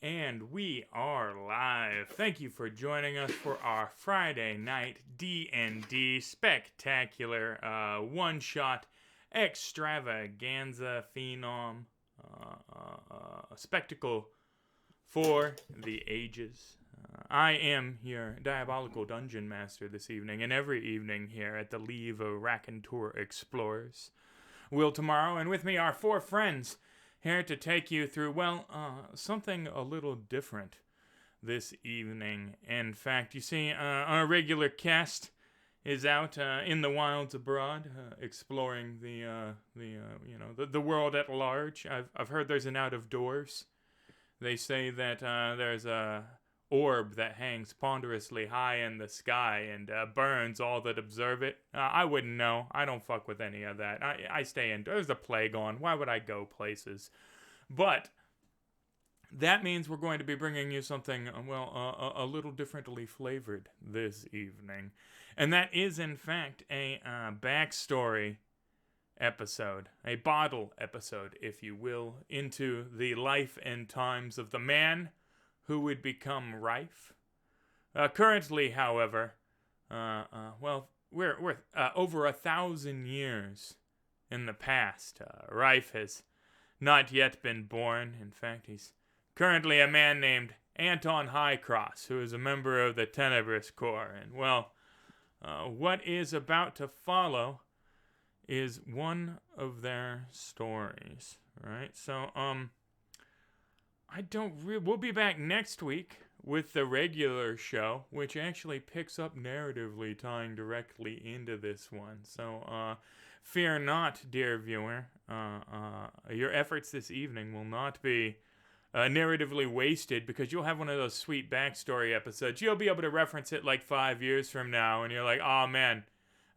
And we are live. Thank you for joining us for our Friday night D&D spectacular one-shot extravaganza phenom spectacle for the ages. I am your diabolical dungeon master this evening and every evening here at the League of Raconteur Explorers. Will tomorrow, and with me are four friends here to take you through, something a little different this evening. In fact, you see, our regular cast is out in the wilds abroad, exploring the world at large. I've heard there's an out of doors. They say that there's a orb that hangs ponderously high in the sky and burns all that observe it. I wouldn't know. I don't fuck with any of that. I stay in. There's a plague on. Why would I go places? But that means we're going to be bringing you something, a little differently flavored this evening. And that is, in fact, a backstory episode, a bottle episode, if you will, into the life and times of the man who would become Rhyfe. Currently, however, we're over 1,000 years in the past. Rhyfe has not yet been born. In fact, he's currently a man named Anton Highcross, who is a member of the Tenebris Corp. And, what is about to follow is one of their stories, right? So, we'll be back next week with the regular show, which actually picks up narratively, tying directly into this one. So, fear not, dear viewer. Your efforts this evening will not be narratively wasted, because you'll have one of those sweet backstory episodes. You'll be able to reference it like 5 years from now, and you're like, oh man,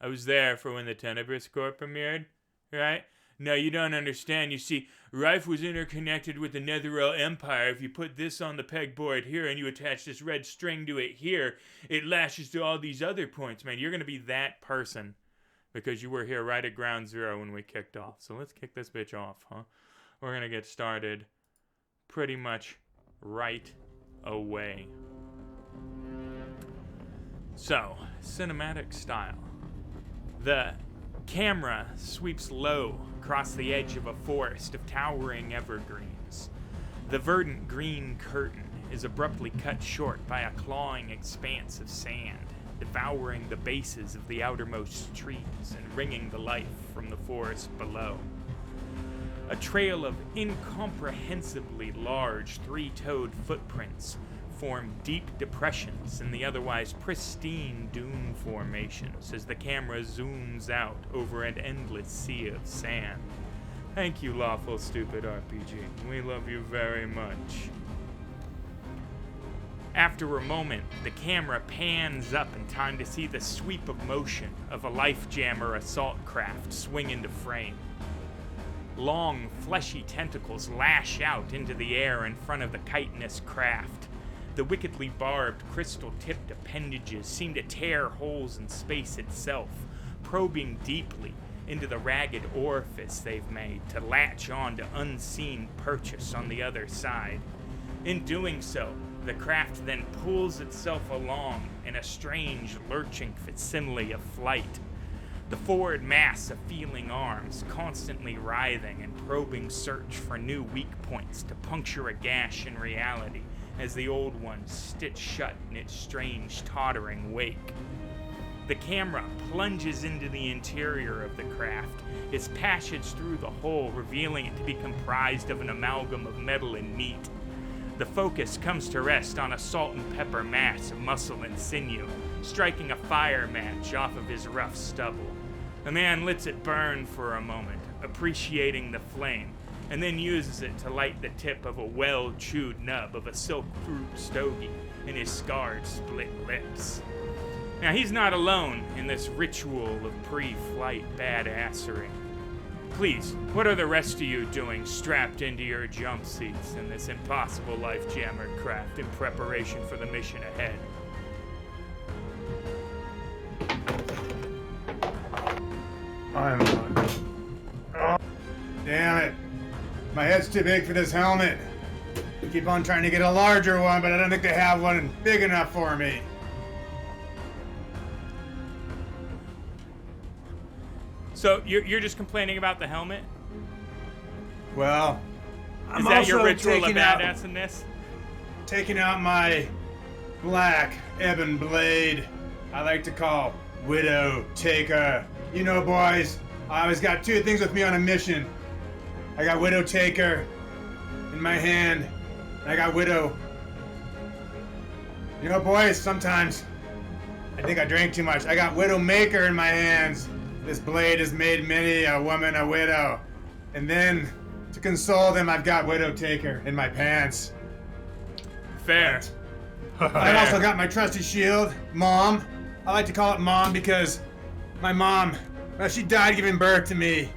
I was there for when the Tenebris Corp premiered, right? No, you don't understand. You see, Rhyfe was interconnected with the Netheril Empire. If you put this on the pegboard here and you attach this red string to it here, it lashes to all these other points, man. You're going to be that person because you were here right at ground zero when we kicked off. So let's kick this bitch off, huh? We're going to get started pretty much right away. So, cinematic style. The camera sweeps low across the edge of a forest of towering evergreens. The verdant green curtain is abruptly cut short by a clawing expanse of sand, devouring the bases of the outermost trees and wringing the life from the forest below. A trail of incomprehensibly large three-toed footprints form deep depressions in the otherwise pristine dune formations as the camera zooms out over an endless sea of sand. Thank you, Lawful Stupid RPG. We love you very much. After a moment, the camera pans up in time to see the sweep of motion of a life jammer assault craft swing into frame. Long, fleshy tentacles lash out into the air in front of the chitinous craft. The wickedly barbed, crystal-tipped appendages seem to tear holes in space itself, probing deeply into the ragged orifice they've made to latch on to unseen purchase on the other side. In doing so, the craft then pulls itself along in a strange, lurching facsimile of flight. The forward mass of feeling arms constantly writhing and probing search for new weak points to puncture a gash in reality, as the old ones stitch shut in its strange, tottering wake. The camera plunges into the interior of the craft, its passage through the hole revealing it to be comprised of an amalgam of metal and meat. The focus comes to rest on a salt and pepper mass of muscle and sinew, striking a fire match off of his rough stubble. The man lets it burn for a moment, appreciating the flame, and then uses it to light the tip of a well-chewed nub of a silk fruit stogie in his scarred, split lips. Now, he's not alone in this ritual of pre-flight badassery. Please, what are the rest of you doing strapped into your jump seats in this impossible life jammer craft in preparation for the mission ahead? I'm not. Oh, damn it. My head's too big for this helmet. keep on trying to get a larger one, but I don't think they have one big enough for me. So you're just complaining about the helmet? Well, Is that your ritual of badassness? Taking out my black ebon blade, I like to call Widow Taker. You know, boys, I always got two things with me on a mission. I got Widow Taker in my hand, and I got Widow. You know, boys, sometimes I think I drank too much. I got Widow Maker in my hands. This blade has made many a woman a widow. And then, to console them, I've got Widow Taker in my pants. Fair. I also got my trusty shield, Mom. I like to call it Mom because my mom, she died giving birth to me.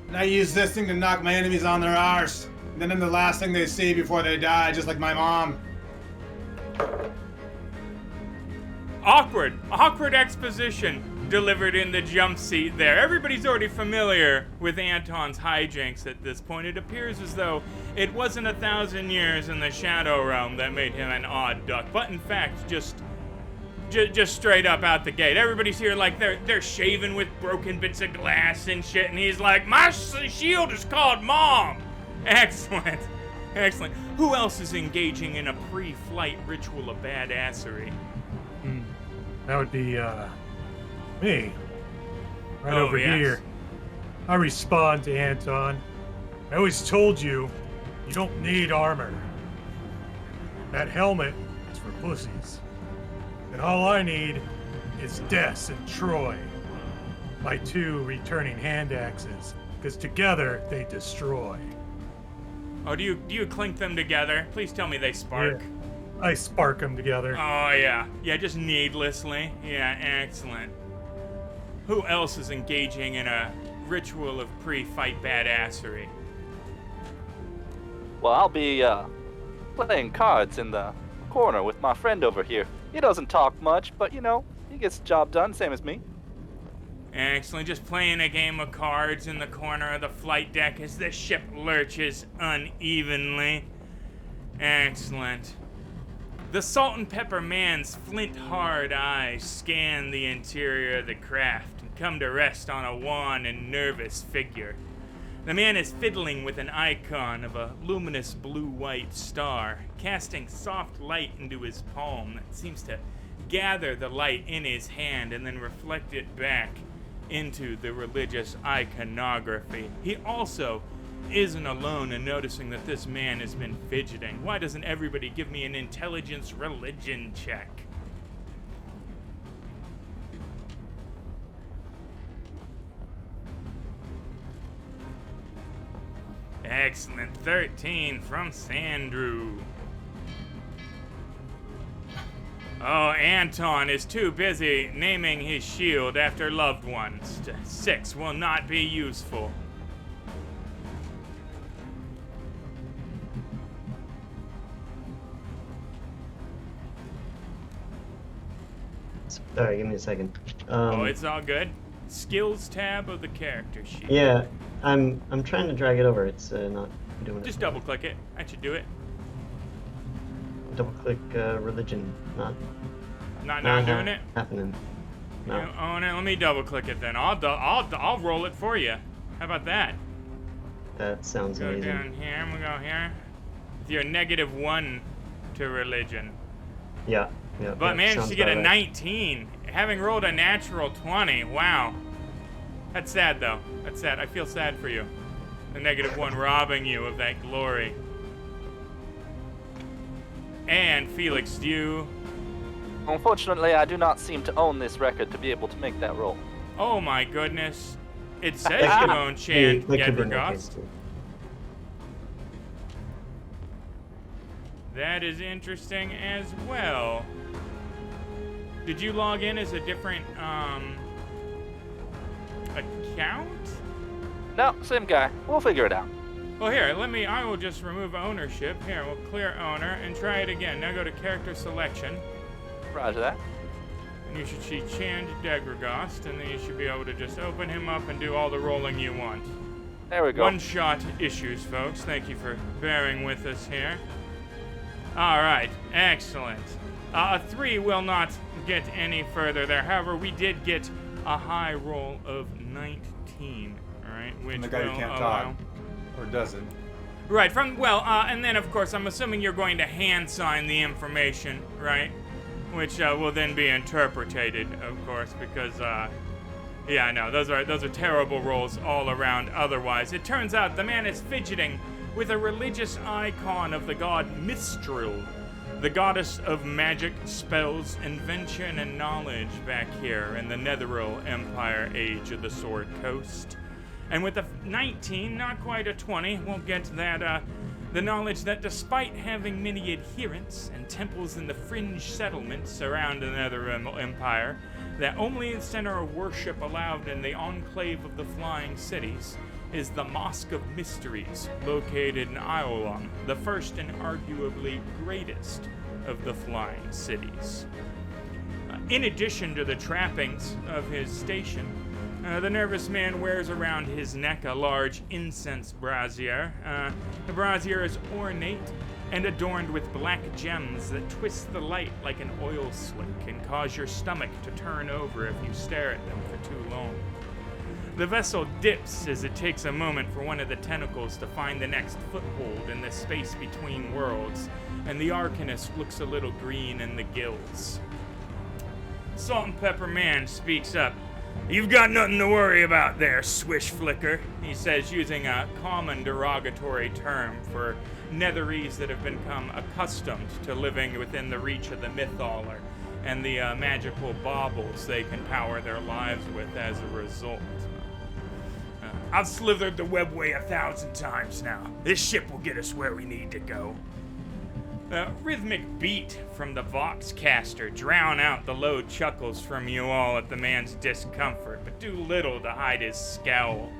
And I use this thing to knock my enemies on their arse. And then I'm the last thing they see before they die, just like my mom. Awkward exposition delivered in the jump seat there. Everybody's already familiar with Anton's hijinks at this point. It appears as though it wasn't 1,000 years in the Shadow Realm that made him an odd duck, but in fact, just straight up out the gate. Everybody's here like they're shaving with broken bits of glass and shit, and he's like, my shield is called Mom. Excellent. Who else is engaging in a pre-flight ritual of badassery? That would be, me. Right over yes. here. I respond to Anton. I always told you, you don't need armor. That helmet is for pussies. And all I need is Des and Troy. My two returning hand axes. Because together, they destroy. Oh, do you clink them together? Please tell me they spark. Yeah. I spark them together. Oh, yeah. Yeah, just needlessly. Yeah, excellent. Who else is engaging in a ritual of pre-fight badassery? Well, I'll be playing cards in the corner with my friend over here. He doesn't talk much, but you know, he gets the job done, same as me. Excellent. Just playing a game of cards in the corner of the flight deck as the ship lurches unevenly. Excellent. The salt and pepper man's flint-hard eyes scan the interior of the craft and come to rest on a wan and nervous figure. The man is fiddling with an icon of a luminous blue-white star, casting soft light into his palm that seems to gather the light in his hand and then reflect it back into the religious iconography. He also isn't alone in noticing that this man has been fidgeting. Why doesn't everybody give me an intelligence religion check? Excellent. 13 from Sandrew. Oh, Anton is too busy naming his shield after loved ones. 6 will not be useful. Sorry, give me a second. Oh, it's all good. Skills tab of the character sheet. Yeah, I'm trying to drag it over. It's not doing it. Just double click it. That should do it. Double click religion. Not doing it. Happening. No. You own it. Let me double click it then. I'll roll it for you. How about that? That sounds Go amazing. down here. We'll go here. With your -1 to religion. Yeah. But managed sounds to get a about right. 19, having rolled a natural 20. Wow. That's sad, though. That's sad. I feel sad for you. The -1 robbing you of that glory. And Felix, do you... Unfortunately, I do not seem to own this record to be able to make that roll. Oh my goodness. It says you own Chant Gedregost. That is interesting as well. Did you log in as a different, account? No, same guy. We'll figure it out. Well, here, I will just remove ownership. Here, we'll clear owner and try it again. Now go to character selection. Roger that. And you should see Chand Degregost, and then you should be able to just open him up and do all the rolling you want. There we go. One-shot issues, folks. Thank you for bearing with us here. All right, excellent. 3 will not get any further there. However, we did get a high roll of 19. All right, which And the guy who will can't allow... talk. Or doesn't. Right, and then of course, I'm assuming you're going to hand sign the information, right? Which will then be interpreted, of course, because, yeah, no, those are terrible rolls all around otherwise. It turns out the man is fidgeting with a religious icon of the god Mistral, the goddess of magic, spells, invention, and knowledge back here in the Netheril Empire age of the Sword Coast. And with a 19, not quite a 20, we'll get that, the knowledge that despite having many adherents and temples in the fringe settlements around the Netheril Empire, that only the center of worship allowed in the enclave of the Flying Cities is the Mosque of Mysteries, located in Iolon, the first and arguably greatest of the Flying Cities. In addition to the trappings of his station, the nervous man wears around his neck a large incense brazier. The brazier is ornate and adorned with black gems that twist the light like an oil slick and cause your stomach to turn over if you stare at them for too long. The vessel dips as it takes a moment for one of the tentacles to find the next foothold in the space between worlds, and the Arcanist looks a little green in the gills. Salt and Pepper Man speaks up. "You've got nothing to worry about there, Swish Flicker," he says, using a common derogatory term for Netherese that have become accustomed to living within the reach of the Mythaller and the magical baubles they can power their lives with as a result. "I've slithered the webway 1,000 times now. This ship will get us where we need to go." A rhythmic beat from the Voxcaster drown out the low chuckles from you all at the man's discomfort, but do little to hide his scowl.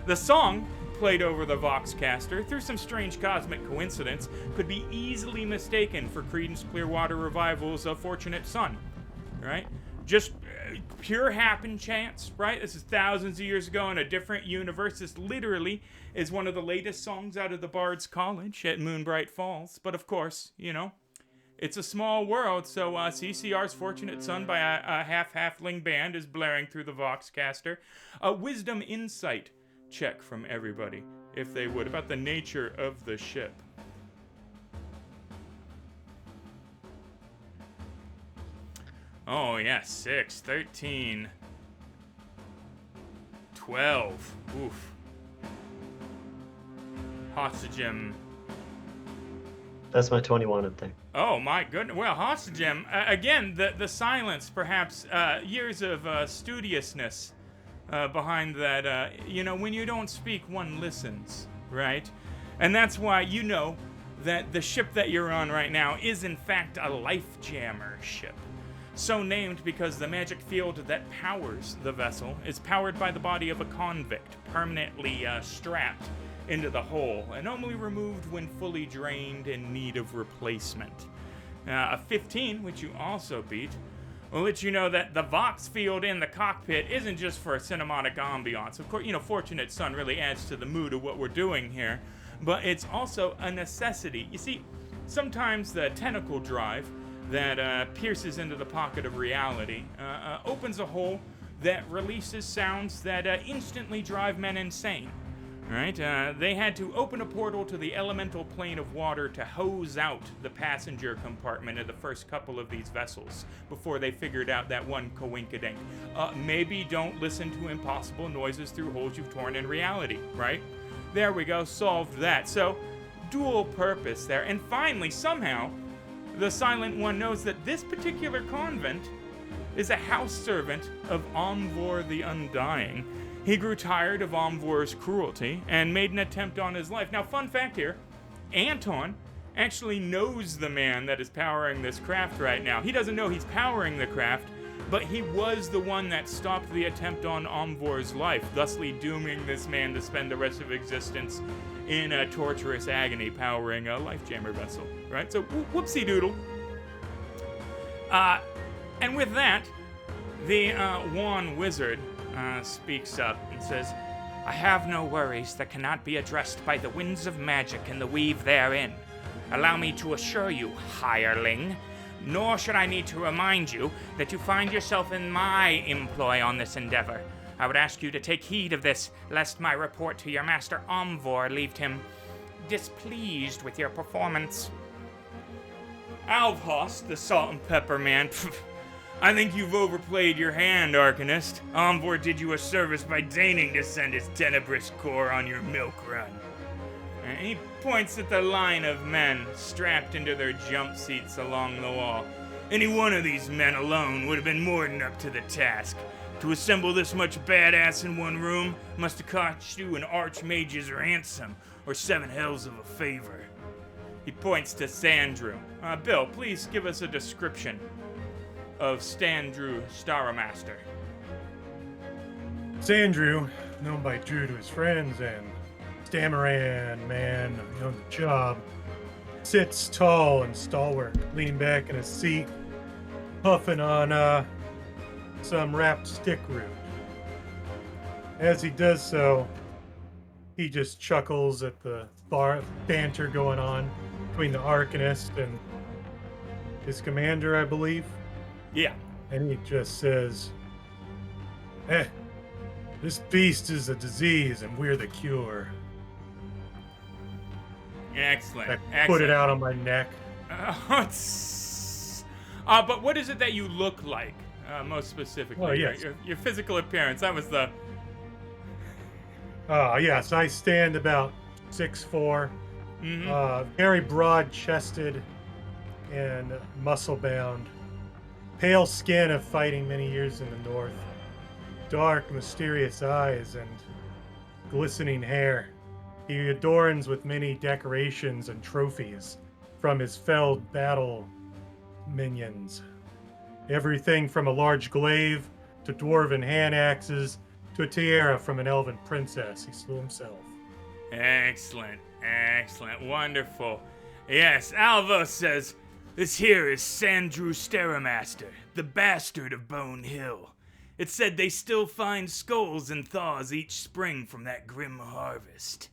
The song, played over the Voxcaster, through some strange cosmic coincidence, could be easily mistaken for Creedence Clearwater Revival's A Fortunate Son, right? Just pure happen chance, right? This is thousands of years ago in a different universe. This literally is one of the latest songs out of the Bard's College at Moonbright Falls. But of course, you know, it's a small world, so CCR's Fortunate Son by a half-halfling band is blaring through the Voxcaster. A wisdom insight check from everybody, if they would, about the nature of the ship. Oh, yeah, 6, 13, 12. Oof. Hossagem. That's my 21 up there. Oh, my goodness. Well, Hossagem, again, the silence, perhaps, years of studiousness behind that. You know, when you don't speak, one listens, right? And that's why you know that the ship that you're on right now is, in fact, a life jammer ship. So named because the magic field that powers the vessel is powered by the body of a convict, permanently strapped into the hull, and only removed when fully drained in need of replacement. A 15, which you also beat, will let you know that the Vox field in the cockpit isn't just for a cinematic ambiance. Of course, you know, Fortunate Son really adds to the mood of what we're doing here, but it's also a necessity. You see, sometimes the tentacle drive that pierces into the pocket of reality opens a hole that releases sounds that instantly drive men insane. Right? They had to open a portal to the elemental plane of water to hose out the passenger compartment of the first couple of these vessels before they figured out that one coinkydink. Maybe don't listen to impossible noises through holes you've torn in reality, right? There we go, solved that. So, dual purpose there. And finally, somehow, the Silent One knows that this particular convent is a house servant of Omvor the Undying. He grew tired of Omvor's cruelty and made an attempt on his life. Now, fun fact here, Anton actually knows the man that is powering this craft right now. He doesn't know he's powering the craft, but he was the one that stopped the attempt on Omvor's life, thusly dooming this man to spend the rest of existence in a torturous agony powering a life jammer vessel, right? So, whoopsie doodle. And with that, the Wan Wizard speaks up and says, "I have no worries that cannot be addressed by the winds of magic and the weave therein. Allow me to assure you, hireling, nor should I need to remind you that you find yourself in my employ on this endeavor. I would ask you to take heed of this, lest my report to your master Omvor leave him displeased with your performance. Alvhost, the salt and pepper man. I think you've overplayed your hand, Arcanist. Omvor did you a service by deigning to send his Tenebris Corps on your milk run. And he points at the line of men strapped into their jump seats along the wall. Any one of these men alone would have been more than up to the task. To assemble this much badass in one room must have cost you an archmage's ransom or 7 hells of a favor. He points to Sandrew. Bill, please give us a description of Sandrewstermaster. Sandrew, known by Drew to his friends, and Stammeran, man on the job, sits tall and stalwart, leaning back in his seat, puffing on some wrapped stick root. As he does so, he just chuckles at the banter going on between the Arcanist and his commander, I believe. Yeah. And he just says, this beast is a disease and we're the cure. Excellent. I put it out on my neck. But what is it that you look like, most specifically? Oh, yes. Your physical appearance, that was the... Yes, I stand about 6'4", very broad-chested and muscle-bound. Pale skin of fighting many years in the north. Dark, mysterious eyes and glistening hair. He adorns with many decorations and trophies from his felled battle minions. Everything from a large glaive to dwarven hand axes to a tiara from an elven princess he slew himself. Excellent, wonderful. Yes, Alva says, this here is Sandrewstermaster, the bastard of Bone Hill. It said they still find skulls and thaws each spring from that grim harvest.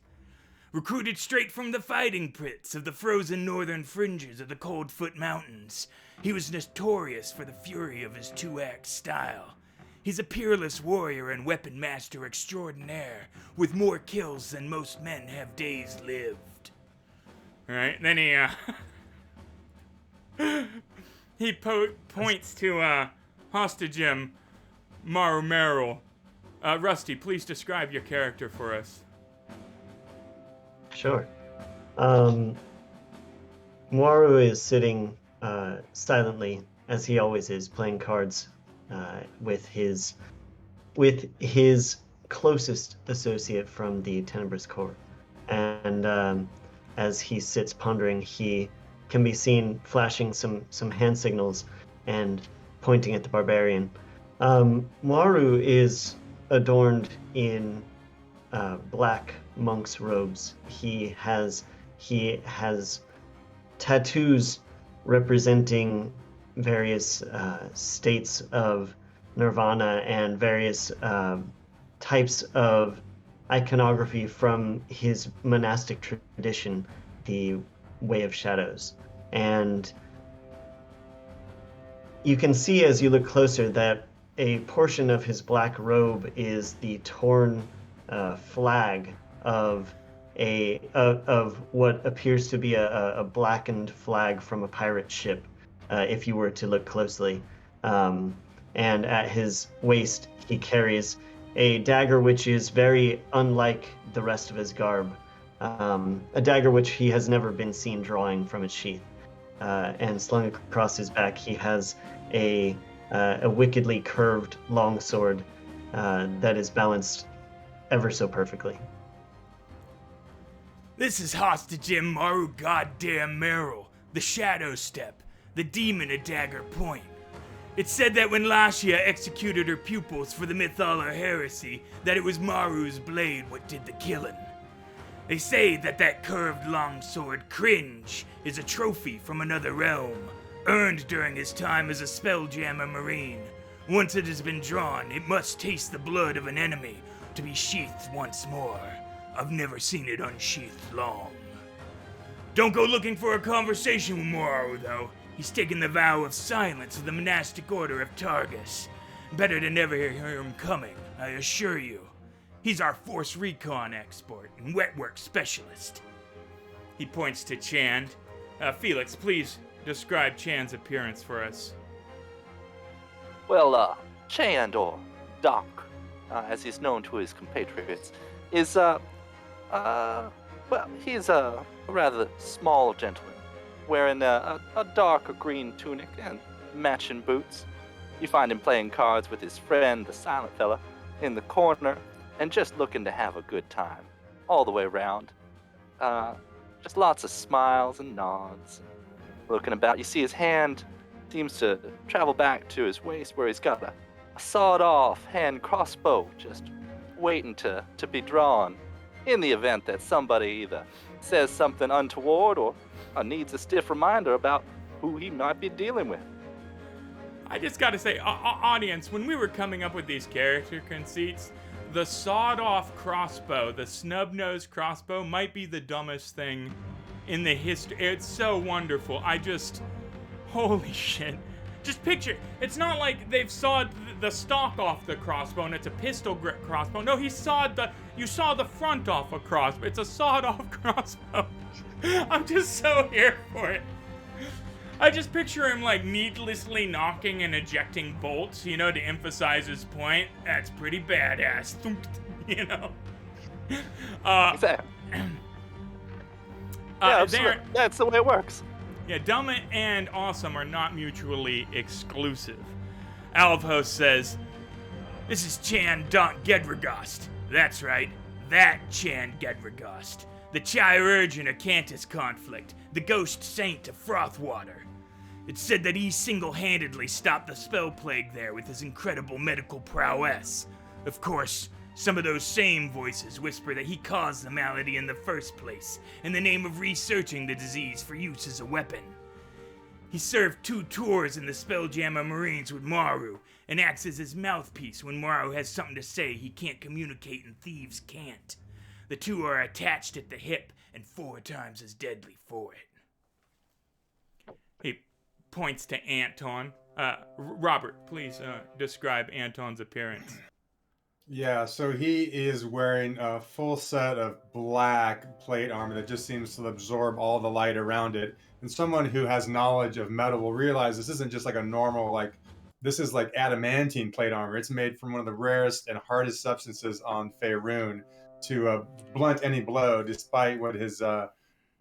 Recruited straight from the fighting pits of the frozen northern fringes of the Coldfoot Mountains, he was notorious for the fury of his two-act style. He's a peerless warrior and weapon master extraordinaire, with more kills than most men have days lived. Alright, then he points to Hostage Maru Merrill. Rusty, please describe your character for us. Sure. Maru is sitting silently, as he always is, playing cards with his closest associate from the Tenebris Corp. And as he sits pondering, he can be seen flashing some hand signals and pointing at the barbarian. Maru is adorned in black monk's robes. He has tattoos representing various states of nirvana and various types of iconography from his monastic tradition, the Way of Shadows. And you can see as you look closer that a portion of his black robe is the torn flag of what appears to be a blackened flag from a pirate ship, if you were to look closely. And at his waist, he carries a dagger which is very unlike the rest of his garb. A dagger which he has never been seen drawing from its sheath. And slung across his back, he has a wickedly curved longsword that is balanced ever so perfectly. This is Hostage Maru Goddamn Merrill, the Shadow Step, the demon at Dagger Point. It said that when Lashia executed her pupils for the Mythala heresy, that it was Maru's blade what did the killing. They say that curved longsword Cringe is a trophy from another realm, earned during his time as a Spelljammer Marine. Once it has been drawn, it must taste the blood of an enemy to be sheathed once more. I've never seen it unsheathed long. Don't go looking for a conversation with Morrow, though. He's taken the vow of silence of the monastic order of Targus. Better to never hear him coming, I assure you. He's our force recon expert and wet work specialist. He points to Chand. Felix, please describe Chand's appearance for us. Well, Chand, or Doc, as he's known to his compatriots, is, he's a rather small gentleman, wearing a darker green tunic and matching boots. You find him playing cards with his friend, the silent fella, in the corner, and just looking to have a good time, all the way around. Just lots of smiles and nods. Looking about, you see his hand seems to travel back to his waist where he's got a sawed-off hand crossbow just waiting to be drawn in the event that somebody either says something untoward or needs a stiff reminder about who he might be dealing with. I just gotta say, audience, when we were coming up with these character conceits, the sawed-off crossbow, the snub-nosed crossbow, might be the dumbest thing in the history. It's so wonderful. Holy shit. Just picture, it's not like they've sawed the stock off the crossbow and it's a pistol grip crossbow. No, you saw the front off a crossbow. It's a sawed-off crossbow. I'm just so here for it. I just picture him like needlessly knocking and ejecting bolts, to emphasize his point. That's pretty badass, Exactly. That's the way it works. Yeah, dumb and awesome are not mutually exclusive. Alvhos says, "This is Chan Daunt Gedregast. That's right, that Chan Gedregast. The chirurgeon of Cantus conflict, the ghost saint of Frothwater. It's said that he single-handedly stopped the spell plague there with his incredible medical prowess. Of course, some of those same voices whisper that he caused the malady in the first place, in the name of researching the disease for use as a weapon. He served 2 tours in the Spelljammer Marines with Maru, and acts as his mouthpiece when Maru has something to say he can't communicate and thieves can't. The 2 are attached at the hip, and 4 times as deadly for it." He points to Anton. Robert, please describe Anton's appearance. Yeah, so he is wearing a full set of black plate armor that just seems to absorb all the light around it. And someone who has knowledge of metal will realize this isn't just like a normal, this is like adamantine plate armor. It's made from one of the rarest and hardest substances on Faerun to blunt any blow, despite what his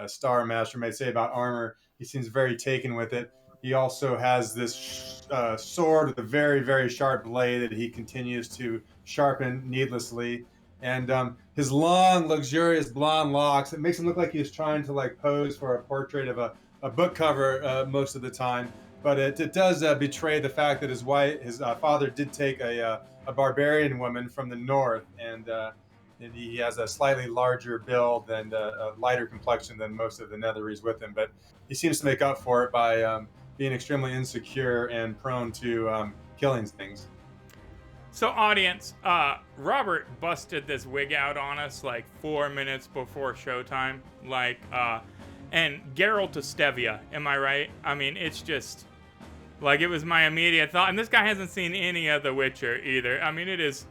Star Master may say about armor. He seems very taken with it. He also has this sword with a very, very sharp blade that he continues to sharpen needlessly. And his long, luxurious blonde locks, it makes him look like he's trying to pose for a portrait of a book cover most of the time. But it does betray the fact that his father did take a barbarian woman from the north, and he has a slightly larger build and a lighter complexion than most of the Netheries with him. But he seems to make up for it by being extremely insecure and prone to killing things. So, audience, Robert busted this wig out on us 4 minutes before showtime. And Geralt of Stevia, am I right? I mean, it's just, it was my immediate thought. And this guy hasn't seen any of The Witcher either. I mean, it is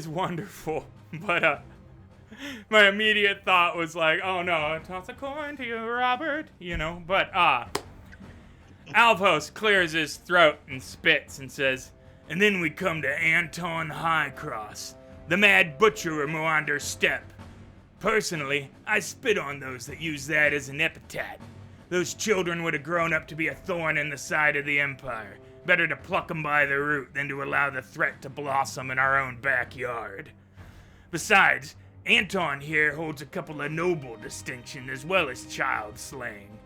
wonderful. But, my immediate thought was oh no, toss a coin to you, Robert. But, Alvhos clears his throat and spits and says, "And then we come to Anton Highcross, the mad butcher of Moander Steppe. Personally, I spit on those that use that as an epithet. Those children would have grown up to be a thorn in the side of the Empire. Better to pluck them by the root than to allow the threat to blossom in our own backyard. Besides, Anton here holds a couple of noble distinctions as well as child slaying.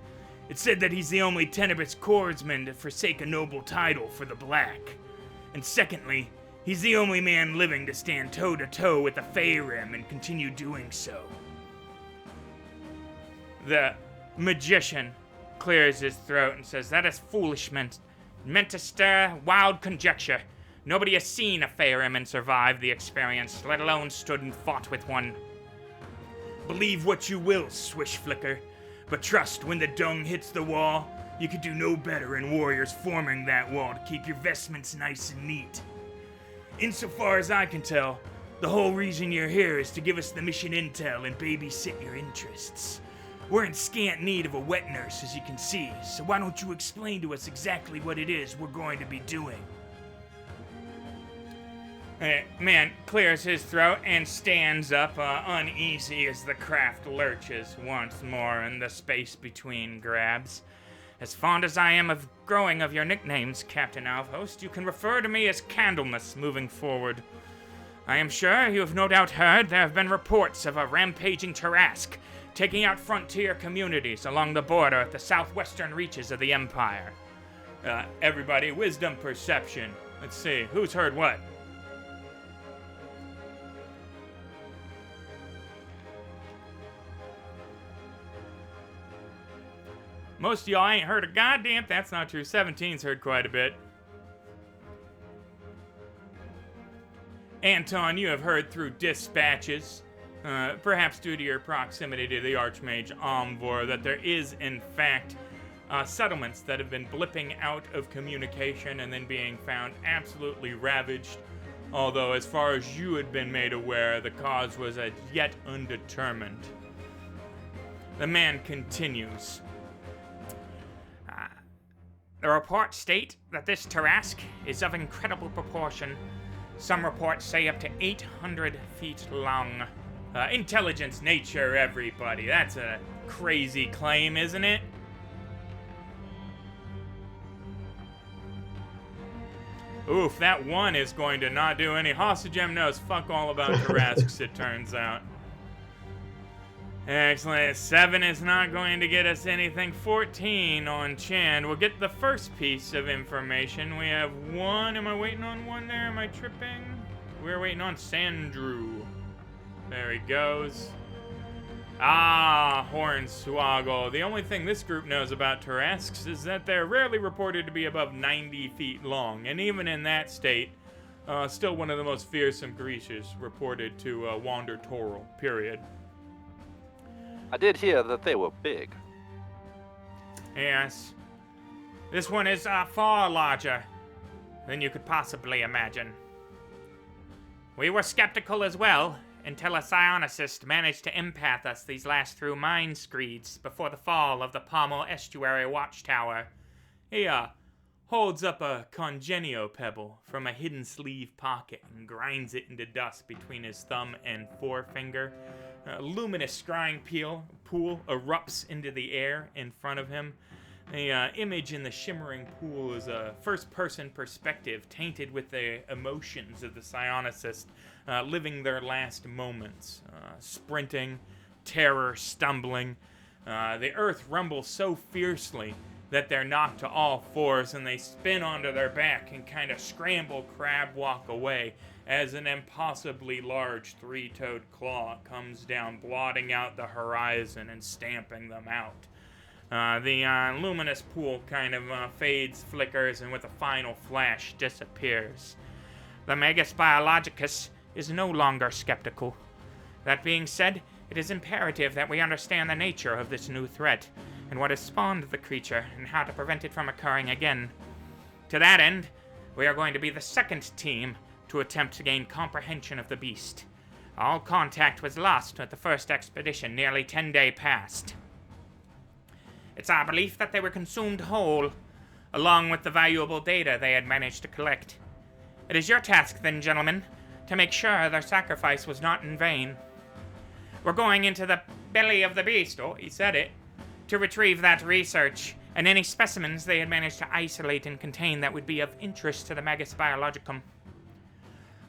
It's said that he's the only Tenebris corpsman to forsake a noble title for the Black. And secondly, he's the only man living to stand toe-to-toe with the Faerun and continue doing so." The magician clears his throat and says, "That is foolish, meant to stir wild conjecture. Nobody has seen a Faerun and survived the experience, let alone stood and fought with one. Believe what you will, Swish Flicker, but trust when the dung hits the wall, you could do no better in warriors forming that wall to keep your vestments nice and neat. Insofar as I can tell, the whole reason you're here is to give us the mission intel and babysit your interests. We're in scant need of a wet nurse, as you can see, so why don't you explain to us exactly what it is we're going to be doing? Man clears his throat and stands up, uneasy as the craft lurches once more and the space between grabs. As fond as I am of growing of your nicknames, Captain Alvhost, you can refer to me as Candlemas moving forward. I am sure you have no doubt heard there have been reports of a rampaging Tarrasque taking out frontier communities along the border at the southwestern reaches of the Empire. Everybody, wisdom perception. Let's see, who's heard what? Most of y'all ain't heard a goddamn. That's not true. 17's heard quite a bit. Anton, you have heard through dispatches, perhaps due to your proximity to the Archmage Omvor, that there is, in fact, settlements that have been blipping out of communication and then being found absolutely ravaged. Although, as far as you had been made aware, the cause was as yet undetermined. The man continues. The reports state that this Tarrasque is of incredible proportion. Some reports say up to 800 feet long. Intelligence, nature, everybody. That's a crazy claim, isn't it? Oof, that one is going to not do any. Hossagem knows fuck all about Tarrasques, it turns out. Excellent. 7 is not going to get us anything. 14 on Chand. We'll get the first piece of information. We have 1. Am I waiting on 1 there? Am I tripping? We're waiting on Sandrew. There he goes. Ah, Hornswoggle. The only thing this group knows about Tarrasques is that they're rarely reported to be above 90 feet long. And even in that state, still one of the most fearsome creatures reported to wander Toril, period. I did hear that they were big. Yes. This one is far larger than you could possibly imagine. We were skeptical as well, until a psionicist managed to empath us these last through mind screeds before the fall of the Pommel Estuary Watchtower. He, holds up a congenio pebble from a hidden sleeve pocket and grinds it into dust between his thumb and forefinger. A luminous scrying pool erupts into the air in front of him. The image in the shimmering pool is a first-person perspective tainted with the emotions of the psionicist living their last moments. Sprinting, terror, stumbling. The earth rumbles so fiercely that they're knocked to all fours and they spin onto their back and kind of scramble crab walk away as an impossibly large three-toed claw comes down, blotting out the horizon and stamping them out. The luminous pool kind of fades, flickers, and with a final flash disappears. The Magus Biologicus is no longer skeptical. That being said, it is imperative that we understand the nature of this new threat, and what has spawned the creature, and how to prevent it from occurring again. To that end, we are going to be the second team to attempt to gain comprehension of the beast. All contact was lost with the first expedition nearly 10 days past. It's our belief that they were consumed whole, along with the valuable data they had managed to collect. It is your task, then, gentlemen, to make sure their sacrifice was not in vain. We're going into the belly of the beast, oh, he said it, to retrieve that research, and any specimens they had managed to isolate and contain that would be of interest to the Magus Biologicum.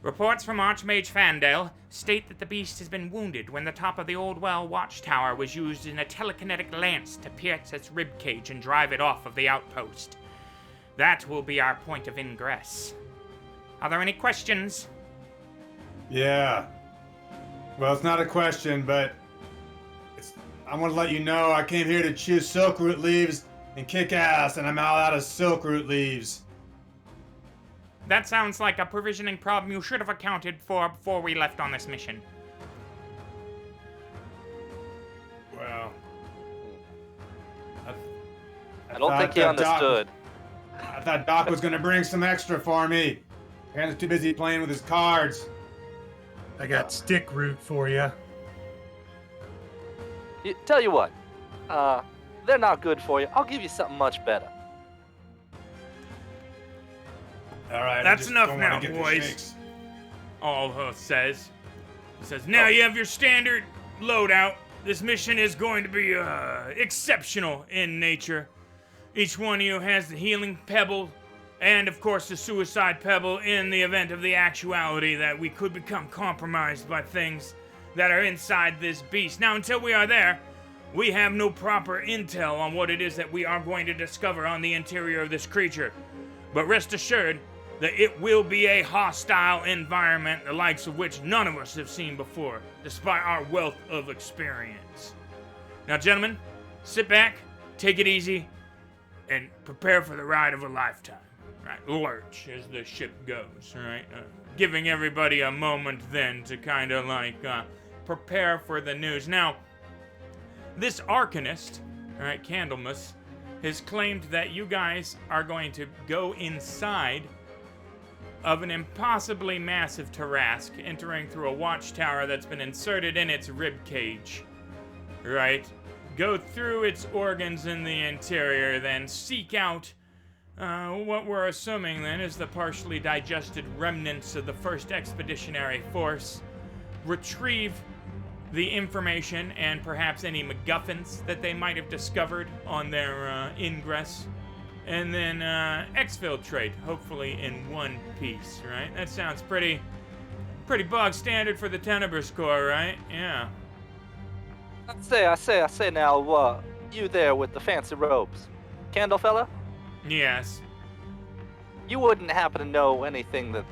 Reports from Archmage Fandale state that the beast has been wounded when the top of the Old Well watchtower was used in a telekinetic lance to pierce its ribcage and drive it off of the outpost. That will be our point of ingress. Are there any questions? Yeah. Well, it's not a question, but I want to let you know I came here to choose silkroot leaves and kick ass, and I'm all out of silkroot leaves. That sounds like a provisioning problem you should have accounted for before we left on this mission. don't think he understood. I thought Doc was gonna bring some extra for me. Aaron's too busy playing with his cards. I got stick root for you. Tell you what, they're not good for you. I'll give you something much better. All right, That's enough now, boys. Allhost says. He says, now you have your standard loadout. This mission is going to be exceptional in nature. Each one of you has the healing pebble and, of course, the suicide pebble in the event of the actuality that we could become compromised by things that are inside this beast. Now, until we are there, we have no proper intel on what it is that we are going to discover on the interior of this creature. But rest assured that it will be a hostile environment, the likes of which none of us have seen before, despite our wealth of experience. Now, gentlemen, sit back, take it easy, and prepare for the ride of a lifetime. Right, lurch as the ship goes, right? Giving everybody a moment then to kind of like prepare for the news. Now, this Arcanist, right, Candlemas, has claimed that you guys are going to go inside of an impossibly massive Tarrasque, entering through a watchtower that's been inserted in its rib cage, right? Go through its organs in the interior, then seek out what we're assuming then is the partially digested remnants of the first expeditionary force, retrieve the information and perhaps any MacGuffins that they might have discovered on their ingress, and then exfiltrate, hopefully in one piece, right? That sounds pretty bog standard for the Tenebris Corps, right? Yeah. I say now, you there with the fancy robes. Candle fella? Yes. You wouldn't happen to know anything that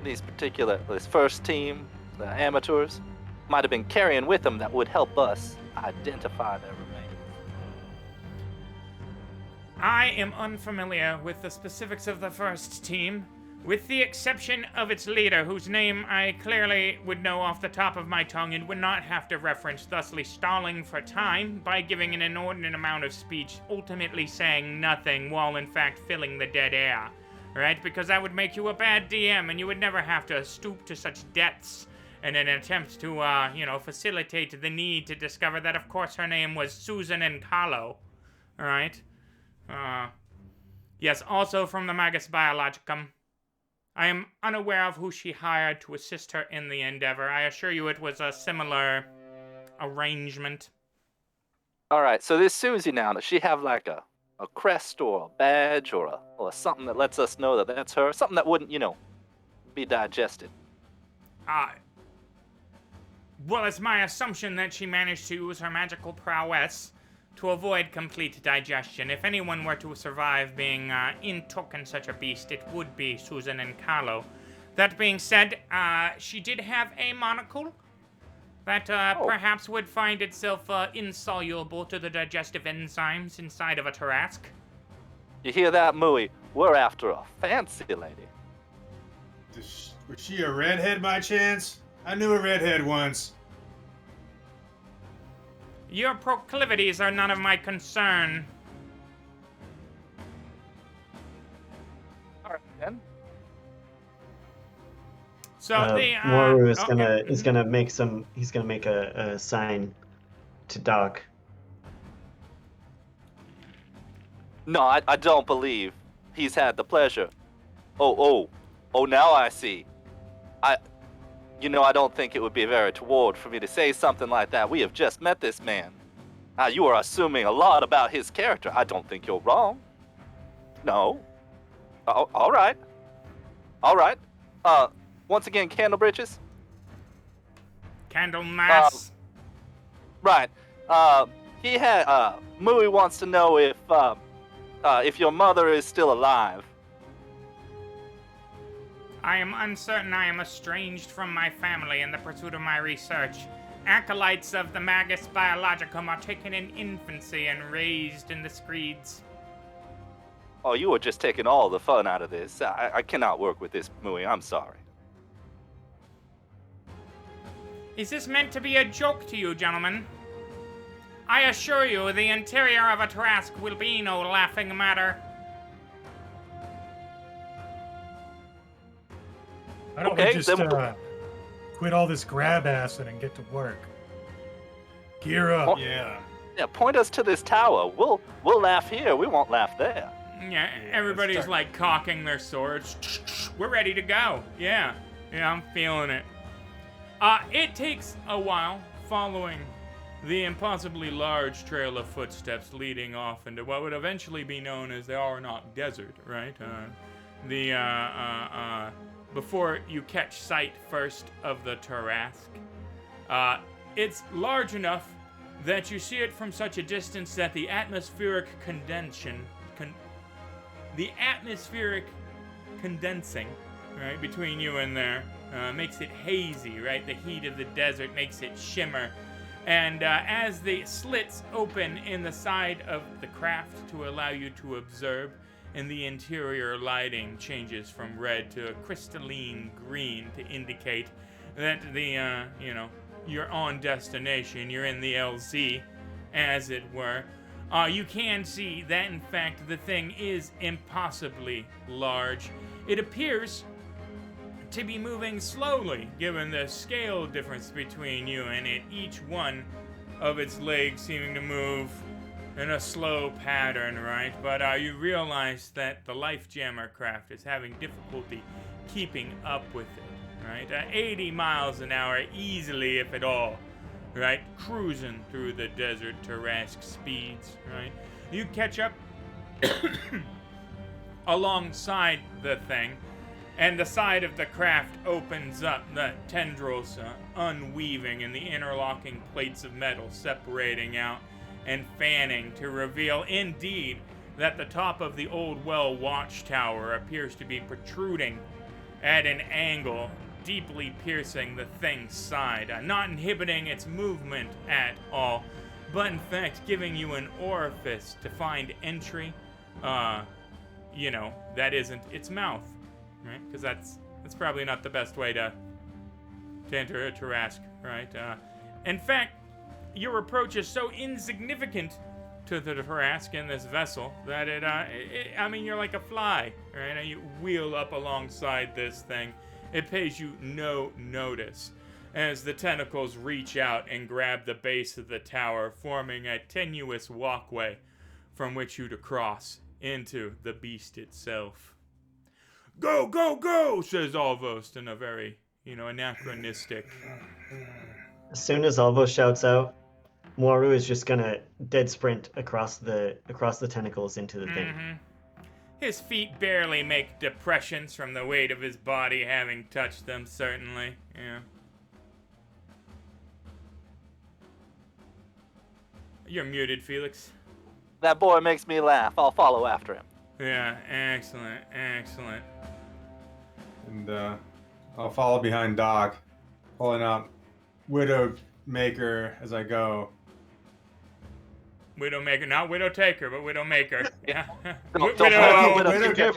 this first team, the amateurs, might have been carrying with them that would help us identify their remains? I am unfamiliar with the specifics of the first team, with the exception of its leader, whose name I clearly would know off the top of my tongue and would not have to reference, thusly stalling for time by giving an inordinate amount of speech, ultimately saying nothing while in fact filling the dead air, right? Because that would make you a bad DM and you would never have to stoop to such depths in an attempt to, facilitate the need to discover that, of course, her name was Susan Encalo, right? Yes, also from the Magus Biologicum. I am unaware of who she hired to assist her in the endeavor. I assure you it was a similar arrangement. All right, so this Susie now, does she have like a crest or a badge or something that lets us know that that's her? Something that wouldn't, be digested? Well, it's my assumption that she managed to use her magical prowess to avoid complete digestion. If anyone were to survive being intook in such a beast, it would be Susan Encalo. That being said, she did have a monocle that perhaps would find itself insoluble to the digestive enzymes inside of a Tarrasque. You hear that, Mooey? We're after a fancy lady. Was she a redhead by chance? I knew a redhead once. Your proclivities are none of my concern. All right, then. So Moru is gonna make a sign to Doc. No, I don't believe he's had the pleasure. Oh, now I see. I don't think it would be very toward for me to say something like that. We have just met this man. You are assuming a lot about his character. I don't think you're wrong. No. Oh, all right. Once again, Candle Britches? Candlemas. Right. He had, Mooey wants to know if your mother is still alive. I am uncertain. I am estranged from my family in the pursuit of my research. Acolytes of the Magus Biologicum are taken in infancy and raised in the screeds. Oh, you are just taking all the fun out of this. I cannot work with this, Mooey. I'm sorry. Is this meant to be a joke to you, gentlemen? I assure you, the interior of a Trask will be no laughing matter. Why don't Okay, we just then quit all this grab acid and get to work? Gear up. Oh. Yeah. Yeah, point us to this tower. We'll laugh here. We won't laugh there. Yeah, everybody's start. like cocking their swords. We're ready to go. Yeah, I'm feeling it. It takes a while following the impossibly large trail of footsteps leading off into what would eventually be known as the Aranok Desert, right? Before you catch sight first of the Tarask, it's large enough that you see it from such a distance that the atmospheric condensing, right, between you and there, makes it hazy, right? The heat of the desert makes it shimmer. And as the slits open in the side of the craft to allow you to observe, and the interior lighting changes from red to a crystalline green to indicate that you're on destination, you're in the LZ, as it were. You can see that, in fact, the thing is impossibly large. It appears to be moving slowly, given the scale difference between you and it, each one of its legs seeming to move in a slow pattern, right? But you realize that the Life Jammer craft is having difficulty keeping up with it, right? 80 miles an hour easily, if at all, right? Cruising through the desert Tarask speeds, right? You catch up alongside the thing, and the side of the craft opens up, the tendrils unweaving and the interlocking plates of metal separating out and fanning to reveal, indeed, that the top of the old well watchtower appears to be protruding at an angle, deeply piercing the thing's side, not inhibiting its movement at all, but in fact giving you an orifice to find entry, that isn't its mouth. Right, because that's probably not the best way to enter a Tarask, right? In fact, your approach is so insignificant to the Tarask in this vessel that you're like a fly, right? And you wheel up alongside this thing. It pays you no notice as the tentacles reach out and grab the base of the tower, forming a tenuous walkway from which you to cross into the beast itself. Go, go, go, says Alvost in a very, anachronistic. As soon as Alvo shouts out, Moaru is just gonna dead sprint across the tentacles into the thing. His feet barely make depressions from the weight of his body having touched them, certainly. Yeah. You're muted, Felix. That boy makes me laugh. I'll follow after him. Yeah, excellent. And I'll follow behind Doc, pulling out Widowmaker as I go. Widowmaker, not Widow-Taker, but Widowmaker. Yeah. Don't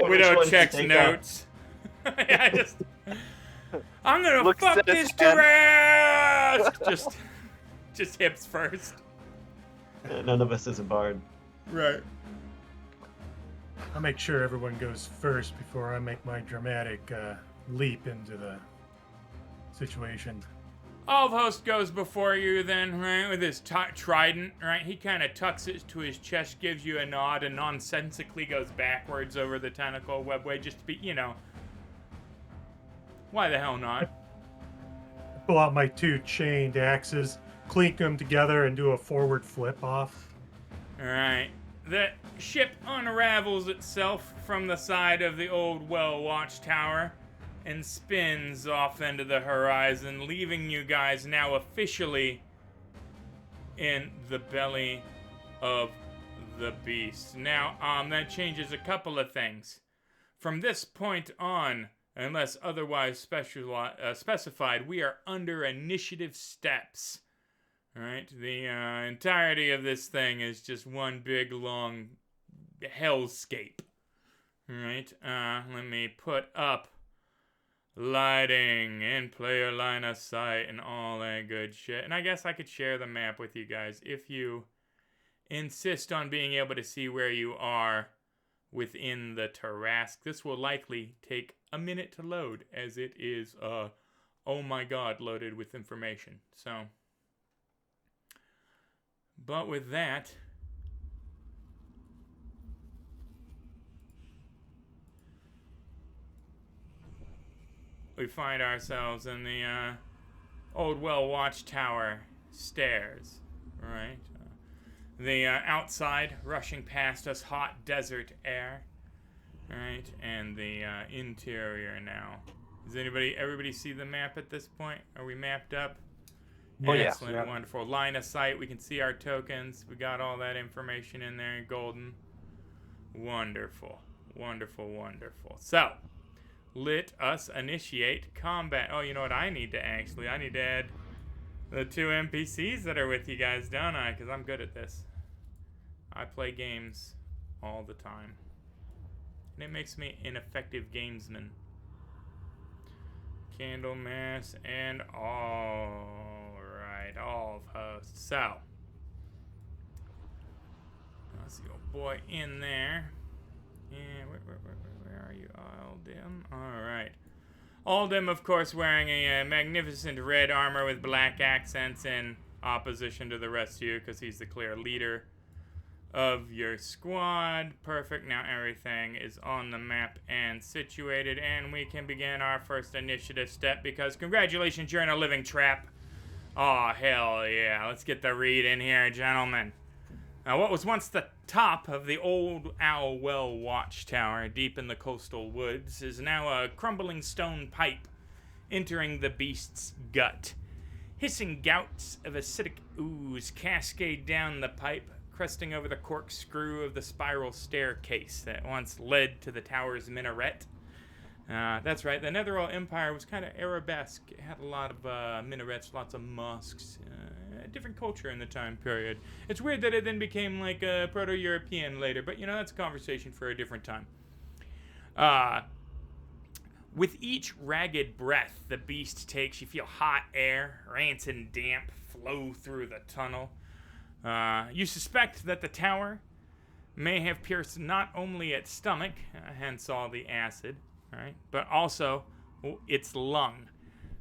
Widow checks notes. Yeah, I'm gonna Looks fuck at his this hand. Tarask! Just hips first. None of us is a bard. Right. I'll make sure everyone goes first before I make my dramatic leap into the situation. Alvhost goes before you then, right, with his trident, right? He kind of tucks it to his chest, gives you a nod, and nonsensically goes backwards over the tentacle webway just to be, why the hell not? I pull out my two chained axes, clink them together, and do a forward flip off. Alright. The ship unravels itself from the side of the old well watchtower and spins off into the horizon, leaving you guys now officially in the belly of the beast. Now, that changes a couple of things. From this point on, unless otherwise specified, we are under initiative steps. Alright, the entirety of this thing is just one big, long hellscape. Alright, let me put up lighting and player line of sight and all that good shit. And I guess I could share the map with you guys if you insist on being able to see where you are within the Tarrasque. This will likely take a minute to load, as it is, oh my god, loaded with information. So, but with that, we find ourselves in the old well watchtower stairs, right? The outside rushing past us, hot desert air, right? And the interior now. Does everybody see the map at this point? Are we mapped up? Oh, yeah. Excellent, Yeah. wonderful. Line of sight, we can see our tokens. We got all that information in there, golden. Wonderful, wonderful, wonderful. So, let us initiate combat. Oh, you know what I need to add the 2 NPCs that are with you guys, don't I? Because I'm good at this. I play games all the time. And it makes me an effective gamesman. Candlemass and all of hosts. So, let's see, old boy in there. Yeah, where are you, Aldim? All right. Aldim, of course, wearing a magnificent red armor with black accents in opposition to the rest of you, because he's the clear leader of your squad. Perfect. Now everything is on the map and situated, and we can begin our first initiative step, because congratulations, you're in a living trap. Oh, hell yeah. Let's get the read in here, gentlemen. Now, what was once the top of the old Owl Well watchtower deep in the coastal woods is now a crumbling stone pipe entering the beast's gut. Hissing gouts of acidic ooze cascade down the pipe, cresting over the corkscrew of the spiral staircase that once led to the tower's minaret. That's right, the Netheril Empire was kind of Arabesque. It had a lot of minarets, lots of mosques. A different culture in the time period. It's weird that it then became like Proto-European later, but you know, that's a conversation for a different time. With each ragged breath the beast takes, you feel hot air, rancid and damp, flow through the tunnel. You suspect that the tower may have pierced not only its stomach, hence all the acid, right, but also its lung.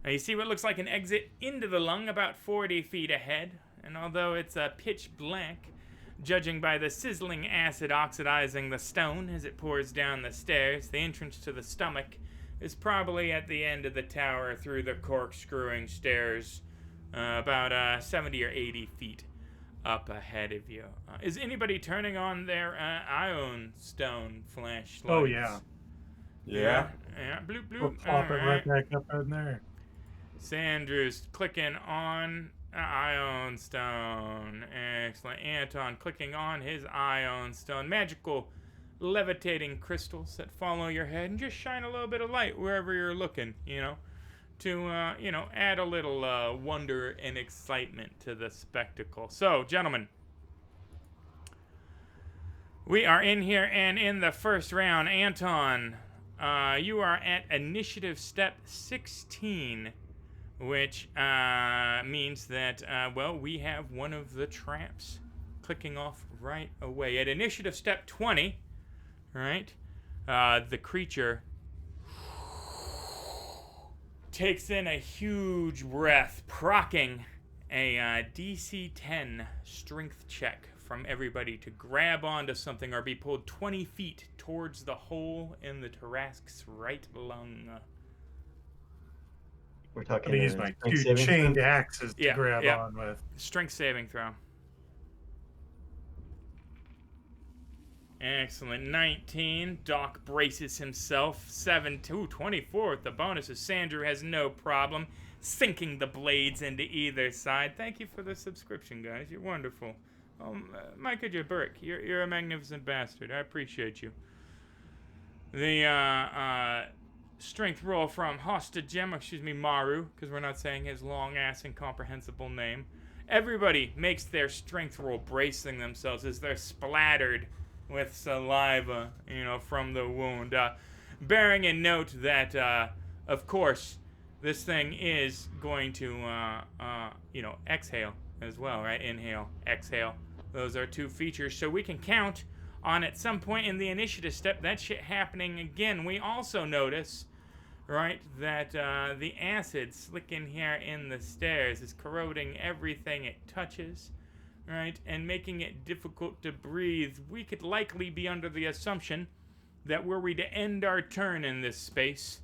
Now you see what looks like an exit into the lung about 40 feet ahead, and although it's pitch black, judging by the sizzling acid oxidizing the stone as it pours down the stairs, the entrance to the stomach is probably at the end of the tower through the corkscrewing stairs, about 70 or 80 feet up ahead of you. Is anybody turning on their ion stone flashlights? Oh, yeah. Yeah. Yeah, bloop, bloop. We'll pop it right back up in there. Sandrew's clicking on Ion Stone. Excellent. Anton clicking on his Ion Stone. Magical levitating crystals that follow your head and just shine a little bit of light wherever you're looking, you know, to, add a little wonder and excitement to the spectacle. So, gentlemen, we are in here, and in the first round, Anton, you are at initiative step 16. Which means that, we have one of the traps clicking off right away. At initiative step 20, right, the creature takes in a huge breath, procking a DC 10 strength check from everybody to grab onto something or be pulled 20 feet towards the hole in the Tarrasque's right lung. We're I'm talking. gonna use my strength 2 saving chained throw? axes to grab on with. Strength saving throw. Excellent. 19. Doc braces himself. 24 with the bonuses. Sandrew has no problem sinking the blades into either side. Thank you for the subscription, guys. You're wonderful. Micah Jaburick, you're a magnificent bastard. I appreciate you. The strength roll from Maru, because we're not saying his long-ass incomprehensible name. Everybody makes their strength roll, bracing themselves as they're splattered with saliva, from the wound. Bearing in note that, of course, this thing is going to, exhale as well, right? Inhale, exhale. Those are 2 features, so we can count on at some point in the initiative step that shit happening again. We also notice, right, that the acid slicking here in the stairs is corroding everything it touches, right, and making it difficult to breathe. We could likely be under the assumption that were we to end our turn in this space,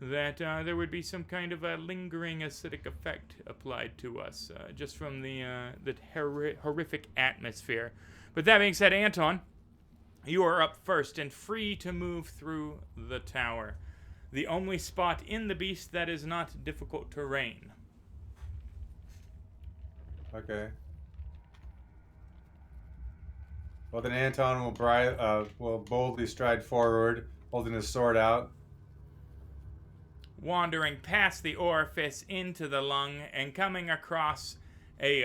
that there would be some kind of a lingering acidic effect applied to us, just from the horrific atmosphere. But that being said, Anton, you are up first and free to move through the tower. The only spot in the beast that is not difficult terrain. Okay. Well, then Anton will boldly stride forward, holding his sword out. Wandering past the orifice into the lung and coming across a,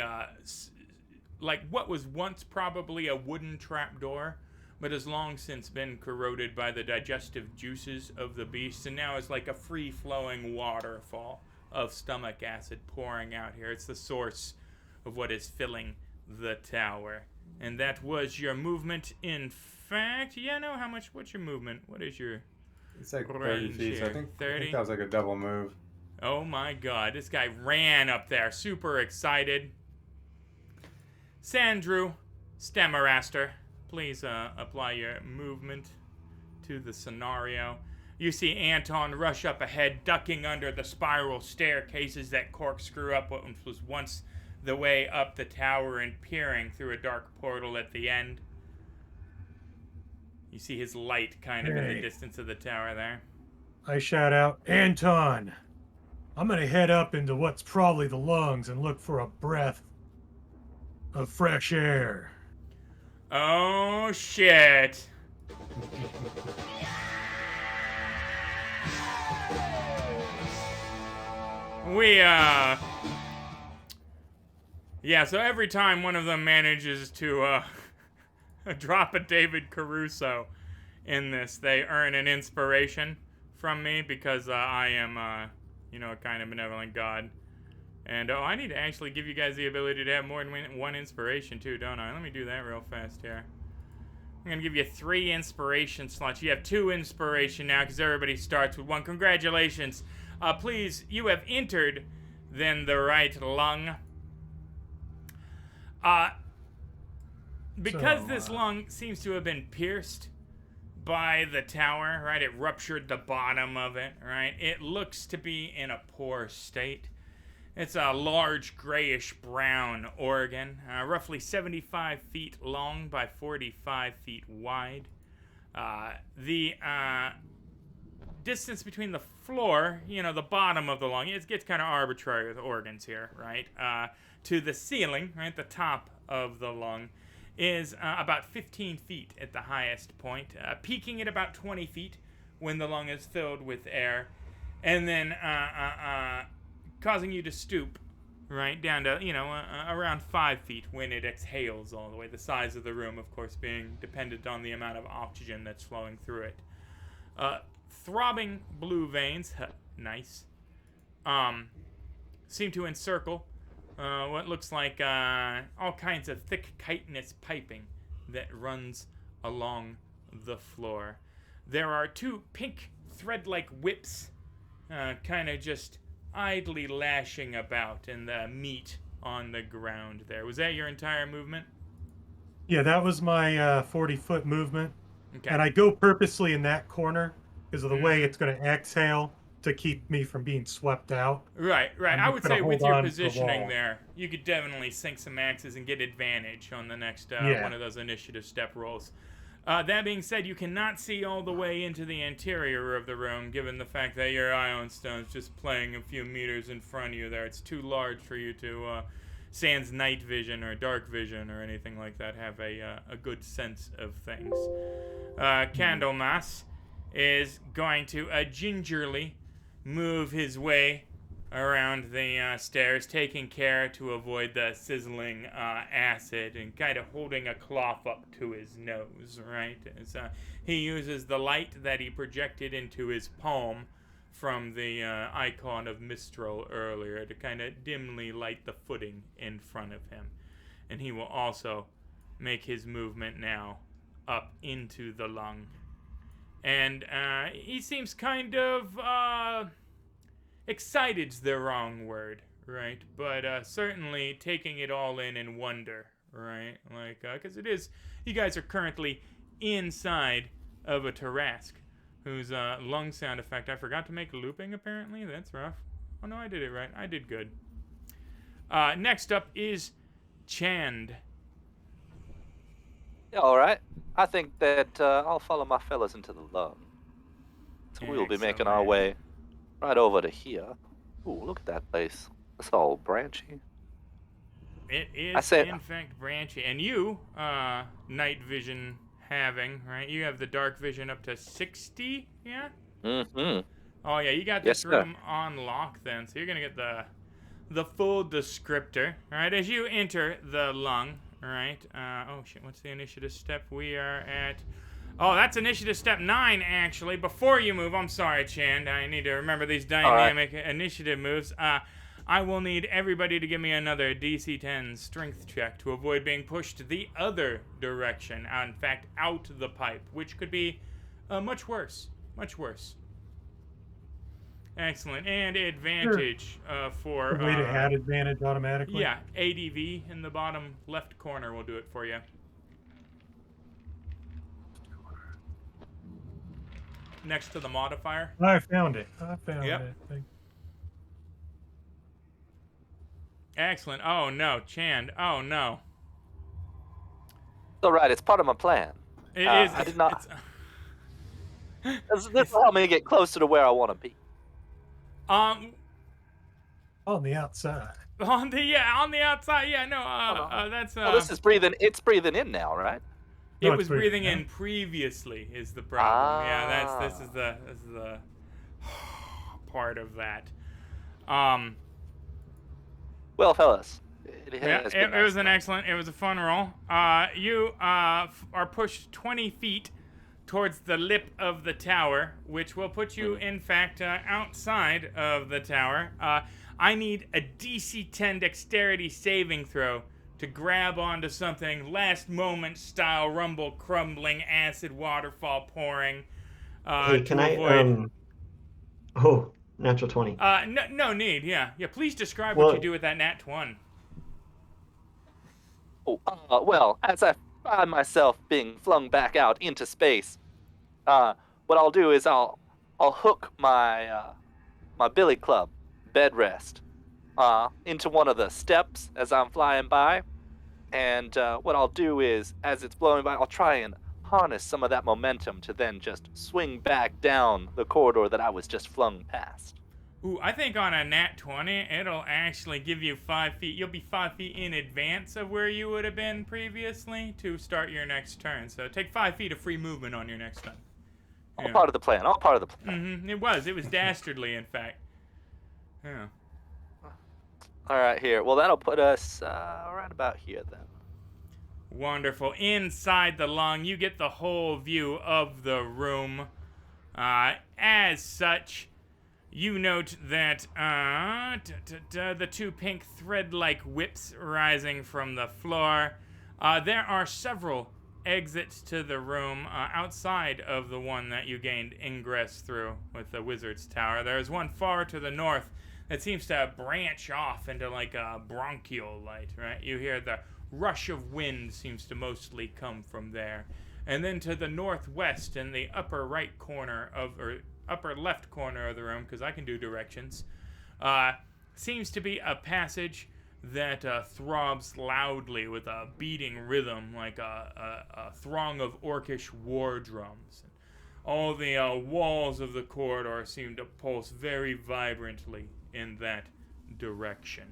like what was once probably a wooden trapdoor, but has long since been corroded by the digestive juices of the beast, and now is like a free-flowing waterfall of stomach acid pouring out here. It's the source of what is filling the tower. And that was your movement. In fact, yeah, no, what's your movement? What is your It's like 30 range feet, so here? I think 30? that was like a double move. Oh my god, this guy ran up there, super excited. Sandrewstermaster, please apply your movement to the scenario. You see Anton rush up ahead, ducking under the spiral staircases that corkscrew up what was once the way up the tower and peering through a dark portal at the end. You see his light kind of in the distance of the tower there. I shout out, Anton, I'm gonna head up into what's probably the lungs and look for a breath of fresh air. Oh shit. Yeah, so every time one of them manages to drop a David Caruso in this, they earn an inspiration from me because I am, a kind of benevolent god. And, I need to actually give you guys the ability to have more than one inspiration too, don't I? Let me do that real fast here. I'm going to give you 3 inspiration slots. You have 2 inspiration now because everybody starts with 1. Congratulations. Please, you have entered then the right lung. Because this lung seems to have been pierced by the tower, right? It ruptured the bottom of it, right? It looks to be in a poor state. It's a large grayish brown organ, roughly 75 feet long by 45 feet wide. The distance between the floor, the bottom of the lung, it gets kind of arbitrary with organs here, right? To the ceiling, right, the top of the lung, is about 15 feet at the highest point, peaking at about 20 feet when the lung is filled with air, and then causing you to stoop, right, down to, around 5 feet when it exhales all the way. The size of the room, of course, being dependent on the amount of oxygen that's flowing through it. Throbbing blue veins, nice, seem to encircle what looks like all kinds of thick chitinous piping that runs along the floor. There are 2 pink thread-like whips kind of just idly lashing about in the meat on the ground there. Was that your entire movement? Yeah, that was my 40-foot movement. Okay. And I go purposely in that corner because of the way it's going to exhale to keep me from being swept out. Right. I'm I would gonna say with hold your on to the positioning wall. there, you could definitely sink some axes and get advantage on the next one of those initiative step rolls. That being said, you cannot see all the way into the interior of the room, given the fact that your ion stone's just playing a few meters in front of you there. It's too large for you to, sans night vision or dark vision or anything like that, have a good sense of things. Candlemas is going to gingerly move his way around the stairs, taking care to avoid the sizzling acid and kind of holding a cloth up to his nose, right? As he uses the light that he projected into his palm from the icon of Mistral earlier to kind of dimly light the footing in front of him. And he will also make his movement now up into the lung. And he seems kind of excited's the wrong word, right? But certainly taking it all in wonder, right? Like, because it is, you guys are currently inside of a Tarrasque, whose lung sound effect I forgot to make looping, apparently. That's rough. Oh, no, I did it right. I did good. Next up is Chand. Yeah, all right. I think that I'll follow my fellas into the lung. So we'll be making our Excellent. way right over to here. Ooh, look at that place. It's all branchy. It I is, said- in fact, branchy. And you, night vision having, right? You have the dark vision up to 60, yeah? Mm-hmm. Oh, yeah, you got Yes, this sir. room on lock then. So you're going to get the full descriptor, right? As you enter the lung, right? Oh, shit, what's the initiative step? We are at... Oh, that's initiative step 9, actually. Before you move, I'm sorry, Chand. I need to remember these dynamic initiative moves. I will need everybody to give me another DC 10 strength check to avoid being pushed the other direction. In fact, out the pipe, which could be much worse. Much worse. Excellent. And advantage for... A way to add advantage automatically. Yeah, ADV in the bottom left corner will do it for you. Next to the modifier. I found it. Yep. Thank- Excellent. Oh, no. Chand. Oh, no. It's all right. It's part of my plan. It is. I did not. This will help me get closer to where I want to be. On On the outside. the outside. Yeah, no. That's Well, this is breathing. It's breathing in now, right? it No, it's was breathing breathing in. in previously is the problem. Yeah, this is the part of that. Well, fellas, Yeah, has been it was nice. an excellent. It was a fun roll. You are pushed 20 feet towards the lip of the tower, which will put you, in fact, outside of the tower. I need a DC 10 dexterity saving throw to grab onto something last moment style, rumble crumbling, acid waterfall pouring. Hey, can to I avoid... Oh, natural 20. No need. Yeah. Please describe Well- what you do with that nat 1. Oh, well, as I find myself being flung back out into space, what I'll do is I'll hook my my billy club bed rest into one of the steps as I'm flying by, and what I'll do is, as it's blowing by, I'll try and harness some of that momentum to then just swing back down the corridor that I was just flung past. Ooh, I think on a nat 20, it'll actually give you 5 feet. You'll be 5 feet in advance of where you would have been previously to start your next turn. So take 5 feet of free movement on your next turn. All part of the plan. All part of the plan. Mm-hmm. It was dastardly, in fact. Yeah. All right, here. Well, that'll put us right about here then. Wonderful. Inside the lung, you get the whole view of the room. As such, you note that the two pink thread-like whips rising from the floor. There are several exits to the room outside of the one that you gained ingress through with the wizard's tower. There is one far to the north that seems to branch off into like a bronchial light, right? You hear the rush of wind seems to mostly come from there. And then to the northwest in the upper right corner or upper left corner of the room, because I can do directions, seems to be a passage that throbs loudly with a beating rhythm like a throng of orcish war drums. All the walls of the corridor seem to pulse very vibrantly in that direction.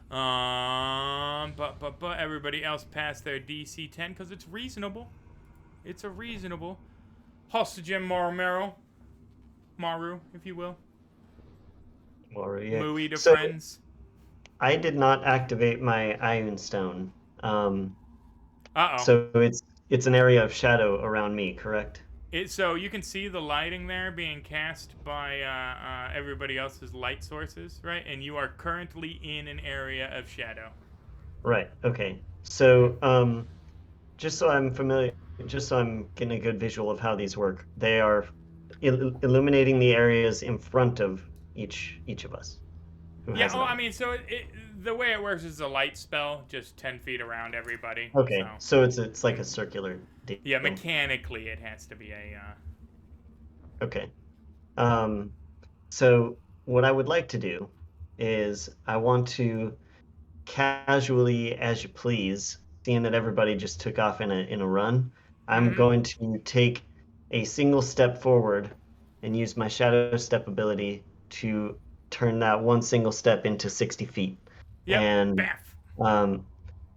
But everybody else passed their DC 10 because it's reasonable. It's a reasonable hostage Maru, if you will. Or, yeah. Mooey to So, friends. I did not activate my Ion Stone. Uh-oh. So it's an area of shadow around me, correct? So you can see the lighting there being cast by everybody else's light sources, right? And you are currently in an area of shadow. Right. Okay. So, just so I'm familiar, just so I'm getting a good visual of how these work, they are illuminating the areas in front of each of us who Yeah, has it oh, I on. mean, so the way it works is a light spell, just 10 feet around everybody. Okay. So, So it's like a circular deal. yeah, mechanically it has to be a. Okay. Um, so what I would like to do is I want to casually, as you please, seeing that everybody just took off in a run, I'm Mhm. going to take a single step forward and use my shadow step ability to turn that one single step into 60 feet Yep, and baff. um,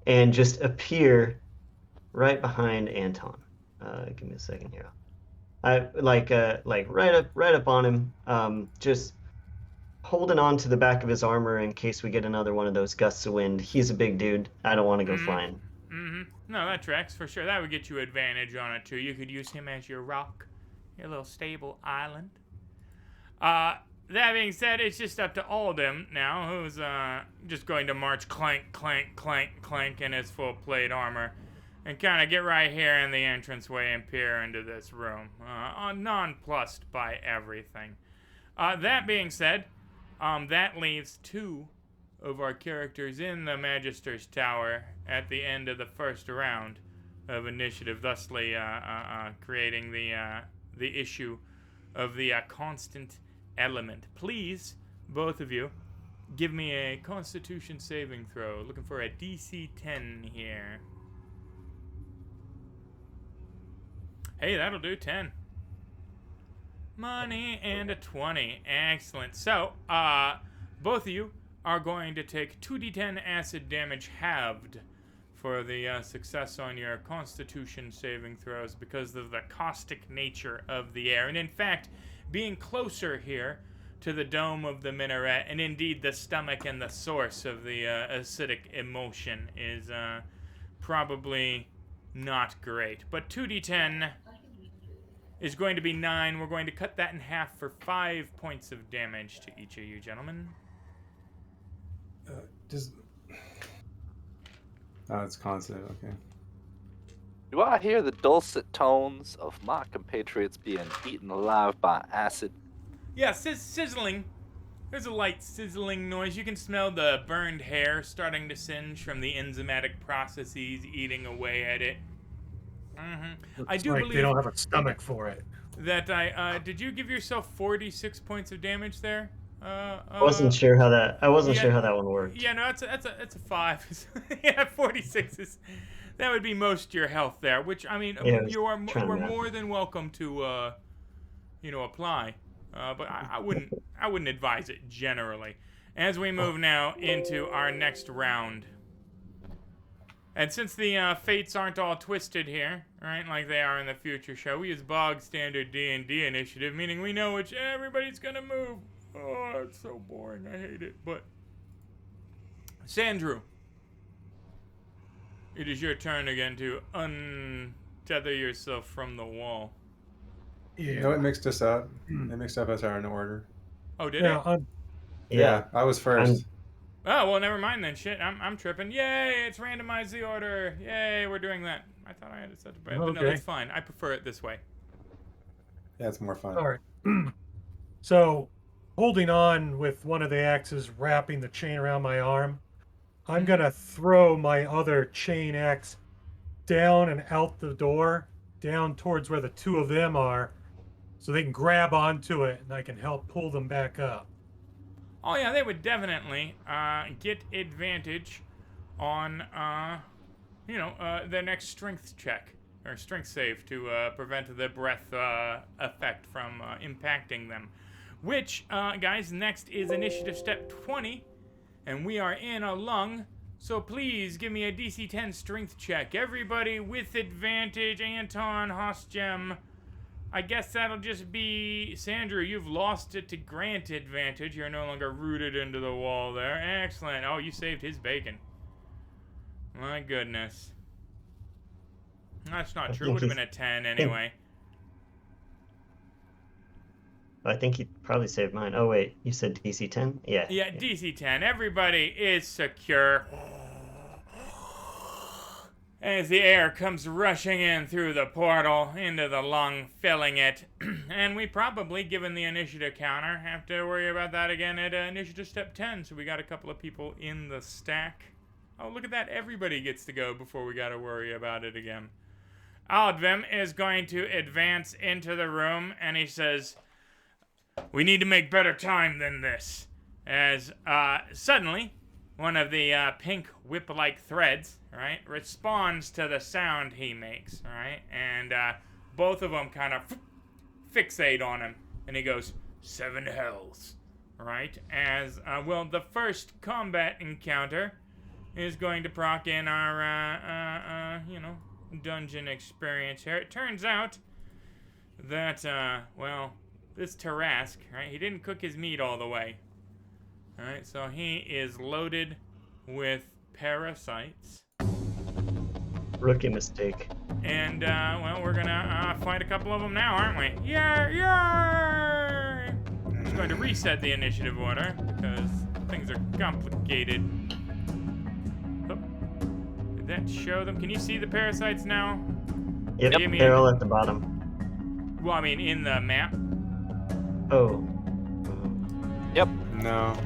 and just appear right behind Anton. Give me a second here. I like right up on him, just holding on to the back of his armor in case we get another one of those gusts of wind. He's a big dude. I don't want to go Mhm. flying. Mhm. No, that tracks for sure. That would get you advantage on it too. You could use him as your rock, your little stable island. That being said, it's just up to Alden now, who's just going to march clank, clank, clank, clank in his full plate armor, and kind of get right here in the entranceway and peer into this room, nonplussed by everything. That being said, that leaves two of our characters in the Magister's Tower at the end of the first round of initiative, thusly creating the issue of the constant element. Please, both of you, give me a Constitution saving throw. Looking for a DC 10 here. Hey, that'll do 10. Money and a 20. Excellent. So, both of you are going to take 2d10 acid damage halved for the success on your Constitution saving throws because of the caustic nature of the air. And in fact, being closer here to the dome of the minaret, and indeed the stomach and the source of the acidic emotion, is probably not great. But 2d10 is going to be 9. We're going to cut that in half for 5 points of damage to each of you, gentlemen. Just. Oh, it's constant. Okay. Do I hear the dulcet tones of my compatriots being eaten alive by acid? Yeah, sizzling. There's a light sizzling noise. You can smell the burned hair starting to singe from the enzymatic processes eating away at it. I do like believe they don't have a stomach for it. that did you give yourself 46 points of damage there? I wasn't sure how that. I wasn't sure how that one worked. Yeah, no, that's a 5. Yeah, 46 is that would be most your health there. Which I mean, Yeah, you are trying to more than welcome to apply. But I wouldn't advise it generally. As we move now into our next round. And since the fates aren't all twisted here, right, like they are in the future show, we use bog standard D&D initiative, meaning we know which everybody's gonna move. Oh, it's so boring. I hate it. But Sandrew, it is your turn again to untether yourself from the wall. Yeah. You know what mixed us up? They mixed up us are in order. Oh, did Yeah, it? Yeah, I was first. Oh, well, never mind then. Shit, I'm tripping. Yay, it's randomized the order. Yay, we're doing that. I thought I had it set to but no, Okay. that's fine. I prefer it this way. Yeah, it's more fun. All right. So, holding on with one of the axes, wrapping the chain around my arm, I'm gonna throw my other chain axe down and out the door, down towards where the two of them are, so they can grab onto it and I can help pull them back up. Oh yeah, they would definitely get advantage on their next strength check or strength save to prevent the breath effect from impacting them. Which, guys, next is initiative step 20, and we are in a lung. So please give me a DC 10 strength check. Everybody with advantage. Anton, Hosgem. I guess that'll just be Sandrew. You've lost it to Grant advantage. You're no longer rooted into the wall there. Excellent. Oh, you saved his bacon. My goodness. That's not true. It would have been a 10 anyway. I think he probably saved mine. Oh wait, you said DC 10? Yeah. Yeah, DC 10. Everybody is secure. as the air comes rushing in through the portal into the lung, filling it. And we probably, given the initiative counter, have to worry about that again at initiative step 10. So we got a couple of people in the stack. Oh, look at that. Everybody gets to go before we got to worry about it again. Aldvim is going to advance into the room, and he says, "We need to make better time than this." As suddenly, one of the pink whip-like threads, right, responds to the sound he makes, right? And both of them kind of fixate on him, and he goes, "7 hells," right? As, well, the first combat encounter is going to proc in our, dungeon experience here. It turns out that, well, this Tarask, right, he didn't cook his meat all the way. Alright, so he is loaded with parasites. Rookie mistake. And, well, we're gonna fight a couple of them now, aren't we? Yay! Yay! I'm just going to reset the initiative order, because things are complicated. Oh, did that show them? Can you see the parasites now? Yep, they're all at the bottom. Well, I mean, in the map. Oh. Yep. No.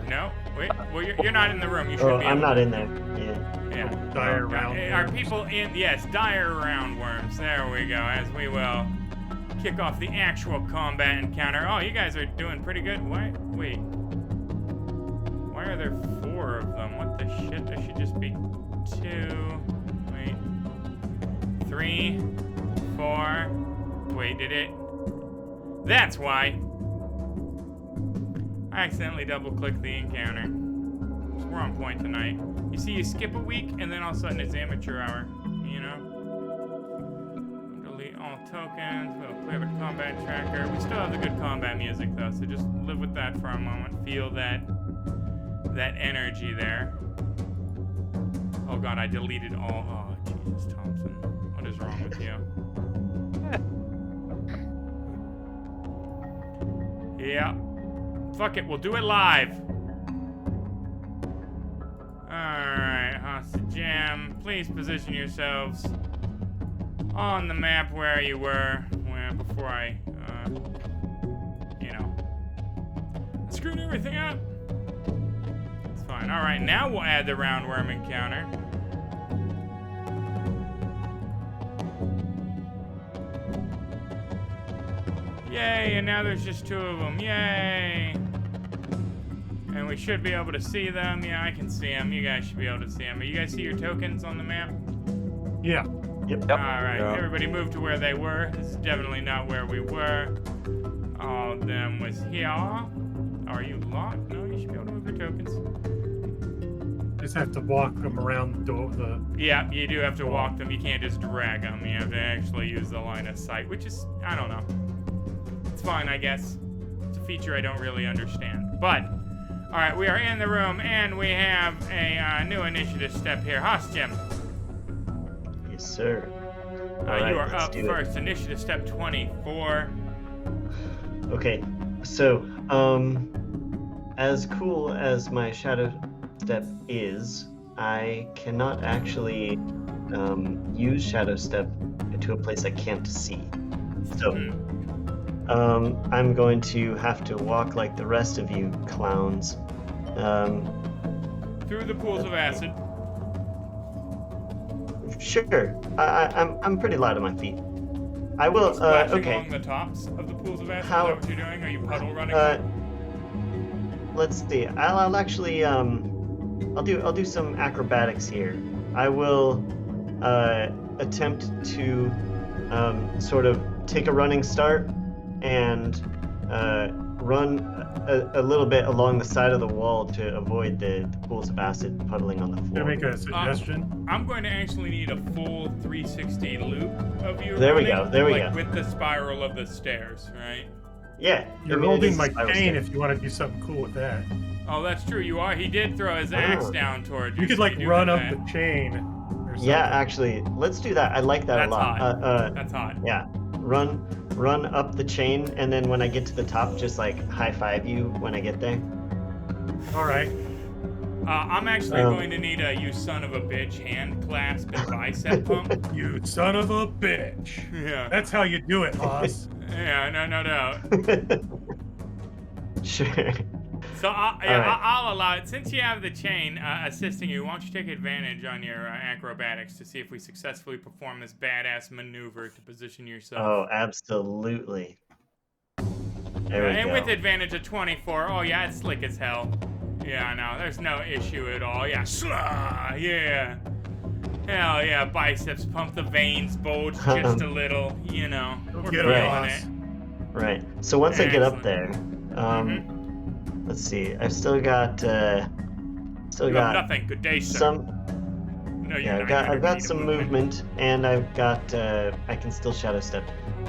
No? Wait, well, you're not in the room. You should be. I'm not in there. Yeah. Yeah. Dire roundworms. Are people in? Yes, dire roundworms. There we go. As we will kick off the actual combat encounter. Oh, you guys are doing pretty good. Why? Wait. Why are there 4 of them? What the shit? There should just be 2. Wait. 3, 4. Wait, did it? That's why. I accidentally double-clicked the encounter. We're on point tonight. You see, you skip a week, and then all of a sudden it's amateur hour. You know? Delete all tokens. We'll clear the combat tracker. We still have the good combat music, though, so just live with that for a moment. Feel that energy there. Oh, God, I deleted all... Oh, Jesus, Thompson. What is wrong with you? Yeah. Fuck it, we'll do it live. Alright, Hostage Jam, please position yourselves on the map where you were before I, screwed everything up. It's fine. Alright, now we'll add the roundworm encounter. Yay, and now there's just 2 of them. Yay! And we should be able to see them. Yeah, I can see them. You guys should be able to see them. You guys see your tokens on the map? Yeah. Yep. Alright, Yeah. everybody move to where they were. This is definitely not where we were. All of them was here. Are you locked? No, you should be able to move your tokens. Just have to walk them around the door. Yeah, you do have to walk them. You can't just drag them. You have to actually use the line of sight, which is, I don't know. It's fine, I guess. It's a feature I don't really understand. But, alright, we are in the room, and we have a new initiative step here. Hostim. Yes, sir. Alright, you are let's up do it. first. Initiative step 24. Okay, so, as cool as my shadow step is, I cannot actually use shadow step to a place I can't see. So, I'm going to have to walk like the rest of you clowns. Through the pools of acid. Sure, I'm pretty light on my feet. I will. Splashing Okay. along the tops of the pools of acid. How- Is that what you're doing? Are you puddle running? Let's see. I'll actually I'll do some acrobatics here. I will attempt to sort of take a running start and run a little bit along the side of the wall to avoid the pools of acid puddling on the floor. Can I make a suggestion? I'm going to actually need a full 360 loop of you. There we running, go, there we like go. with the spiral of the stairs, right? Yeah. You're I mean, it holding is my a spiral cane stair. if you want to do something cool with that. Oh, that's true. You are. He did throw his axe Oh. down towards you. You could so like do run that. up the chain or something. Yeah, actually, let's do that. I like that That's a lot. hot. That's hot. Yeah, run up the chain, and then when I get to the top, just like high five you when I get there. All right. I'm actually going to need a you son of a bitch hand clasp and bicep pump. You son of a bitch. Yeah. That's how you do it, Haas. Yeah, no doubt. Sure. So right. I'll allow it. Since you have the chain assisting you, why don't you take advantage on your acrobatics to see if we successfully perform this badass maneuver to position yourself. Oh, absolutely. There we And go. with advantage of 24, oh yeah, it's slick as hell. Yeah, no, there's no issue at all. Yeah, slah, yeah. Hell yeah, biceps pump, the veins bulge just a little, you know. We're Get feeling on. it. Right. So once I get up Excellent. there, let's see. I've still got You have nothing. Good day, sir. some. No, you're Yeah, not. I've got some movement, and I've got. I can still shadow step,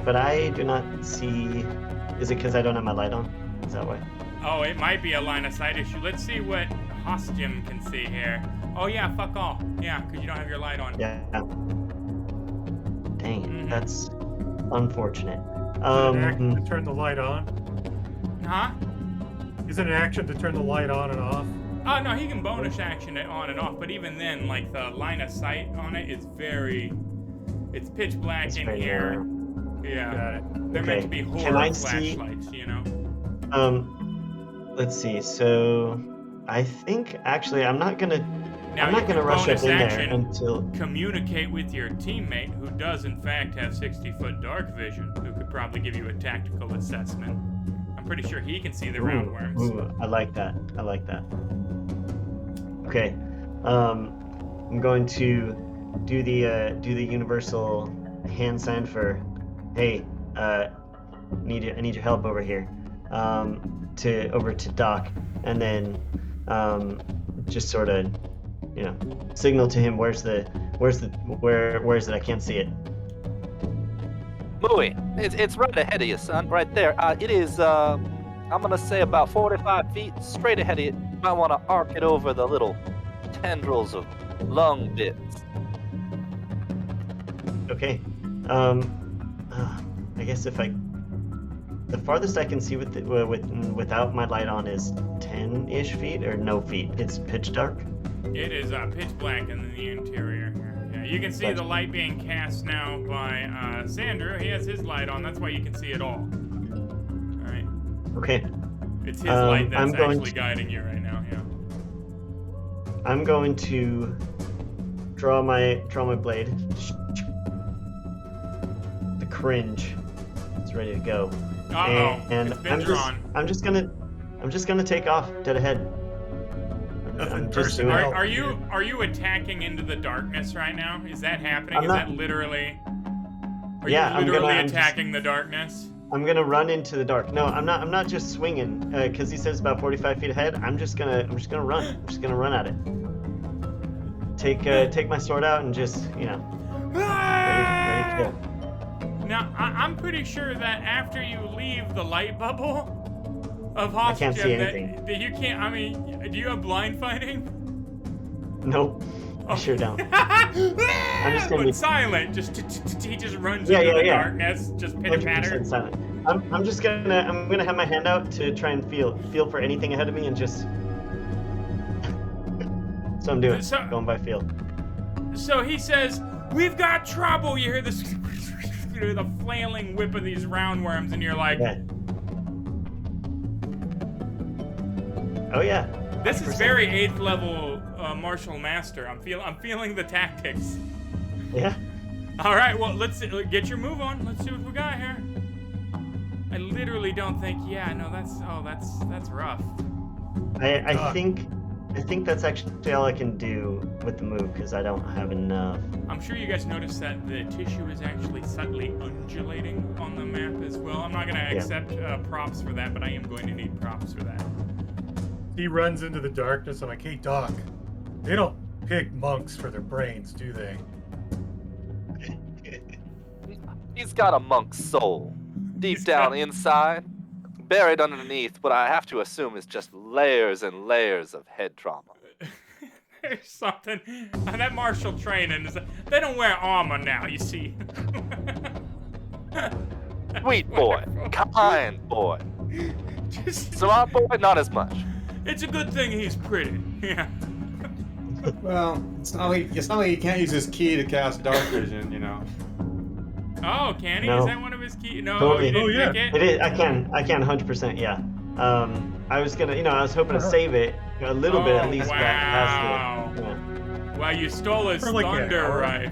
but I do not see. Is it because I don't have my light on? Is that why? Oh, it might be a line of sight issue. Let's see what Hostium can see here. Oh yeah, fuck all. Yeah, because you don't have your light on. Yeah. Dang it, that's unfortunate. An action to turn the light on. Huh? Is it an action to turn the light on and off? Oh no, he can bonus action it on and off, but even then, like the line of sight on it is very. It's pitch black It's in very here. narrow. Yeah. Got it. They're meant to be Can I horror see- flashlights, you know. Let's see. So, I think actually I'm not gonna. Now I'm you not gonna can rush up bonus in there action until. communicate with your teammate who does in fact have 60-foot dark vision, who could probably give you a tactical assessment. I'm pretty sure he can see the roundworms. Ooh, I like that. I like that. Okay, I'm going to do the universal hand sign for, hey, I need your help over here, over to Doc, and then just sort of, signal to him where is it? I can't see it. Mooey, it's right ahead of you, son. Right there. It is, I'm gonna say about 45 feet straight ahead of you. You might want to arc it over the little tendrils of lung bits. Okay. I guess the farthest I can see without my light on is 10-ish feet or no feet. It's pitch dark. It is pitch black in the interior. Yeah, you can see the light being cast now by Sandrew. He has his light on. That's why you can see it all. All right. Okay. It's his light that's I'm going actually guiding you right now. Yeah. I'm going to draw my blade. The cringe is ready to go. Uh-oh. And It's been drawn. I'm just gonna take off dead ahead. I'm just doing it. Are you attacking into the darkness right now? Is that happening? I'm Is not- that literally? Are Yeah, you literally I'm just- attacking the darkness? I'm gonna run into the dark. No, I'm not. I'm not just swinging because he says about 45 feet ahead. I'm just gonna run. I'm just gonna run at it. Take my sword out and just ready to kill. Now, I'm pretty sure that after you leave the light bubble of I can't see Hostium, anything. that you can't. I mean, do you have blind fighting? Nope. I sure don't. I'm just gonna but be- silent. He just runs Yeah, into yeah, the yeah. darkness, just pitter 100% patter. silent. I'm just gonna have my hand out to try and feel for anything ahead of me and just. So I'm doing. So- Going by feel. So he says, "We've got trouble." You hear this, the flailing whip of these roundworms, and you're like, Yeah. Oh yeah. "This is 100%. very 8th level martial master." I'm feeling the tactics. Yeah. All right, well, let's get your move on. Let's see what we got here. I literally don't think. Yeah, no, that's rough. I think that's actually all I can do with the move because I don't have enough. I'm sure you guys noticed that the tissue is actually subtly undulating on the map as well. I'm not going to accept props for that, but I am going to need props for that. He runs into the darkness. I'm like, hey, Doc, they don't pick monks for their brains, do they? He's got a monk's soul. Deep down inside, buried underneath what I have to assume is just layers and layers of head trauma. There's something. That martial training is. They don't wear armor now, you see. Sweet boy, kind boy. Just, Smart boy, not as much. it's a good thing he's pretty. Yeah. Well, it's not like he can't use his key to cast dark vision, you know. Oh, can he? No. Is that one of his keys? No, Totally. you didn't pick It is. I can 100%. Yeah. I was gonna, I was hoping to save it a little bit at least. Wow. Past it. Yeah. Wow, you stole his For like an thunder, hour. Rhyfe.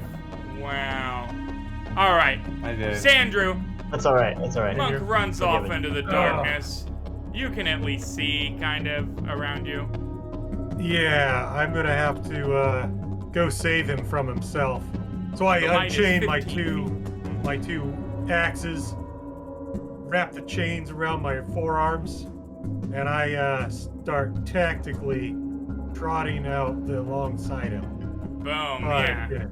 Wow. All right, I did. Sandrew. That's all right. That's all right. Monk runs Forgiven. off into the darkness. You can at least see kind of around you. Yeah, I'm gonna have to go save him from himself. So I The light is unchain my 15 two axes, wrap the chains around my forearms, and I start tactically trotting out alongside him. Boom, yeah.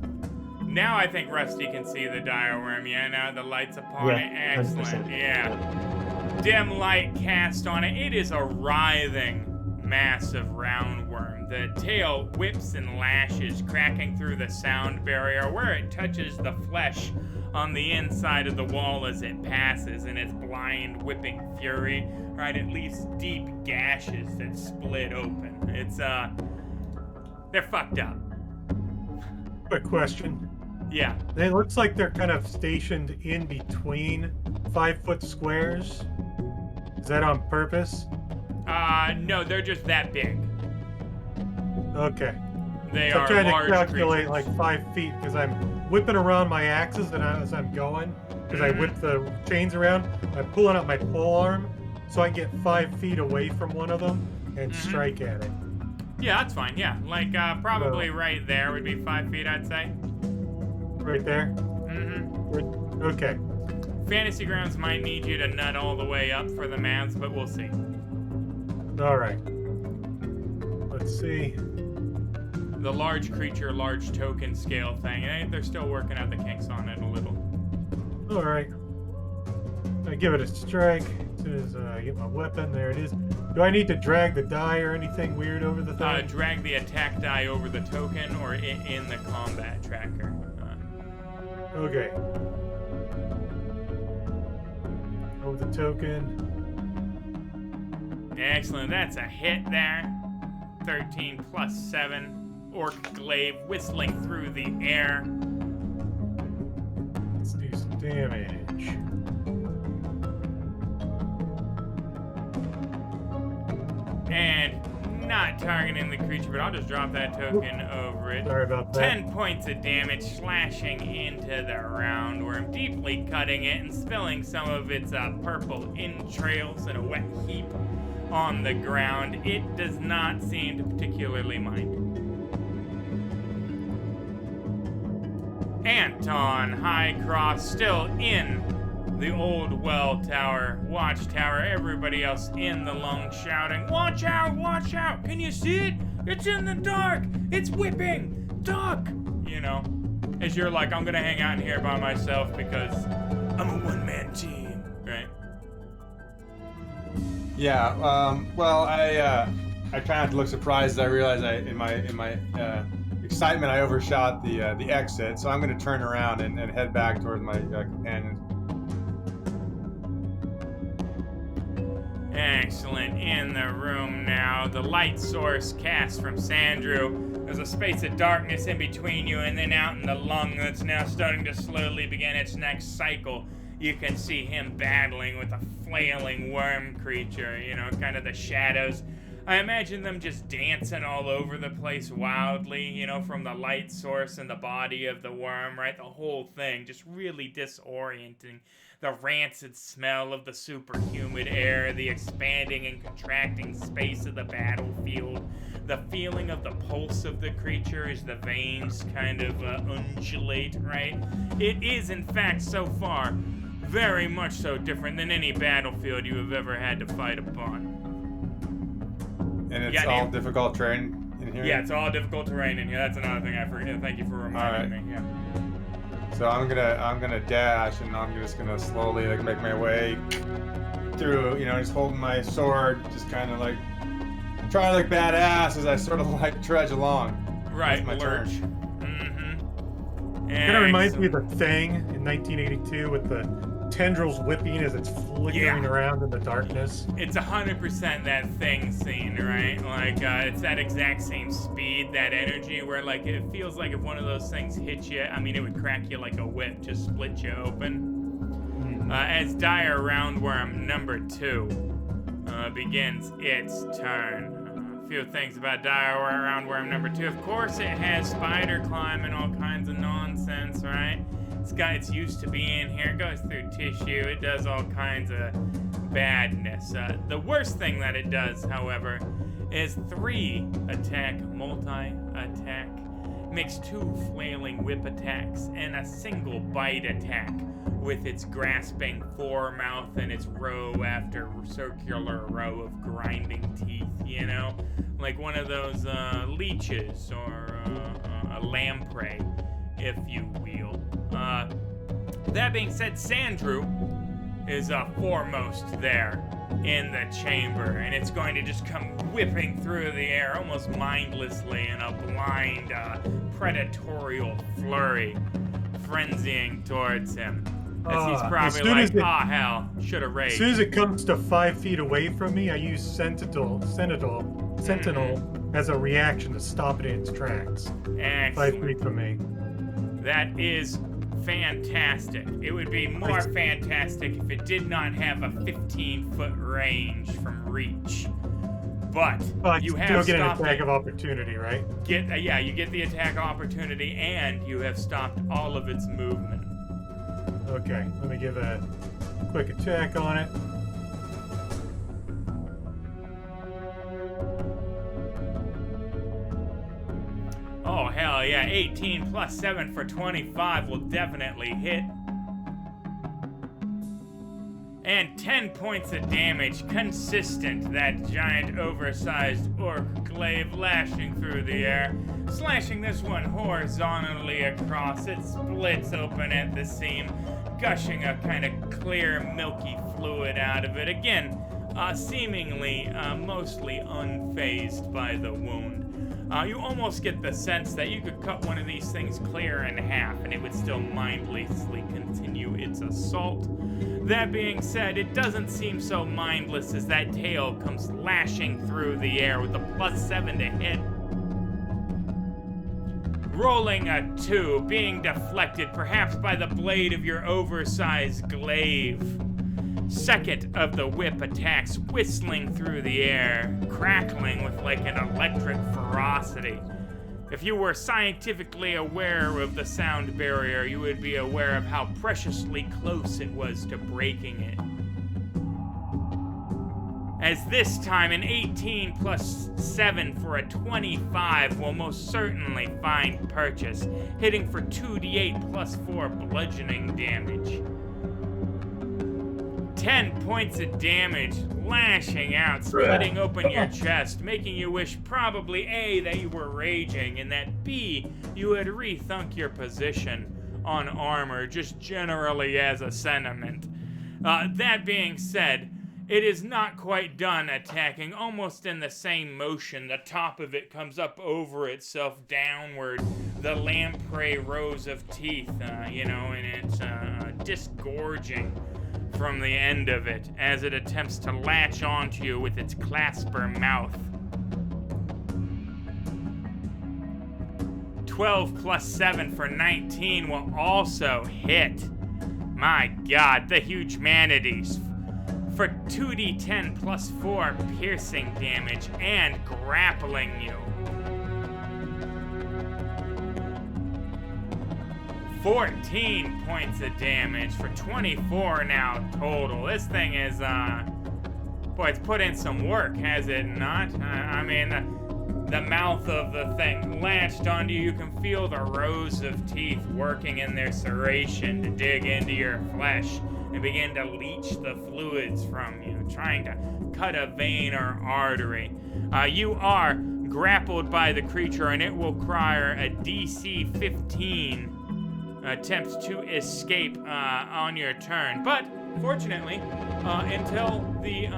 Now I think Rusty can see the diorama. Yeah, now the light's upon it. Excellent. 100%. Yeah. Dim light cast on it. It is a writhing mass of roundworm. The tail whips and lashes, cracking through the sound barrier where it touches the flesh on the inside of the wall as it passes in its blind whipping fury. Right, it leaves deep gashes that split open. It's they're fucked up. Quick question. Yeah. It looks like they're kind of stationed in between 5-foot squares. Is that on purpose? No, they're just that big. Okay. They So are I'm trying large to calculate creatures. like 5 feet because I'm whipping around my axes as I'm going. Because I whip the chains around, I'm pulling out my pole arm so I get 5 feet away from one of them and strike at it. Yeah, that's fine. Yeah, like probably right there would be 5 feet, I'd say. Right there? Mm-hmm. Good. Okay. Fantasy Grounds might need you to nut all the way up for the maths, but we'll see. All right. Let's see. The large creature, large token scale thing. They're still working out the kinks on it a little. All right. I give it a strike. As soon as I get my weapon, there it is. Do I need to drag the die or anything weird over the thing? Drag the attack die over the token or in the combat tracker. Okay. Over the token. Excellent. That's a hit there. 13 plus 7. Orc glaive whistling through the air. Let's do some damage. And not targeting the creature, but I'll just drop that token over it. Sorry about that. 10 points of damage slashing into the roundworm, deeply cutting it and spilling some of its purple entrails in a wet heap on the ground. It does not seem to particularly mind. Anton Highcross still in the old well tower, watchtower. Everybody else in the lung shouting, "Watch out! Watch out! Can you see it? It's in the dark! It's whipping! Duck!" You know, as you're like, I'm gonna hang out in here by myself because I'm a one-man team, right? Yeah. Well, I try not to look surprised. I realize in my excitement I overshot the exit, so I'm going to turn around and head back towards my companions. Excellent. In the room now, the light source cast from Sandrew. There's a space of darkness in between you, and then out in the lung that's now starting to slowly begin its next cycle. You can see him battling with a flailing worm creature, you know, kind of the shadows. I imagine them just dancing all over the place wildly, you know, from the light source and the body of the worm, right? The whole thing just really disorienting. The rancid smell of the super humid air, the expanding and contracting space of the battlefield, the feeling of the pulse of the creature as the veins kind of undulate, right? It is, in fact, so far, very much so different than any battlefield you have ever had to fight upon. And it's all difficult terrain in here? Yeah, it's all difficult terrain in here. That's another thing I forget. Thank you for reminding me. Yeah. So I'm gonna dash, and I'm just gonna slowly make my way through. You know, just holding my sword, just kind of try to look badass as I sort of trudge along. Right, That's my lurch. turn. Mm-hmm. Kind of reminds me of the Thing in 1982 with the tendrils whipping as it's flickering around in the darkness. It's 100% that thing scene, right? Like, it's that exact same speed, that energy, where, like, it feels like if one of those things hit you, I mean, it would crack you like a whip, just split you open. As Dire Roundworm number 2 begins its turn. A few things about Dire Roundworm number 2. Of course, it has spider climb and all kinds of nonsense, right? It's used to being here. It goes through tissue. It does all kinds of badness. The worst thing that it does, however, is 3 attack, multi-attack. Makes 2 flailing whip attacks and a single bite attack with its grasping foremouth and its row after circular row of grinding teeth, you know? Like one of those leeches or a lamprey, if you will. That being said, Sandrew is foremost there in the chamber, and it's going to just come whipping through the air almost mindlessly in a blind, predatorial flurry, frenzying towards him. As he's probably like, hell, should have raged. As soon as it comes to 5 feet away from me, I use Sentinel as a reaction to stop it in its tracks. Excellent. 5 feet from me. That is fantastic. It would be more fantastic if it did not have a 15-foot range from reach. But you have still get an stopped attack of opportunity, right? You get the attack opportunity, and you have stopped all of its movement. Okay, let me give a quick attack on it. Oh, hell yeah. 18 plus 7 for 25 will definitely hit. And 10 points of damage, consistent, that giant oversized orc glaive lashing through the air, slashing this one horizontally across. It splits open at the seam, gushing a kind of clear, milky fluid out of it. Again, seemingly mostly unfazed by the wound. You almost get the sense that you could cut one of these things clear in half and it would still mindlessly continue its assault. That being said, it doesn't seem so mindless as that tail comes lashing through the air with a +7 to hit. Rolling a 2, being deflected perhaps by the blade of your oversized glaive. Second of the whip attacks whistling through the air, crackling with like an electric ferocity. If you were scientifically aware of the sound barrier, you would be aware of how preciously close it was to breaking it. As this time, an 18 plus 7 for a 25 will most certainly find purchase, hitting for 2d8 plus 4 bludgeoning damage. 10 points of damage, lashing out, splitting open your chest, making you wish probably A, that you were raging, and that B, you had rethunk your position on armor, just generally as a sentiment. That being said, it is not quite done attacking. Almost in the same motion, the top of it comes up over itself downward, the lamprey rows of teeth, and it's disgorging from the end of it as it attempts to latch onto you with its clasper mouth. 12 plus 7 for 19 will also hit. My God, the Huge Manatees for 2d10 plus 4 piercing damage and grappling you. 14 points of damage for 24 now total. This thing is, boy, it's put in some work, has it not? The mouth of the thing latched onto you. You can feel the rows of teeth working in their serration to dig into your flesh and begin to leach the fluids from you, trying to cut a vein or artery. You are grappled by the creature, and it will require a DC 15 attempts to escape on your turn. But fortunately, until the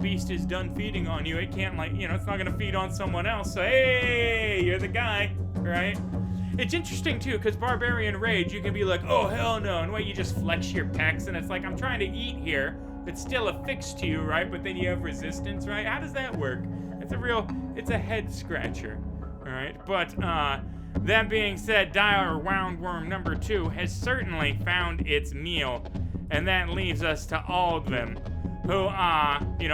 beast is done feeding on you, it can't, it's not gonna feed on someone else. So hey, you're the guy, right? It's interesting too, because Barbarian Rage, you can be like, oh hell no, and wait, you just flex your pecs, and it's like, I'm trying to eat here. It's still affixed to you, right? But then you have resistance, right? How does that work? It's a head scratcher, all right? But that being said, Dire Roundworm number 2 has certainly found its meal, and that leaves us to Aldvin, who,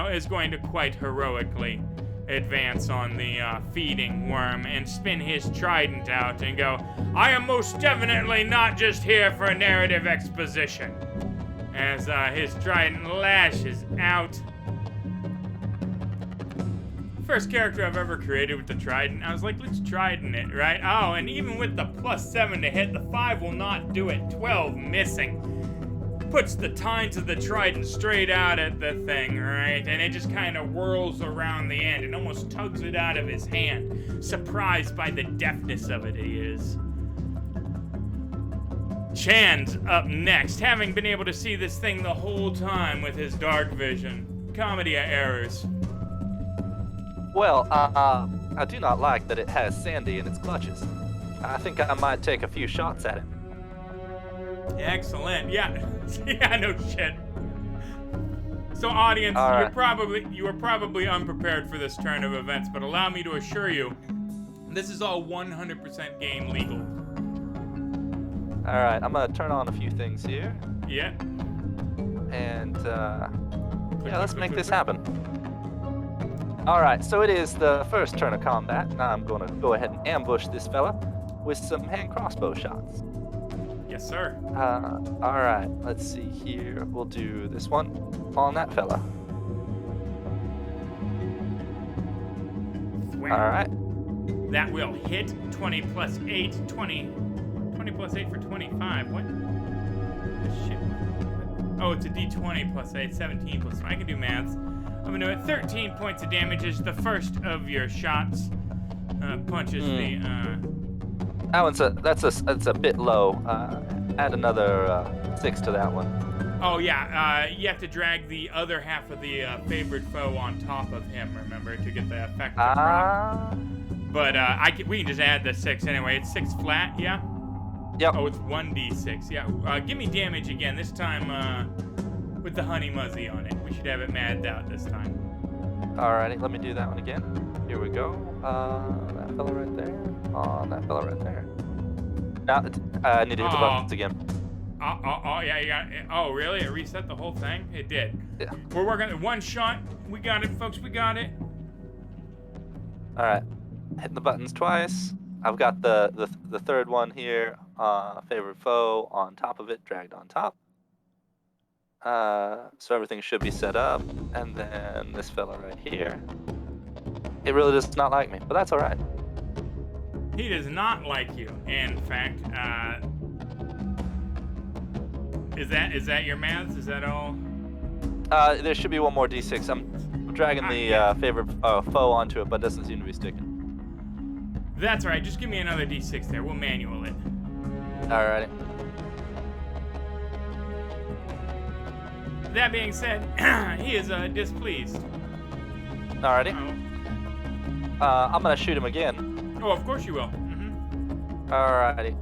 is going to quite heroically advance on the feeding worm and spin his trident out and go, I am most definitely not just here for a narrative exposition. As his trident lashes out. First character I've ever created with the trident. I was like, let's trident it, right? Oh, and even with the +7 to hit, the 5 will not do it. 12 missing. Puts the tines of the trident straight out at the thing, right? And it just kind of whirls around the end and almost tugs it out of his hand. Surprised by the deftness of it, he is. Chan's up next, having been able to see this thing the whole time with his dark vision. Comedy of errors. Well, I do not like that it has Sandy in its clutches. I think I might take a few shots at it. Excellent. Yeah. Yeah, no shit. So audience, you were probably unprepared for this turn of events, but allow me to assure you, this is all 100% game legal. Alright, I'm gonna turn on a few things here. Yeah. And, let's make this happen. Alright, so it is the first turn of combat. Now I'm gonna go ahead and ambush this fella with some hand crossbow shots. Yes, sir. Alright, let's see here. We'll do this one on that fella. Alright. That will hit. 20 plus 8, 20 plus 8 for 25. What? Shit. Oh, it's a d20 plus 8, 17 plus 5. I can do maths. I'm gonna do it. 13 points of damage is the first of your shots. Punches the. That one's that's a bit low. Add another 6 to that one. Oh yeah. You have to drag the other half of the favored foe on top of him. Remember to get the effect of rock. But we can just add the 6 anyway. It's 6 flat. Yeah. Yep. Oh, it's 1d6. Yeah. Give me damage again. This time with the honey muzzy on it. We should have it madded out this time. Alrighty, let me do that one again. Here we go. That fella right there. Oh, that fella right there. Now, I need to hit the buttons again. Yeah, you got it. Oh, really? It reset the whole thing? It did. Yeah. We're working at one shot. We got it, folks. We got it. Alright. Hitting the buttons twice. I've got the third one here. Favorite foe on top of it, dragged on top. So everything should be set up. And then this fella right here. It really does not like me, but that's alright. He does not like you. In fact, is that your maths? Is that all? There should be one more d6. I'm dragging the favorite foe onto it, but it doesn't seem to be sticking. That's right. Just give me another d6 there. We'll manual it. Alrighty. That being said, he is displeased. Alrighty. Oh. I'm gonna shoot him again. Oh, of course you will. Mm-hmm. Alrighty.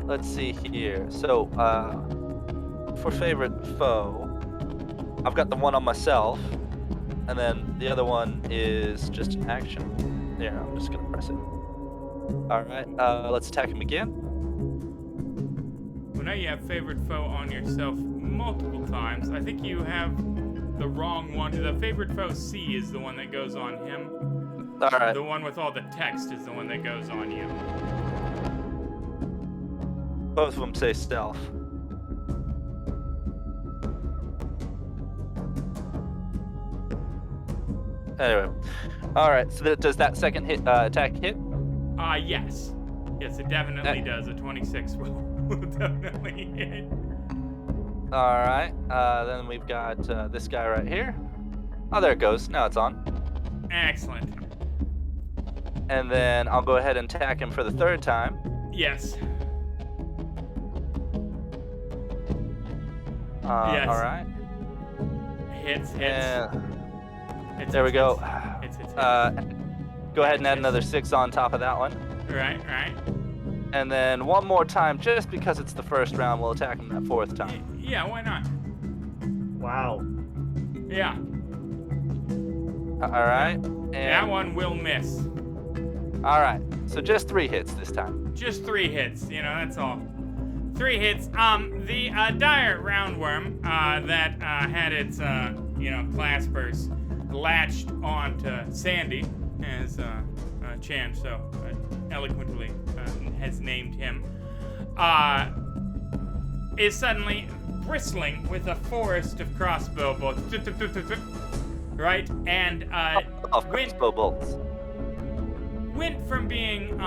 Let's see here. So, for favorite foe, I've got the one on myself, and then the other one is just an action. There, I'm just gonna press it. Alright, let's attack him again. Well, now you have favorite foe on yourself multiple times. I think you have the wrong one. The favorite foe C is the one that goes on him. Alright. The one with all the text is the one that goes on you. Both of them say stealth. Anyway. Alright, so does that second attack hit? Yes. Yes, it definitely does. A 26 will definitely hit. Alright, then we've got this guy right here. Oh, there it goes. Now it's on. Excellent. And then I'll go ahead and attack him for the third time. Yes. Yes. Alright. Hits. There we go. Hits. Go ahead and add another 6 on top of that one. Right. And then one more time, just because it's the first round, we'll attack him that fourth time. Yeah, why not? Wow. Yeah. All right. And That one will miss. All right. So just 3 hits this time. Just 3 hits, that's all. 3 hits. The dire roundworm that had its, claspers latched onto Sandy, as Chan so eloquently has named him, is suddenly bristling with a forest of crossbow bolts. Right? And Of crossbow bolts. went from being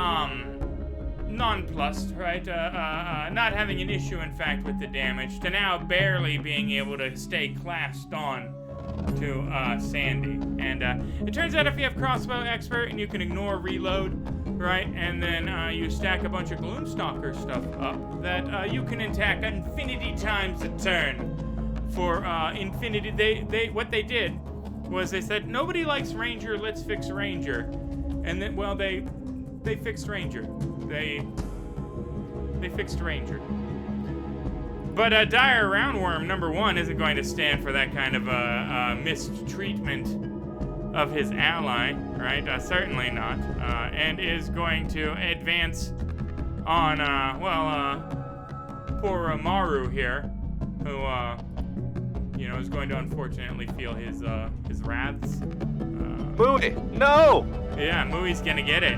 nonplussed, right? Not having an issue, in fact, with the damage, to now barely being able to stay clasped on to Sandy. And it turns out if you have crossbow expert and you can ignore reload, right, and then you stack a bunch of Gloomstalker stuff up, that you can attack infinity times a turn. For infinity, what they did was they said, nobody likes Ranger, let's fix Ranger. And then, well, they fixed Ranger. They fixed Ranger. But dire roundworm number 1 isn't going to stand for that kind of mistreatment of his ally, right? Certainly not. And is going to advance on, poor Maru here, who, is going to unfortunately feel his wraths. Mooey, no! Yeah, Mooey's gonna get it.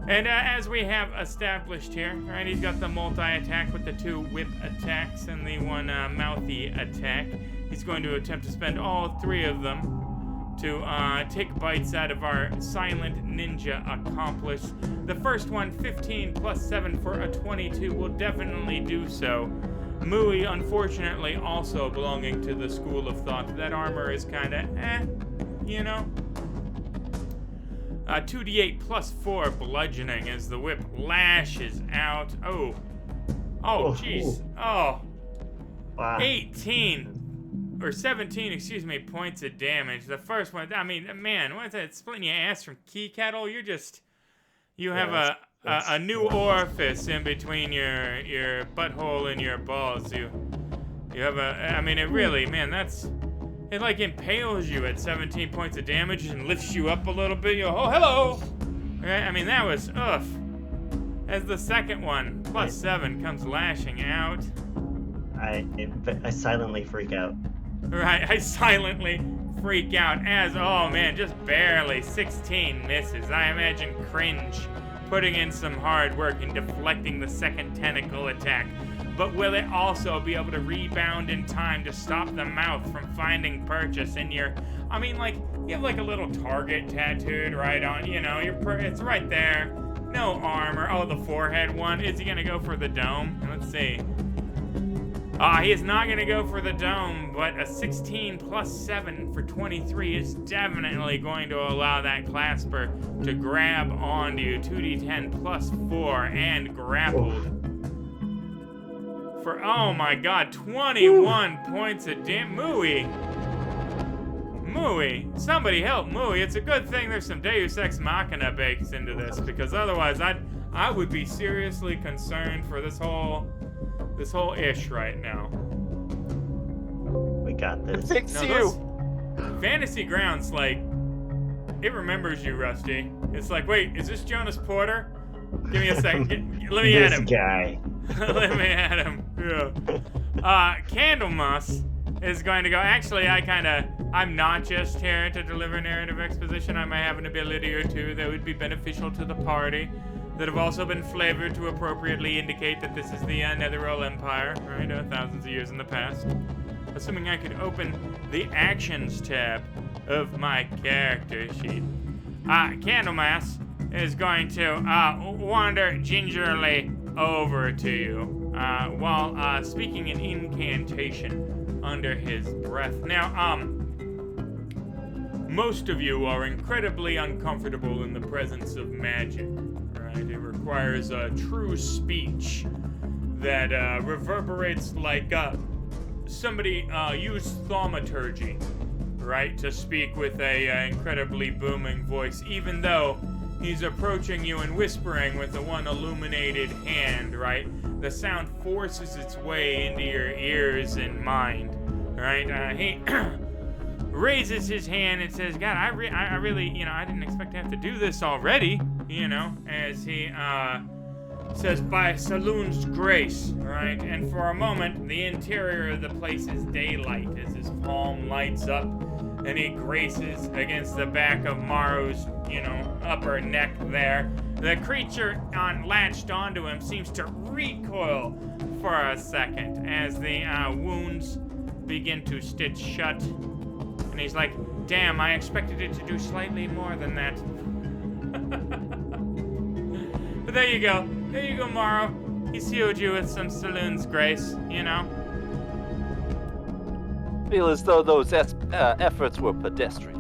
And as we have established here, right, he's got the multi-attack with the 2 whip attacks and the 1 mouthy attack. He's going to attempt to spend all 3 of them to take bites out of our silent ninja accomplice. The first one, 15 plus 7 for a 22, will definitely do so. Mooey, unfortunately, also belonging to the school of thought that armor is kinda 2d8 plus 4 bludgeoning as the whip lashes out. Oh, jeez. Oh. Wow. 17 points of damage. The first one, I mean, man, what's that? Splitting your ass from key kettle? You have a new orifice in between your butthole and your balls. You have it really, man, it like impales you at 17 points of damage and lifts you up a little bit. Oh, hello! Right? I mean, that was, As the second one, plus 7, comes lashing out. I silently freak out. Right, I silently freak out as, oh man, just barely 16 misses. I imagine Cringe putting in some hard work and deflecting the second tentacle attack. But will it also be able to rebound in time to stop the mouth from finding purchase in you have like a little target tattooed right on, it's right there. No armor. Oh, the forehead one. Is he gonna go for the dome? Let's see. He is not gonna go for the dome, but a 16 plus 7 for 23 is definitely going to allow that clasper to grab onto you. 2d10 plus 4 and grappled. For, oh my god, 21 points of damage. Mooey, somebody help Mooey. It's a good thing there's some Deus Ex Machina baked into this, because otherwise I would be seriously concerned for this whole ish right now. We got this. Fix you. Fantasy Grounds, it remembers you, Rusty. It's like, wait, is this Jonas Porter? Give me a second. Let me at him. This guy. Let me at him. Yeah. Candlemas is going to go. Actually, I'm not just here to deliver narrative exposition. I might have an ability or 2 that would be beneficial to the party, that have also been flavored to appropriately indicate that this is the Netheril Empire, right? Thousands of years in the past. Assuming I could open the Actions tab of my character sheet. Candlemas is going to wander gingerly over to you while speaking an incantation under his breath. Now, most of you are incredibly uncomfortable in the presence of magic, right? It requires a true speech that reverberates like somebody used thaumaturgy, right, to speak with a incredibly booming voice, even though He's approaching you and whispering with the one illuminated hand, right? The sound forces its way into your ears and mind, right? He raises his hand and says, God, I really, I didn't expect to have to do this already, as he, says, by Saloon's grace, right? And for a moment, the interior of the place is daylight as his palm lights up and he graces against the back of Maru's, upper neck there. The creature latched onto him seems to recoil for a second as the wounds begin to stitch shut. And he's like, damn, I expected it to do slightly more than that. But there you go. There you go, Maru. He's healed you with some Saloon's grace, Feel as though those efforts were pedestrian.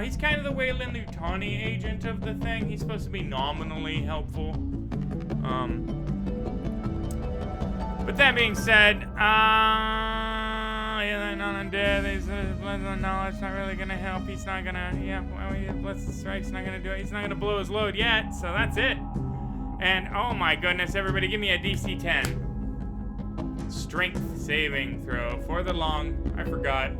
He's kind of the Wayland Lutani agent of the thing. He's supposed to be nominally helpful. But that being said, knowledge not really gonna help. He's not gonna, bless the strike's not gonna do it. He's not gonna blow his load yet, so that's it. And oh my goodness, everybody, give me a DC 10. Strength saving throw for the long. I forgot.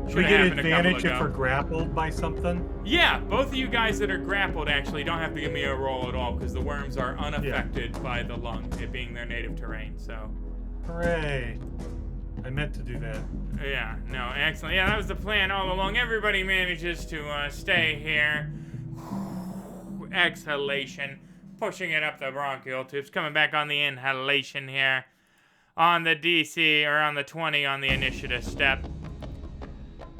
Should we get advantage if we're grappled by something? Yeah, both of you guys that are grappled actually don't have to give me a roll at all because the worms are unaffected by the lung, it being their native terrain, so. Hooray. I meant to do that. Yeah, no, excellent. Yeah, that was the plan all along. Everybody manages to stay here. Exhalation. Pushing it up the bronchial tubes. Coming back on the inhalation here. On the DC, or on the 20 on the initiative step.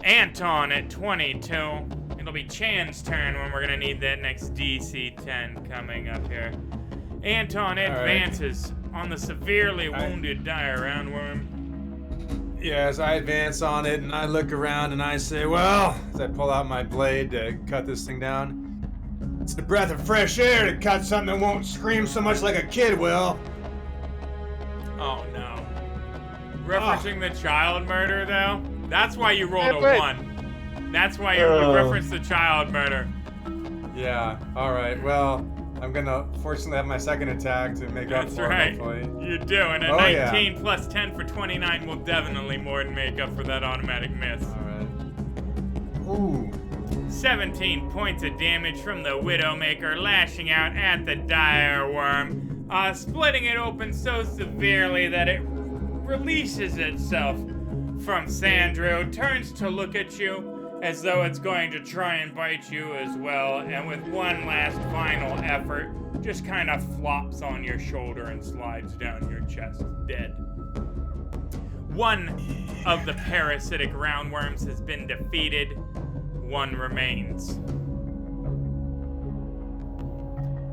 Anton at 22. It'll be Chan's turn when we're going to need that next DC 10 coming up here. Anton advances on the severely wounded dire roundworm. Yes, I advance on it and I look around and I say, well, as I pull out my blade to cut this thing down, it's the breath of fresh air to cut something that won't scream so much like a kid will. Oh no. Referencing the child murder though? That's why you rolled a 1. That's why you referenced the child murder. Yeah, alright, well, I'm gonna fortunately have my second attack to make up for it, hopefully. You do, and a 19 plus 10 for 29 will definitely more than make up for that automatic miss. Alright. Ooh. 17 points of damage from the Widowmaker, lashing out at the dire worm, splitting it open so severely that it releases itself from Sandrew, turns to look at you as though it's going to try and bite you as well, and with one last final effort, just kind of flops on your shoulder and slides down your chest, dead. One of the parasitic roundworms has been defeated. One remains.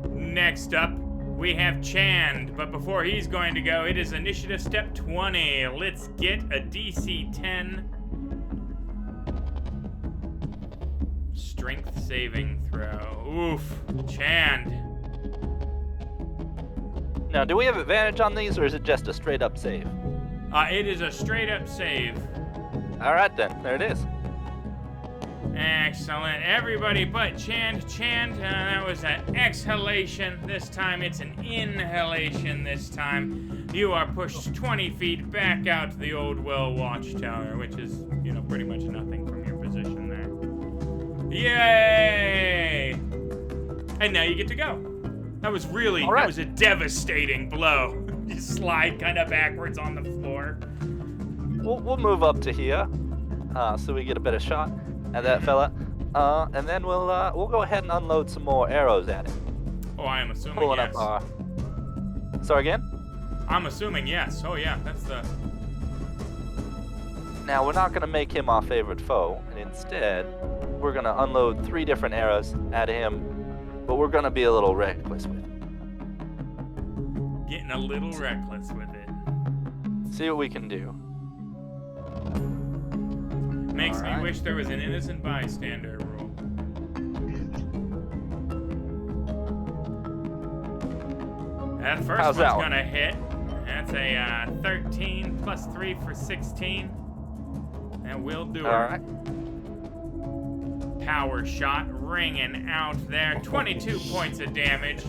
Next up, we have Chand, but before he's going to go, it is initiative step 20. Let's get a DC 10. Strength saving throw. Oof. Chand. Now, do we have advantage on these, or is it just a straight up save? It is a straight up save. All right, then. There it is. Excellent. Everybody but Chand. That was an exhalation. This time it's an inhalation this time. You are pushed 20 feet back out to the old well watchtower, which is, pretty much nothing from your position there. Yay! And now you get to go. That was that was a devastating blow. You slide kind of backwards on the floor. We'll move up to here, so we get a better shot at that fella, and then we'll go ahead and unload some more arrows at him. Oh, I am assuming Pulling yes. up Sorry again? I'm assuming yes. Oh yeah, that's the... Now, we're not going to make him our favorite foe, and instead, we're going to unload 3 different arrows at him, but we're going to be a little reckless with it. Getting a little reckless with it. See what we can do. Makes me wish there was an innocent bystander rule. That first one's gonna hit. That's a 13 plus 3 for 16. And we'll do it. All right. power shot ringing out there. 22 points of damage.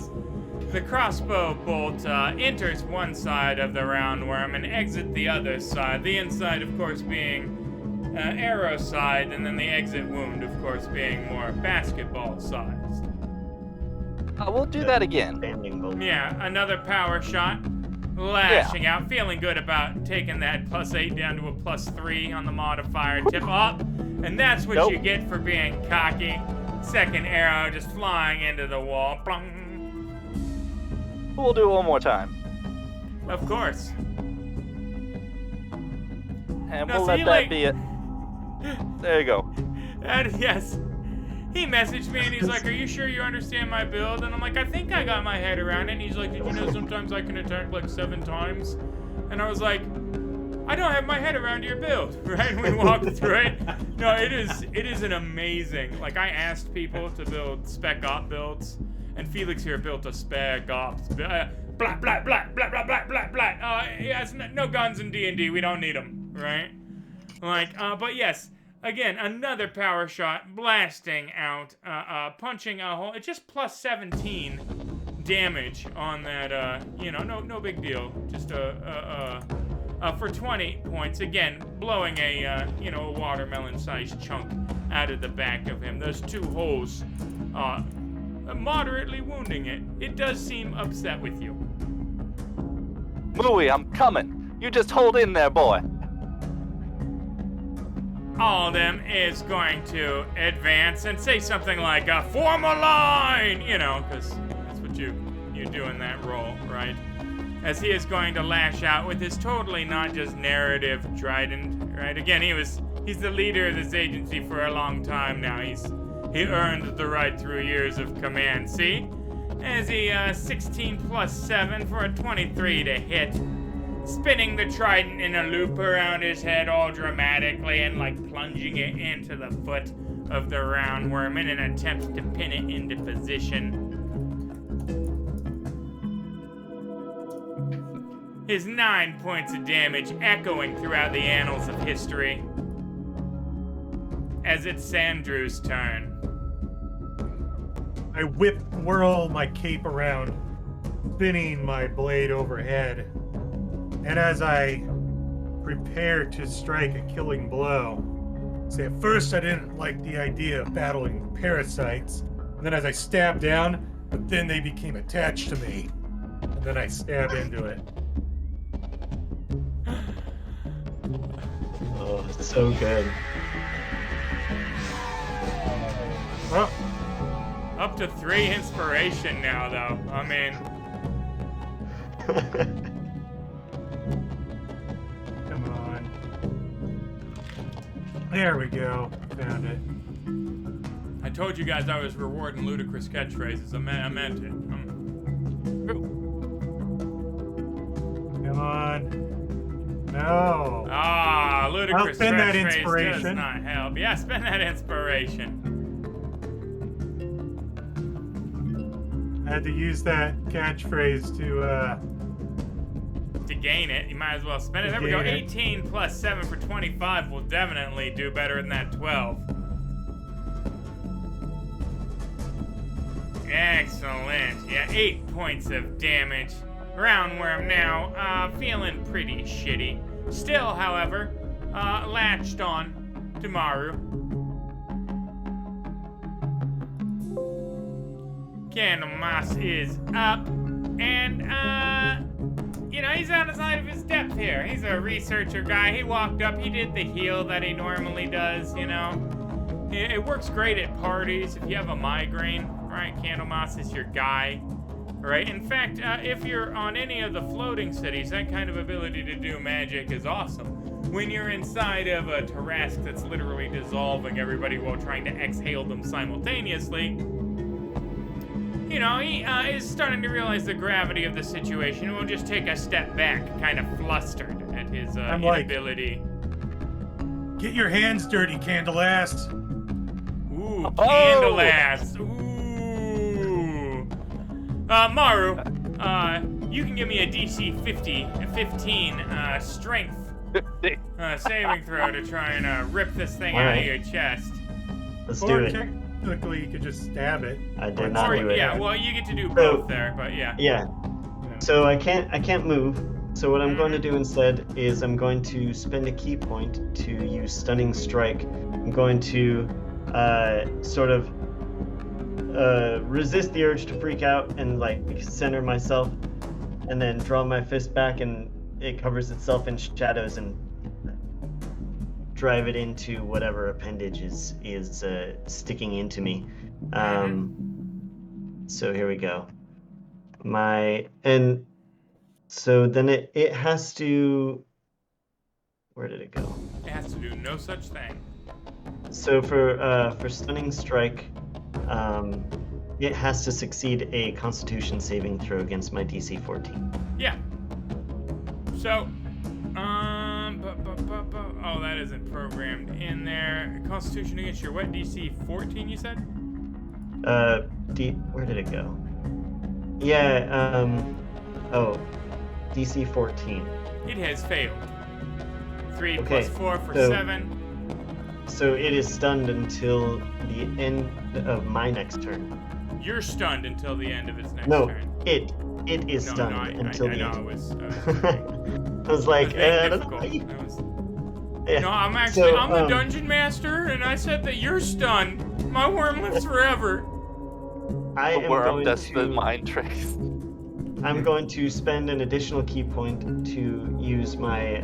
The crossbow bolt enters one side of the roundworm and exits the other side. The inside, of course, being arrow side, and then the exit wound, of course, being more basketball sized. We'll do that again. Standing bolt. Yeah, another power shot. Lashing out, feeling good about taking that +8 down to a +3 on the modifier tip up. And that's what you get for being cocky. Second arrow just flying into the wall. Plung. We'll do it one more time. Of course. And No, we'll see, let that like- be it. There you go. And yes, he messaged me and he's like, "Are you sure you understand my build?" And I'm like, "I think I got my head around it." And he's like, "Did you know sometimes I can attack like 7 times?" And I was like, "I don't have my head around your build," right? And we walked through it. No, it is an amazing. Like, I asked people to build spec op builds, and Felix here built a spec ops. Blah blah blah blah blah blah blah blah. Yes, no guns in D&D. We don't need them, right? Like, but yes. Again, another power shot blasting out, punching a hole. It's just +17 damage on that. No big deal. Just for 20 points. Again, blowing a watermelon-sized chunk out of the back of him. Those 2 holes, moderately wounding it. It does seem upset with you. Mooey, I'm coming. You just hold in there, boy. All of them is going to advance and say something like, "Form a line," because that's what you do in that role, right? As he is going to lash out with his totally not just narrative trident, right? Again, he's the leader of this agency for a long time now. He earned the right through years of command. See, as he 16 + 7 for a 23 to hit. Spinning the trident in a loop around his head all dramatically and like plunging it into the foot of the roundworm in an attempt to pin it into position. His 9 points of damage echoing throughout the annals of history. As it's Sandrew's turn. I whirl my cape around, spinning my blade overhead. And as I prepare to strike a killing blow, say at first I didn't like the idea of battling parasites. And then as I stabbed down, but then they became attached to me. And then I stab into it. Oh, it's so good. Oh, Up to 3 inspiration now, though. I mean, come on. There we go. Found it. I told you guys I was rewarding ludicrous catchphrases. I meant it. Come on. No. Ah, ludicrous I'll spend that catchphrase does inspiration. not help. Yeah, spend that inspiration. I had to use that catchphrase to gain it, you might as well spend it. There we go. gain it. 18 + 7 for 25 will definitely do better than that 12. Excellent. Yeah, 8 points of damage. Roundworm now, feeling pretty shitty. Still, however, latched on to Maru. Candlemas is up, and, he's outside of his depth here. He's a researcher guy. He walked up, he did the heal that he normally does, It works great at parties if you have a migraine, right? Candlemas is your guy, right? In fact, if you're on any of the floating cities, that kind of ability to do magic is awesome. When you're inside of a Tarrasque that's literally dissolving everybody while trying to exhale them simultaneously, he is starting to realize the gravity of the situation and will just take a step back, kind of flustered at his inability. get your hands dirty, Candleass. Ooh, Candleass. Ooh. Maru, you can give me a DC 15 strength saving throw to try and rip this thing out of your chest. Let's Or do it. technically, you could just stab it. I did not do it. Yeah, well, you get to do both there, but yeah. Yeah. So I can't move. So what I'm going to do instead is I'm going to spend a key point to use Stunning Strike. I'm going to sort of resist the urge to freak out and like center myself, and then draw my fist back, and it covers itself in shadows, and drive it into whatever appendage is sticking into me. So here we go. So then it has to. Where did it go? It has to do no such thing. So for Stunning Strike, it has to succeed a Constitution saving throw against my DC 14. Yeah. So, oh, that isn't programmed in there. Constitution against your what? DC 14, you said? Where did it go? Yeah, DC 14. It has failed. 3 Okay, plus 4 for so- 7. So it is stunned until the end of my next turn. You're stunned until the end of its next No, turn. it is No, stunned I until the know, end. it was I was like, I don't difficult. know. It was... Yeah. No, I'm actually, So, I'm the Dungeon Master, and I said that you're stunned. My worm lives forever. I The am worm going does the to. mind tricks. I'm going to spend an additional key point to use my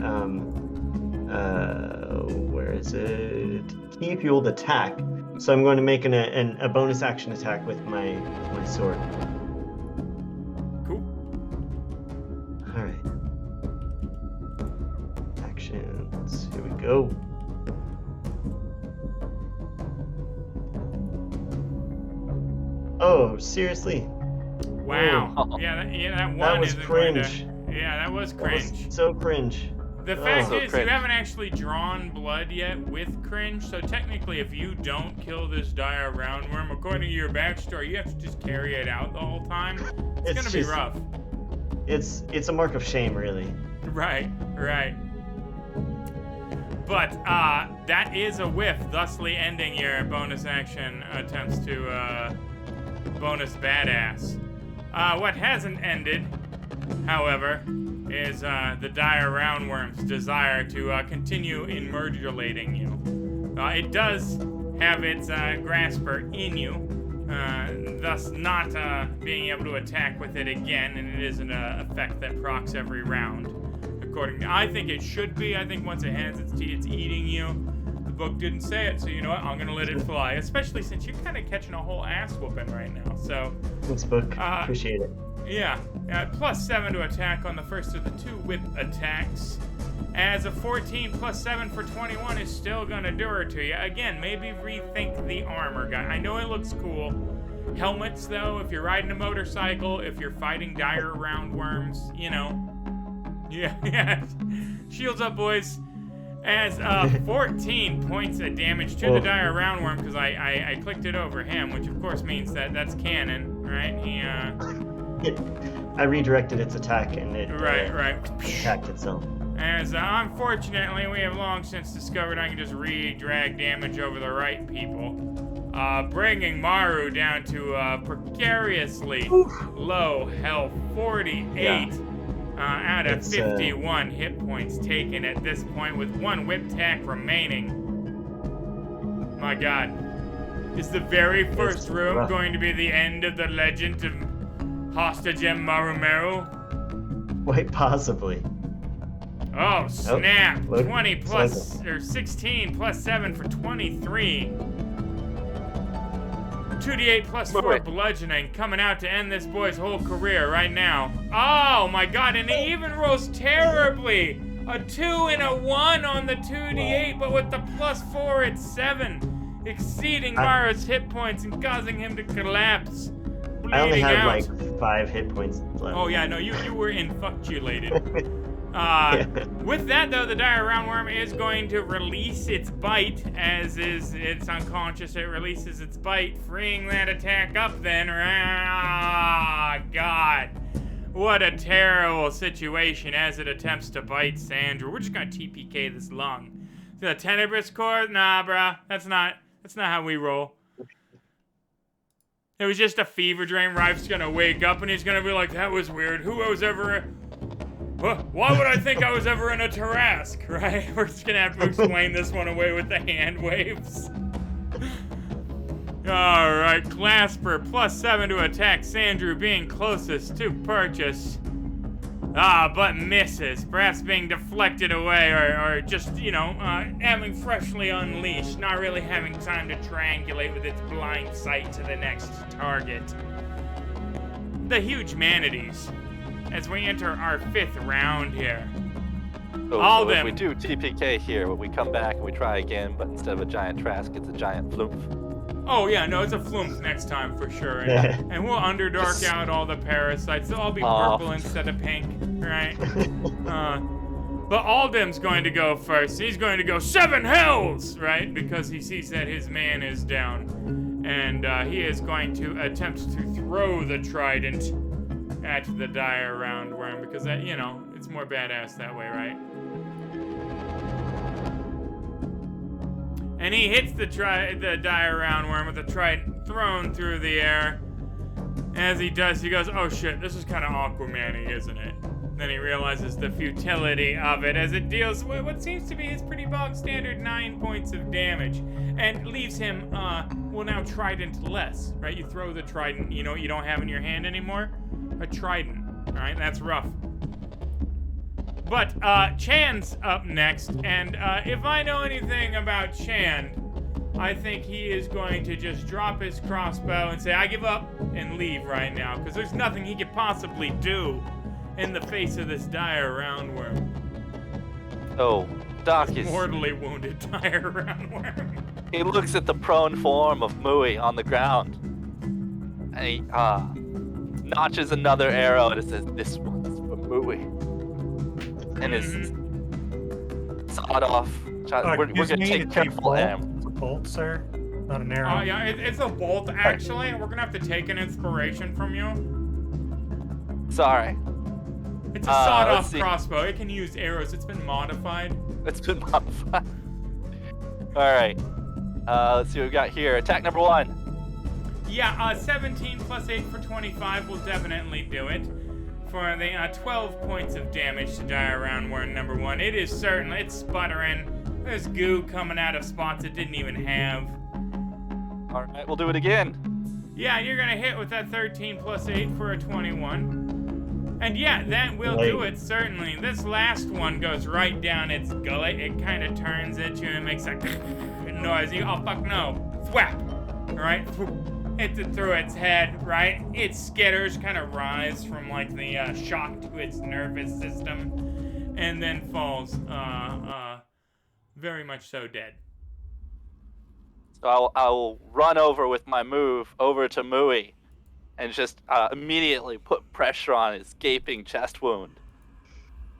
where is it? Key fueled attack. So I'm going to make a bonus action attack with my sword. Cool. All right. Actions. Here we go. Oh, seriously? Wow. Oh. Yeah, that one That was isn't going cringe. to... Yeah, that was That cringe. was so cringe. The fact So is, cringe. you haven't actually drawn blood yet with cringe, so technically if you don't kill this dire roundworm, according to your backstory, you have to just carry it out the whole time. It's gonna be just- rough. It's a mark of shame, really. Right. But, that is a whiff, thusly ending your bonus action attempts to, bonus badass. What hasn't ended, however, is the dire roundworm's desire to continue emergulating you. It does have its grasper in you, thus not being able to attack with it again, and it is an effect that procs every round. According to, I think it should be. I think once it has its teeth, it's eating you. The book didn't say it, so you know what? I'm gonna let it fly. Especially since you're kind of catching a whole ass whooping right now. So. Thanks, book. Appreciate it. Yeah, plus 7 to attack on the first of the 2 whip attacks. As a 14 plus 7 for 21 is still gonna do it to you. Again, maybe rethink the armor guy. I know it looks cool. Helmets, though, if you're riding a motorcycle, if you're fighting dire roundworms, you know. Yeah. Shields up, boys. As 14 points of damage to the dire roundworm, because I clicked it over him, which of course means that's canon, right? I redirected its attack and it Right. attacked itself. As unfortunately, we have long since discovered I can just re-drag damage over the right people, bringing Maru down to precariously low health, 48 out of 51 hit points taken at this point, with 1 whip tack remaining. My God, is the very first room rough. going to be the end of the legend of Hostagem Marumeru? Quite possibly. Oh, snap. look, 20 plus, or 16 plus 7 for 23. 2d8 plus 4 bludgeoning coming out to end this boy's whole career right now. Oh my God, and he even rolls terribly. A 2 and a 1 on the 2d8, but with the plus 4, it's 7. Exceeding Mara's hit points and causing him to collapse. I only Bleeding had out. like 5 hit points left. Oh yeah, no, you were infatuated. With that, though, the dire roundworm is going to release its bite. As it's unconscious, it releases its bite, freeing that attack up then. Ah, God. What a terrible situation as it attempts to bite Sandra. We're just going to TPK this lung. The Tenebris core? Nah, bruh. That's not That's not how we roll. It was just a fever dream. Rhyfe's gonna wake up and he's gonna be like, that was weird. Who was ever why would I think I was ever in a Tarrasque, right? We're just gonna have to explain this one away with the hand waves. Alright, Clasper, +7 to attack Sandrew, being closest to purchase. But misses. Perhaps being deflected away or just, having freshly unleashed, not really having time to triangulate with its blind sight to the next target. The Huge Manatees, as we enter our 5th round here. So if we do TPK here, we come back and we try again, but instead of a giant Trask, it's a giant Flumph. Oh yeah, no, it's a Flumph next time for sure. And we'll Underdark out all the parasites. They'll all be purple instead of pink, right? But Aldem's going to go first. He's going to go 7 hells, right? Because he sees that his man is down. And he is going to attempt to throw the trident at the dire roundworm because that, it's more badass that way, right? And he hits the dire roundworm with the trident thrown through the air. As he does, he goes, oh shit, this is kind of Aquaman-y, isn't it? Then he realizes the futility of it as it deals with what seems to be his pretty bog standard 9 points of damage. And leaves him, now trident-less, right? You throw the trident, you know what you don't have in your hand anymore? A trident, alright? That's rough. But, Chan's up next, and, if I know anything about Chan, I think he is going to just drop his crossbow and say, I give up, and leave right now, because there's nothing he could possibly do in the face of this dire roundworm. Oh, Doc is... mortally wounded dire roundworm. He looks at the prone form of Mui on the ground, and he, notches another arrow, and it says, this one's for Mui. And his sawed off. We're gonna take careful aim. It's a bolt, sir, not an arrow. Oh yeah, it's a bolt actually. We're gonna have to take an inspiration from you. Sorry. It's a sawed-off crossbow. It can use arrows. It's been modified. It's been modified. All right. Let's see what we got here. Attack number 1. Yeah, 17 plus 8 for 25 will definitely do it. For the 12 points of damage to dire roundworm number 1. It is certainly, it's sputtering. There's goo coming out of spots it didn't even have. All right, we'll do it again. Yeah, you're gonna hit with that 13 plus 8 for a 21. And yeah, that will do it, certainly. This last one goes right down its gullet. It kind of turns at you and makes a noise. Oh, fuck no. Thwap. All right? Hits it through its head, right? Its skitters kind of rise from, like, the shock to its nervous system. And then falls, very much so dead. So I'll run over with my move over to Mui and just immediately put pressure on his gaping chest wound.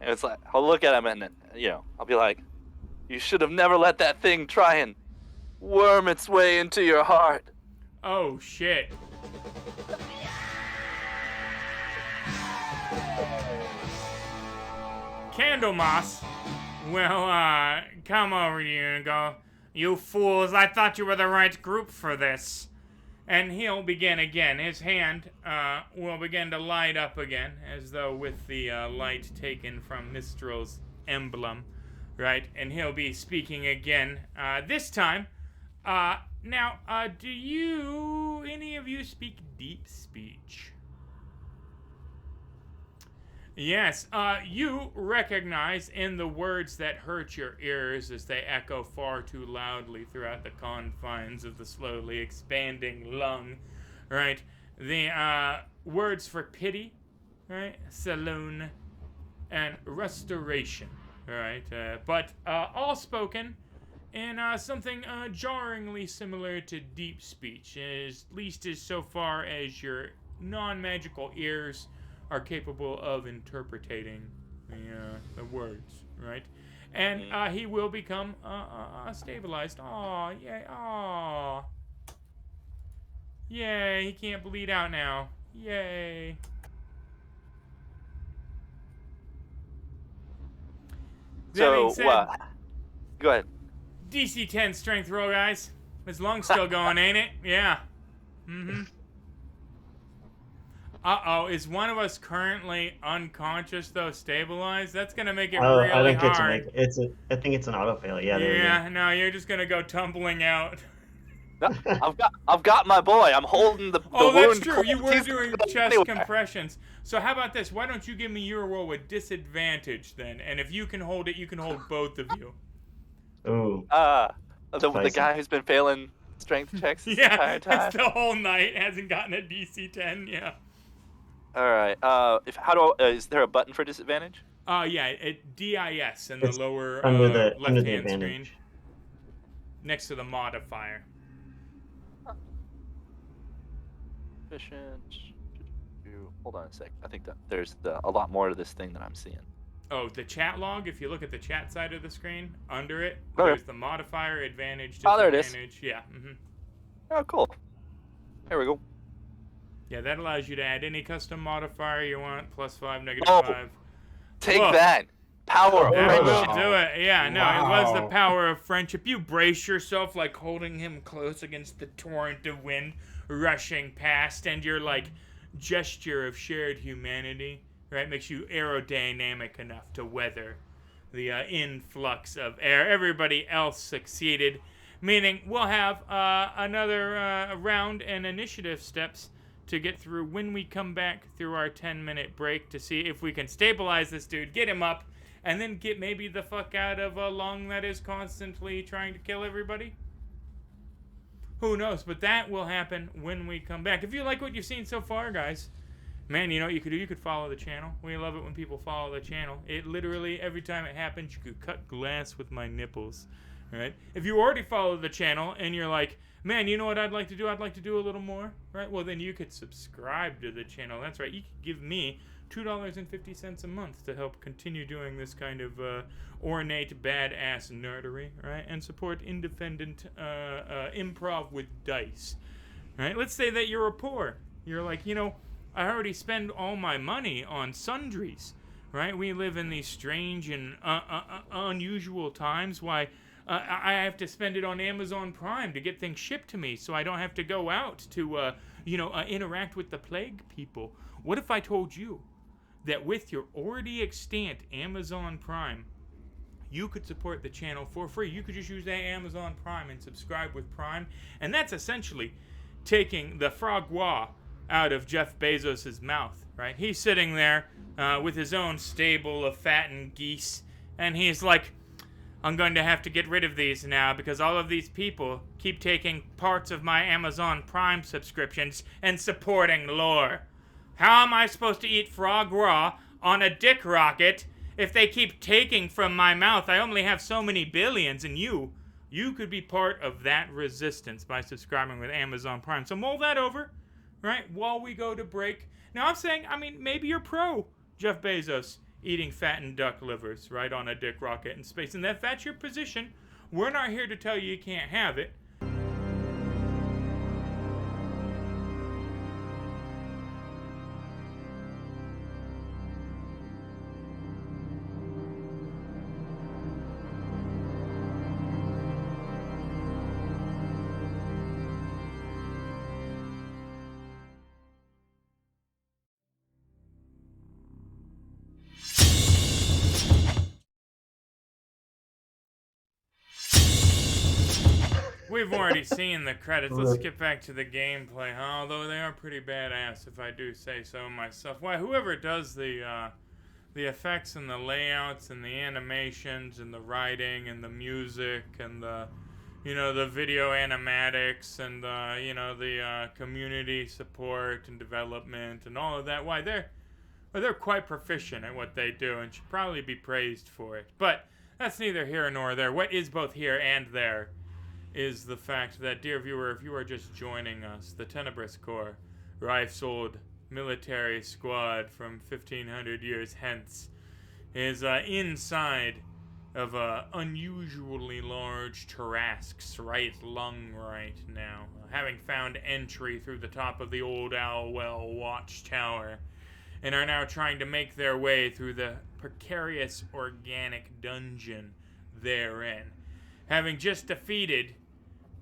And it's like, I'll look at him and, I'll be like, you should have never let that thing try and worm its way into your heart. Oh, shit. Candlemas will, come over to you and go, you fools, I thought you were the right group for this. And he'll begin again. His hand will begin to light up again, as though with the light taken from Mistril's emblem, right? And he'll be speaking again. This time, now, do any of you speak deep speech? Yes, you recognize in the words that hurt your ears as they echo far too loudly throughout the confines of the slowly expanding lung, right? The words for pity, right? Saloon, and restoration, right? But all spoken in something jarringly similar to deep speech, at least as so far as your non-magical ears are capable of interpreting the words, right? And he will become stabilized. Aw, yay, aw. Yay, he can't bleed out now. Yay. So, That being said, go ahead. DC 10 strength roll, guys. His lung's still going, ain't it? Yeah. Mm-hmm. Uh-oh, is one of us currently unconscious, though stabilized? That's going to make it really I don't get to hard. make it. I think it's an autofail. Yeah, there Yeah, no, you're just going to go tumbling out. No, I've got my boy. I'm holding the Oh, wound. that's true. You were He's doing going chest anywhere. compressions. So how about this? Why don't you give me your roll with disadvantage then? And if you can hold it, you can hold both of you. we go. Ooh. The Spicy. guy who's been failing strength checks this Yeah, entire time. it's the whole night. Hasn't gotten a DC 10, yeah. All right. Is there a button for disadvantage? Yeah, DIS in the It's lower under the left-hand screen. advantage. Next to the modifier. Efficient. Hold on a sec. I think that there's a lot more to this thing than I'm seeing. Oh, the chat log, if you look at the chat side of the screen, under it, Okay. there's the modifier, advantage, Oh, there it is. disadvantage. Yeah, Oh, cool. There we go. Yeah, that allows you to add any custom modifier you want, +5, Oh, -5. Take Whoa. that. Power of That friendship. will do it. Yeah, no, it was the Wow. power of friendship. You brace yourself like holding him close against the torrent of wind rushing past, and your like gesture of shared humanity, right, makes you aerodynamic enough to weather the influx of air. Everybody else succeeded, meaning we'll have another round and initiative steps to get through when we come back through our 10-minute break to see if we can stabilize this dude, get him up, and then get maybe the fuck out of a lung that is constantly trying to kill everybody. Who knows? But that will happen when we come back. If you like what you've seen so far, guys, man, you know what you could do? You could follow the channel. We love it when people follow the channel. It literally, every time it happens, you could cut glass with my nipples. Right? If you already follow the channel and you're like, man, you know what I'd like to do? I'd like to do a little more. Right? Well, then you could subscribe to the channel. That's right. You could give me $2.50 a month to help continue doing this kind of ornate, badass nerdery, right? And support independent improv with dice, right? Let's say that you're a poor. You're like, you know, I already spend all my money on sundries, right? We live in these strange and unusual times. Why I have to spend it on Amazon Prime to get things shipped to me, so I don't have to go out to, interact with the plague people. What if I told you that with your already extant Amazon Prime, you could support the channel for free? You could just use that Amazon Prime and subscribe with Prime, and that's essentially taking the frogwa out of Jeff Bezos' mouth, right? He's sitting there with his own stable of fattened geese, and he's like, I'm going to have to get rid of these now because all of these people keep taking parts of my Amazon Prime subscriptions and supporting lore. How am I supposed to eat frog raw on a dick rocket if they keep taking from my mouth? I only have so many billions, and you could be part of that resistance by subscribing with Amazon Prime. So mull that over, right, while we go to break. Now I'm saying, maybe you're pro Jeff Bezos eating fattened duck livers, right, on a dick rocket in space. And if that's your position, we're not here to tell you can't have it. We've already seen the credits. Let's get back to the gameplay, huh? Although they are pretty badass, if I do say so myself. Why, whoever does the effects and the layouts and the animations and the writing and the music and the, the video animatics and the community support and development and all of that, why, they're quite proficient at what they do and should probably be praised for it. But that's neither here nor there. What is both here and there is the fact that, dear viewer, if you are just joining us, the Tenebris Corps, Rhyfe's old military squad from 1500 years hence, is inside of a unusually large Tarrasque's right lung right now, having found entry through the top of the old Owlwell watchtower, and are now trying to make their way through the precarious organic dungeon therein, having just defeated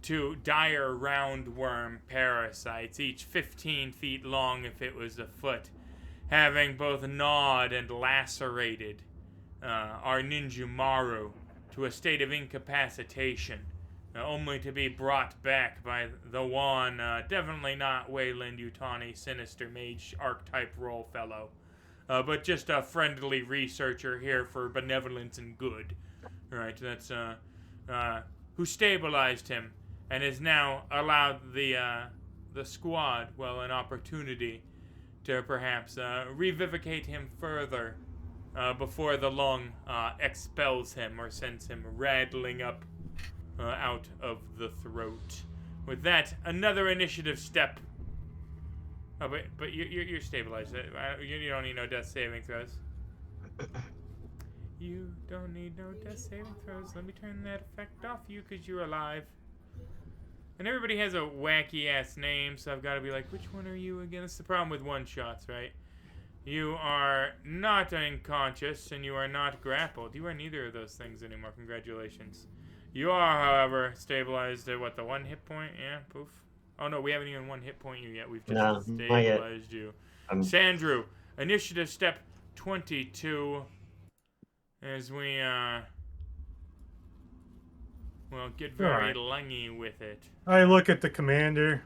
two dire roundworm parasites, each 15 feet long if it was a foot, having both gnawed and lacerated our ninja Maru to a state of incapacitation, only to be brought back by the one, definitely not Wayland Yutani sinister mage archetype role fellow, but just a friendly researcher here for benevolence and good. Right, that's who stabilized him and has now allowed the squad, an opportunity to perhaps revivicate him further before the lung expels him or sends him rattling up out of the throat. With that, another initiative step. Oh, but you're stabilized. You don't need no death saving throws. You don't need no death saving throws. Let me turn that effect off you because you're alive. And everybody has a wacky ass name, so I've got to be like, which one are you again? That's the problem with one shots, right? You are not unconscious and you are not grappled. You are neither of those things anymore. Congratulations. You are, however, stabilized at the 1 hit point? Yeah, poof. Oh no, we haven't even 1 hit point you yet. We've just stabilized you. Sandrew, initiative step 22. As we, get very lungy with it. I look at the commander,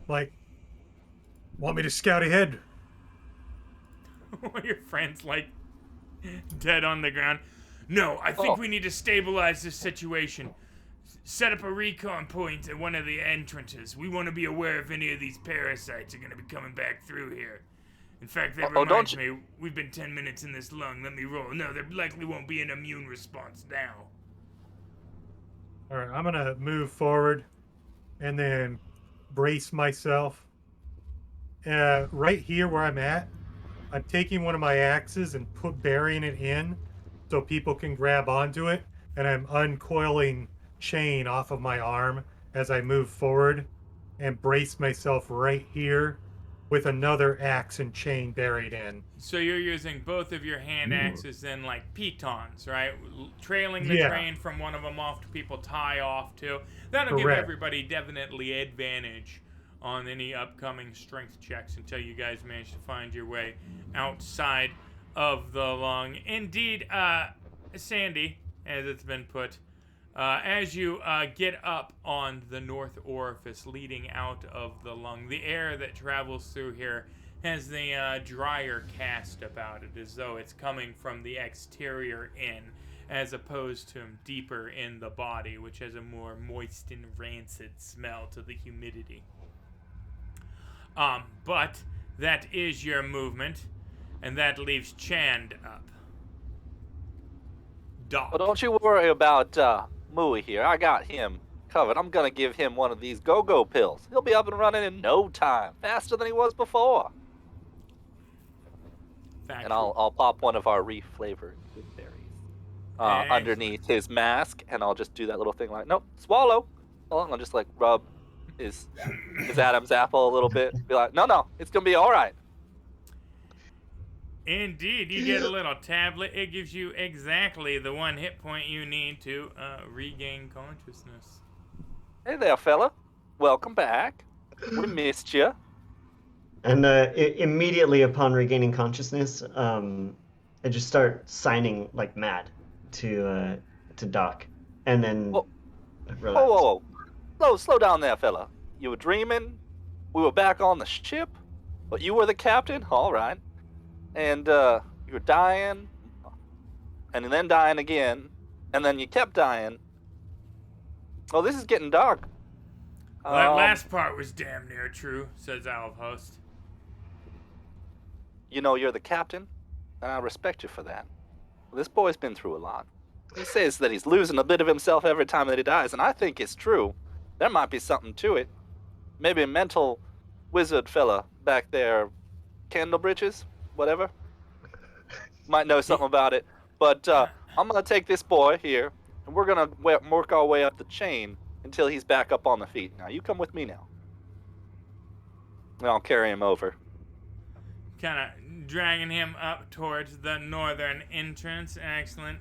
like, want me to scout ahead? Your friend's, dead on the ground. No, I think we need to stabilize this situation. Set up a recon point at one of the entrances. We want to be aware if any of these parasites are going to be coming back through here. In fact, that reminds me, we've been 10 minutes in this lung. Let me roll. No, there likely won't be an immune response now. All right, I'm going to move forward and then brace myself. Right here where I'm at, I'm taking one of my axes and burying it in so people can grab onto it. And I'm uncoiling chain off of my arm as I move forward and brace myself right here with another axe and chain buried in. So you're using both of your hand axes then like pitons, right? Trailing the train from one of them off to people tie off to. That'll give everybody definitely advantage on any upcoming strength checks until you guys manage to find your way outside of the lung. Indeed, Sandy, as it's been put, as you get up on the north orifice leading out of the lung, the air that travels through here has the drier cast about it, as though it's coming from the exterior in, as opposed to deeper in the body, which has a more moist and rancid smell to the humidity. But that is your movement, and that leaves Chand up. Doc. Well, don't you worry about Mooey here. I got him covered. I'm gonna give him one of these go-go pills. He'll be up and running in no time, faster than he was before. Factual. And I'll pop one of our Rhyfe-flavored berries underneath his mask, and I'll just do that little thing like, nope, swallow. I'll just rub his Adam's apple a little bit. Be like, no, it's gonna be all right. Indeed, you get a little tablet. It gives you exactly the 1 hit point you need to regain consciousness. Hey there, fella. Welcome back. We missed you. And immediately upon regaining consciousness, I just start signing like mad to Doc, and then relax. Whoa. Slow down there, fella. You were dreaming. We were back on the ship, but you were the captain. All right. And you were dying, and then dying again, and then you kept dying. Oh, this is getting dark. Well, that last part was damn near true, says Alvhost. You know you're the captain, and I respect you for that. This boy's been through a lot. He says that he's losing a bit of himself every time that he dies, and I think it's true. There might be something to it. Maybe a mental wizard fella back there, Candlebridges? Whatever. Might know something about it. But I'm going to take this boy here, and we're going to work our way up the chain until he's back up on the feet. Now, you come with me now. And I'll carry him over. Kind of dragging him up towards the northern entrance. Excellent.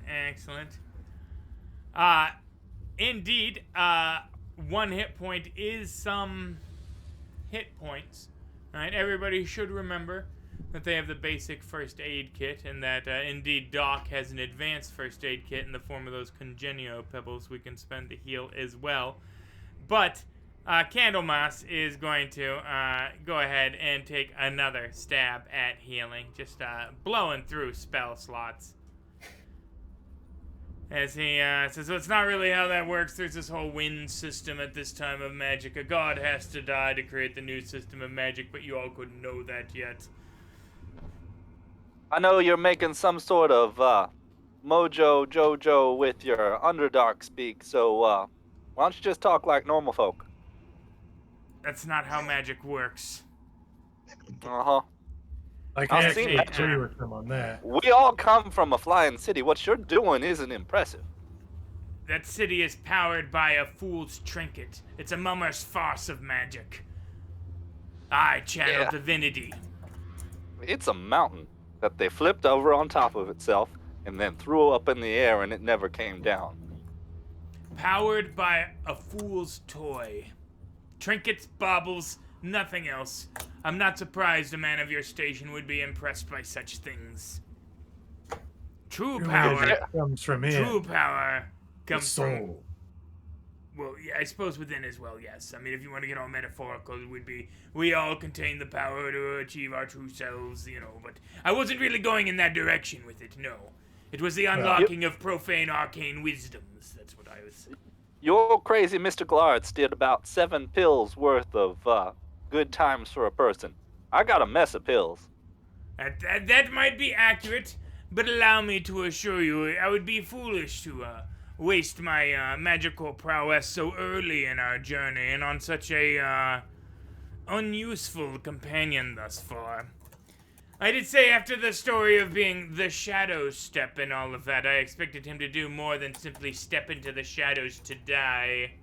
Indeed, 1 hit point is some hit points. Alright, everybody should remember that they have the basic first aid kit, and that indeed Doc has an advanced first aid kit in the form of those Congenio pebbles we can spend to heal as well. But Candlemas is going to go ahead and take another stab at healing, just blowing through spell slots. As he says, well, it's not really how that works. There's this whole wind system at this time of magic. A god has to die to create the new system of magic, but you all couldn't know that yet. I know you're making some sort of mojo jojo with your Underdark speak, so why don't you just talk like normal folk? That's not how magic works. Uh-huh. I can I'll actually see that. agree with him on that. We all come from a flying city. What you're doing isn't impressive. That city is powered by a fool's trinket. It's a mummer's farce of magic. I channel Yeah. divinity. It's a mountain that they flipped over on top of itself and then threw up in the air and it never came down. Powered by a fool's toy. Trinkets, baubles, nothing else. I'm not surprised a man of your station would be impressed by such things. True power. It comes from him. True power The comes from. soul. Well, yeah, I suppose within as well, yes. I mean, if you want to get all metaphorical, it would be we all contain the power to achieve our true selves, you know. But I wasn't really going in that direction with it, no. It was the unlocking of profane arcane wisdoms. That's what I was. Your crazy mystical arts did about 7 pills worth of good times for a person. I got a mess of pills. That might be accurate, but allow me to assure you, I would be foolish to waste my magical prowess so early in our journey and on such a unuseful companion thus far. I did say after the story of being the shadow step and all of that, I expected him to do more than simply step into the shadows to die.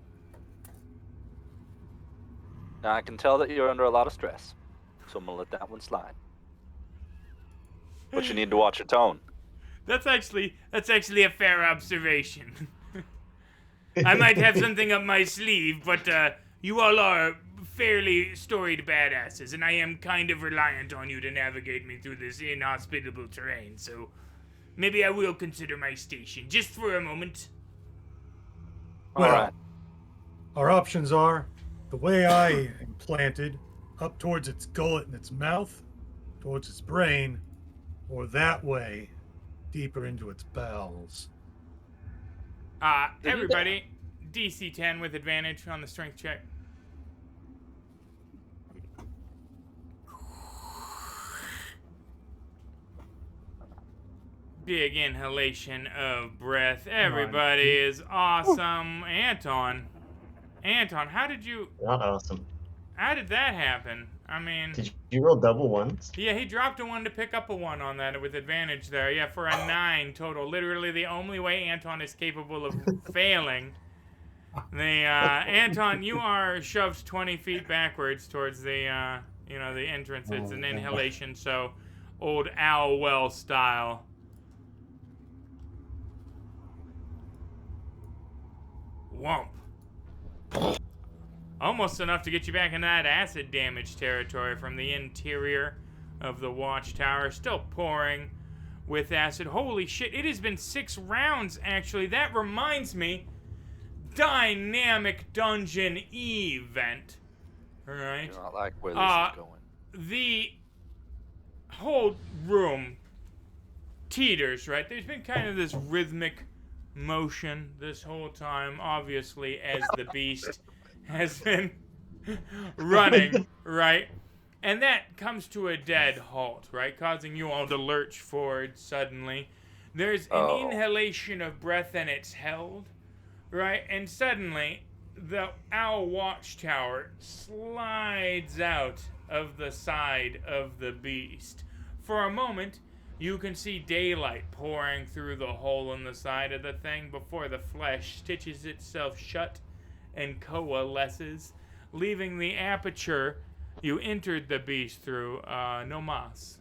Now, I can tell that you're under a lot of stress, so I'm gonna let that one slide. But you need to watch your tone. That's actually a fair observation. I might have something up my sleeve, but you all are fairly storied badasses, and I am kind of reliant on you to navigate me through this inhospitable terrain, so maybe I will consider my station, just for a moment. Well, All right. our options are the way I implanted, up towards its gullet and its mouth, towards its brain, or that way, deeper into its bowels. Everybody, DC 10 with advantage on the strength check. Big inhalation of breath. Everybody is awesome. Anton, how did Not awesome. that happen? I mean, Did you roll double ones? yeah, he dropped a 1 to pick up a 1 on that with advantage there. Yeah, for a 9 total. Literally the only way Anton is capable of failing. Anton, you are shoved 20 feet backwards towards the, the entrance. It's an inhalation, so old Owl Well style. Whomp. Almost enough to get you back in that acid damage territory from the interior of the watchtower. Still pouring with acid. Holy shit, it has been 6 rounds, actually. That reminds me, dynamic dungeon event. Alright. Do not like where this is going. The whole room teeters, right? There's been kind of this rhythmic motion this whole time, obviously, as the beast has been running, right? And that comes to a dead halt, right? Causing you all to lurch forward suddenly. There's an inhalation of breath and it's held, right? And suddenly, the Owl Watchtower slides out of the side of the beast. For a moment, you can see daylight pouring through the hole in the side of the thing before the flesh stitches itself shut and coalesces, leaving the aperture you entered the beast through no mas.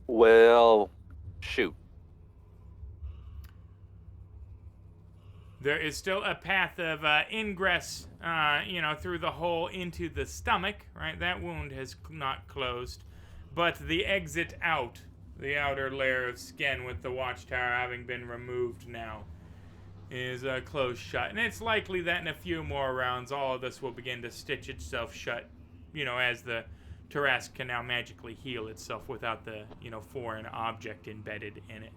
Well, shoot. There is still a path of ingress, through the hole into the stomach, right? That wound has not closed. But the exit out, the outer layer of skin with the watchtower having been removed now, is closed shut. And it's likely that in a few more rounds, all of this will begin to stitch itself shut, as the Tarrasque can now magically heal itself without the, foreign object embedded in it.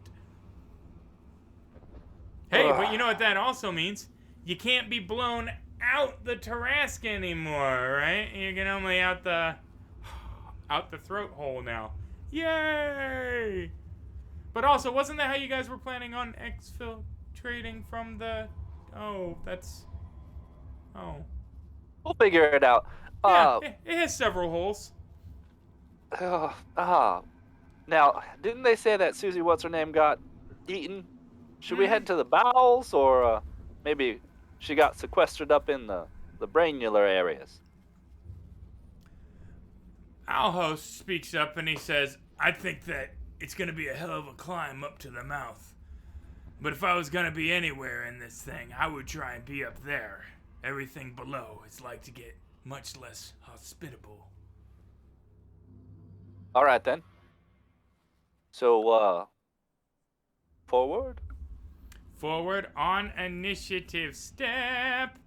Hey, but you know what that also means? You can't be blown out the Tarrasque anymore, right? You can only out the throat hole now. Yay! But also, wasn't that how you guys were planning on exfiltrating from the... Oh. We'll figure it out. Yeah, it has several holes. Now, didn't they say that Susie What's-Her-Name got eaten? Should we head to the bowels, or maybe she got sequestered up in the brainular areas? Our host speaks up and he says, I think that it's going to be a hell of a climb up to the mouth. But if I was going to be anywhere in this thing, I would try and be up there. Everything below is like to get much less hospitable. All right, then. So, forward? Forward on initiative step,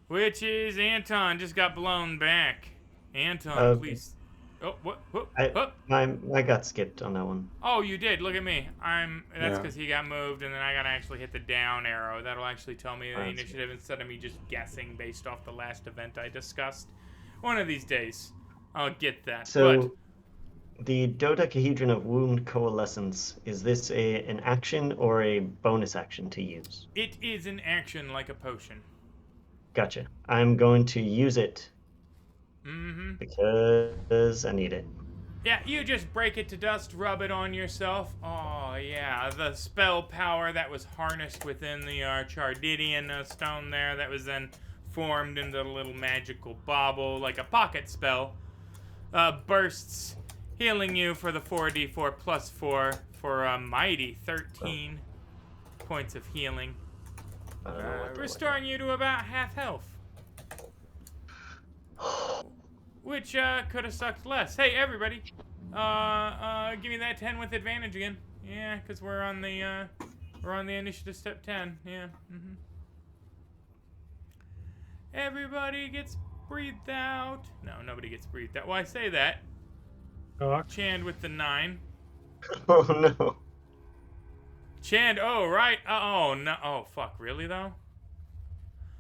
which is Anton just got blown back. Anton, please. Oh, what? I got skipped on that one. Oh, you did. Look at me. That's because he got moved, and then I gotta actually hit the down arrow. That'll actually tell me the initiative instead of me just guessing based off the last event I discussed. One of these days, I'll get that. So, the Dodecahedron of Wound Coalescence, is this an action or a bonus action to use? It is an action like a potion. Gotcha. I'm going to use it. Mm-hmm. Because I need it. Yeah, you just break it to dust, rub it on yourself. Oh, yeah, the spell power that was harnessed within the Chardidian stone there that was then formed into a little magical bauble, like a pocket spell, bursts, healing you for the 4d4 plus 4 for a mighty 13 points of healing, restoring you to about half health. Which could have sucked less. Hey, everybody, give me that 10 with advantage again. Yeah, because we're on the initiative step 10. Yeah. Mm-hmm. Everybody gets breathed out. No, nobody gets breathed out. Well, I say that. Chand with the 9. Oh no. Chand. Oh right. Oh no. Oh fuck. Really though.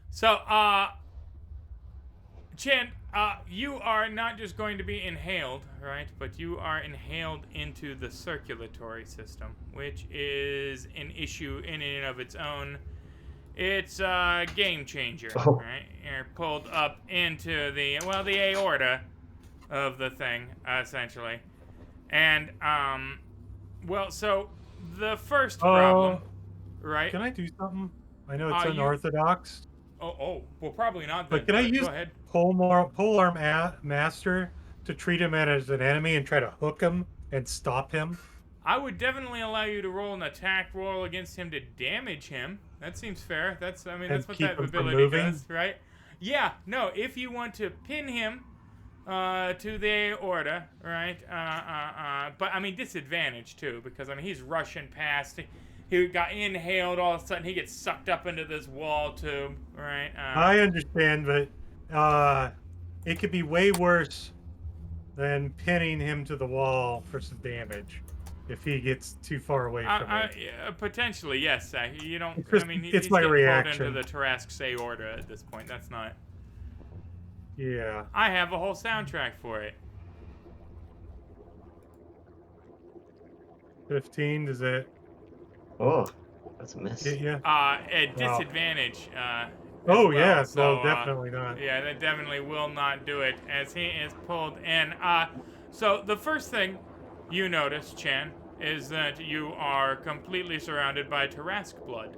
So Chand, you are not just going to be inhaled, right? But you are inhaled into the circulatory system, which is an issue in and of its own. It's a game changer, right? You're pulled up into the aorta of the thing, essentially. And, so the first problem, right? Can I do something? I know it's unorthodox. Well, probably not. But can I use Polearm Master to treat him as an enemy and try to hook him and stop him? I would definitely allow you to roll an attack roll against him to damage him. That seems fair. That's what that ability does, right? Yeah, no, if you want to pin him to the aorta, right? But, disadvantage, too, because, he's rushing past. He got inhaled, all of a sudden he gets sucked up into this wall tube, right? I understand, but it could be way worse than pinning him to the wall for some damage if he gets too far away from it. Potentially, yes. You don't. It's my reaction. He's getting pulled into the Tarrasque's aorta at this point. That's not. Yeah. I have a whole soundtrack for it. 15, does it? Oh, that's a miss. Yeah. At disadvantage. Definitely not. Yeah, that definitely will not do it as he is pulled in. So the first thing you notice, Chan, is that you are completely surrounded by Tarrasque blood.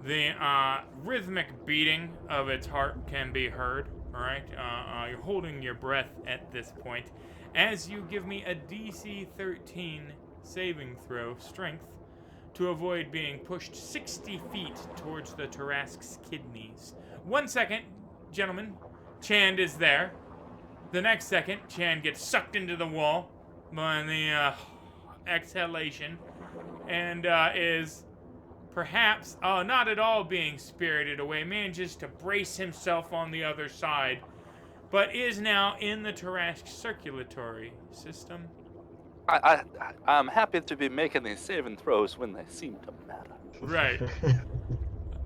The rhythmic beating of its heart can be heard. All right, you're holding your breath at this point. As you give me a DC 13 saving throw, strength, to avoid being pushed 60 feet towards the Tarrasque's kidneys. 1 second, gentlemen. Chand is there. The next second, Chand gets sucked into the wall by the exhalation and is perhaps, not at all being spirited away, manages to brace himself on the other side, but is now in the Tarrasque circulatory system. I'm happy to be making these saving throws when they seem to matter. Right.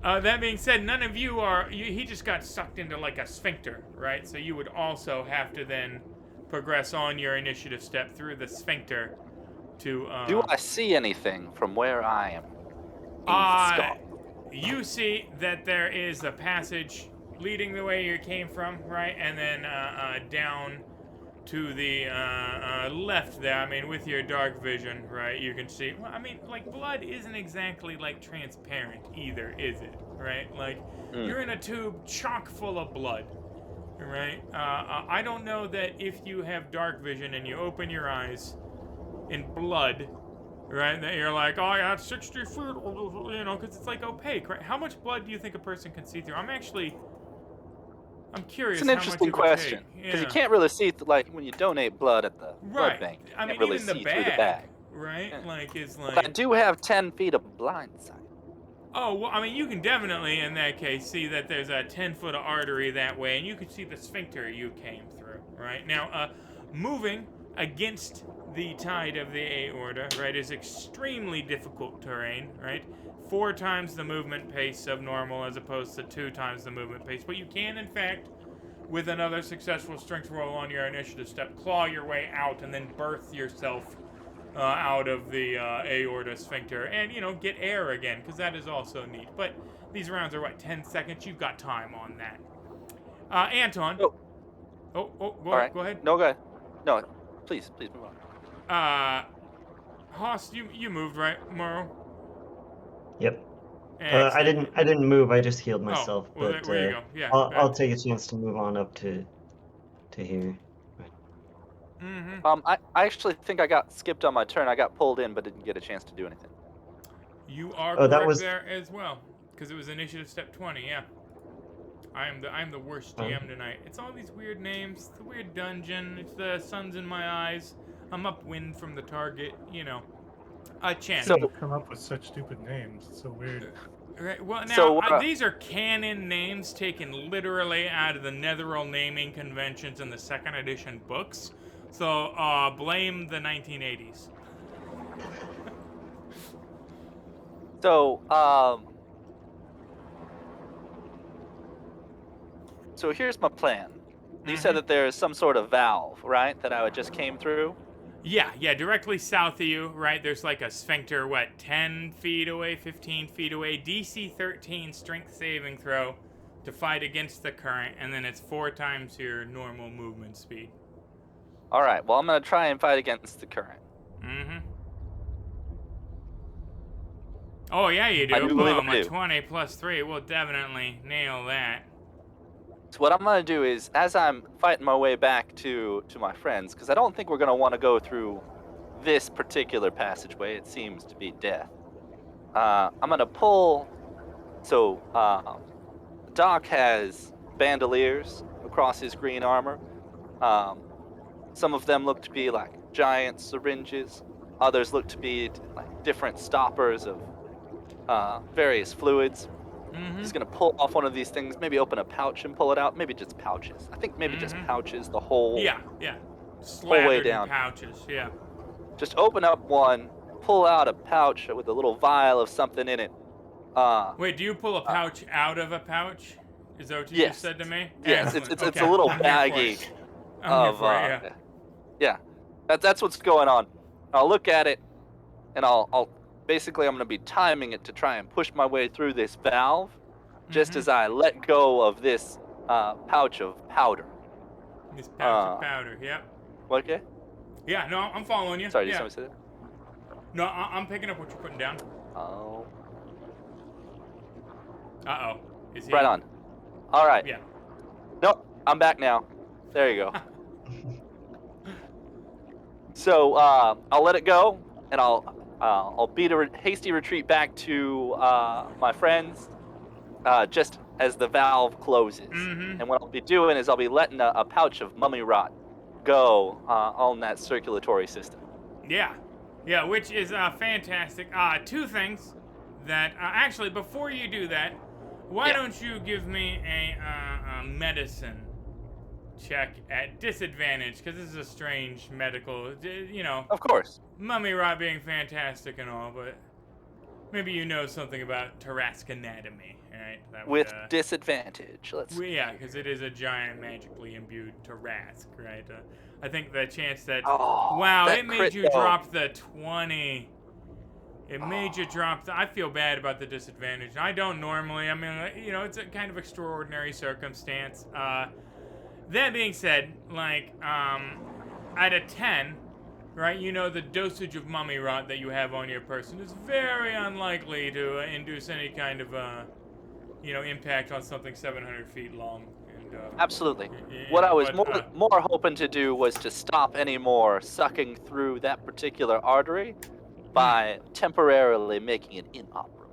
That being said, none of you are... he just got sucked into like a sphincter, right? So you would also have to then progress on your initiative step through the sphincter to... Do I see anything from where I am? You see that there is a passage leading the way you came from, right? And then down to the left there, I mean, with your dark vision, right, you can see, well, I mean, like, blood isn't exactly, like, transparent either, is it, right? Like, you're in a tube chock full of blood, right? I don't know that if you have dark vision and you open your eyes in blood, right, that you're like, oh, yeah, it's 60 feet, you know, because it's, like, opaque, right? How much blood do you think a person can see through? I'm curious. It's an interesting question because you can't really see like when you donate blood at the blood bank. You can't really see through the bag, right? Yeah. Like it's like. But I do have 10 feet of blind sight. Oh well, I mean, you can definitely in that case see that there's a 10-foot artery that way, and you can see the sphincter you came through. Right now, moving against the tide of the aorta, right, is extremely difficult terrain, right? 4 times the movement pace of normal as opposed to 2 times the movement pace. But you can, in fact, with another successful strength roll on your initiative step, claw your way out and then birth yourself out of the aorta sphincter and, you know, get air again, because that is also neat. But these rounds are, 10 seconds? You've got time on that. Anton. Go ahead. No, go ahead. No, please move on. Hoss, you moved, right, Morrow? Yep. I didn't move. I just healed myself. Well, but there you go. Yeah. I'll take a chance to move on up to here. Mm-hmm. I actually think I got skipped on my turn. I got pulled in, but didn't get a chance to do anything. You are correct there as well, because it was initiative step 20. Yeah. I'm the worst GM tonight. It's all these weird names. It's the weird dungeon. It's the sun's in my eyes. I'm upwind from the target. You know. Chance. So come up with such stupid names. It's so weird. Right. Well, now these are canon names taken literally out of the Netheril naming conventions in the 2nd edition books. So blame the 1980s. So here's my plan. You said that there's some sort of valve, right? That I just came through. Yeah, directly south of you, right? There's like a sphincter, 10 feet away, 15 feet away. DC 13 strength saving throw to fight against the current, and then it's 4 times your normal movement speed. All right, well, I'm going to try and fight against the current. Mm-hmm. Oh, yeah, you do. I do believe Boom, I do. A 20 plus 3 will definitely nail that. So what I'm going to do is, as I'm fighting my way back to my friends, because I don't think we're going to want to go through this particular passageway. It seems to be death. I'm going to pull... So, Doc has bandoliers across his green armor. Some of them look to be like giant syringes. Others look to be like different stoppers of various fluids. Mm-hmm. He's going to pull off one of these things, maybe open a pouch and pull it out. Maybe just pouches. I think maybe just pouches the whole... Yeah. Whole way Slathered down. in pouches, yeah. Just open up one, pull out a pouch with a little vial of something in it. Wait, do you pull a pouch out of a pouch? Is that what you Yes. just said to me? Yes, Excellent. it's Okay. a little I'm here for baggie it. I'm here of... for it, yeah. That's what's going on. I'll look at it, and I'll basically I'm going to be timing it to try and push my way through this valve, just as I let go of this pouch of powder. This pouch of powder, yep. Okay? Yeah, no, I'm following you. Sorry, did yeah. somebody say that? No, I'm picking up what you're putting down. Oh. Uh-oh. Is he... Right on. All right. Yeah. Nope, I'm back now. There you go. So I'll let it go, and I'll I'll beat a hasty retreat back to my friends, just as the valve closes. Mm-hmm. And what I'll be doing is I'll be letting a pouch of mummy rot go on that circulatory system. Yeah. Yeah, which is fantastic. Two things that actually before you do that, why don't you give me a medicine check at disadvantage, because this is a strange medical, Of course. mummy rot being fantastic and all, but maybe you know something about Tarrasque anatomy, right? That would, With disadvantage. yeah, because it is a giant magically imbued Tarrasque, right? I think the chance that that it made crit you though. drop the 20. It made you drop I feel bad about the disadvantage. I don't normally. I mean, it's a kind of extraordinary circumstance. That being said, like, at a 10, right, the dosage of mummy rot that you have on your person is very unlikely to induce any kind of, impact on something 700 feet long. And, Absolutely. What I was more hoping to do was to stop any more sucking through that particular artery by temporarily making it inoperable.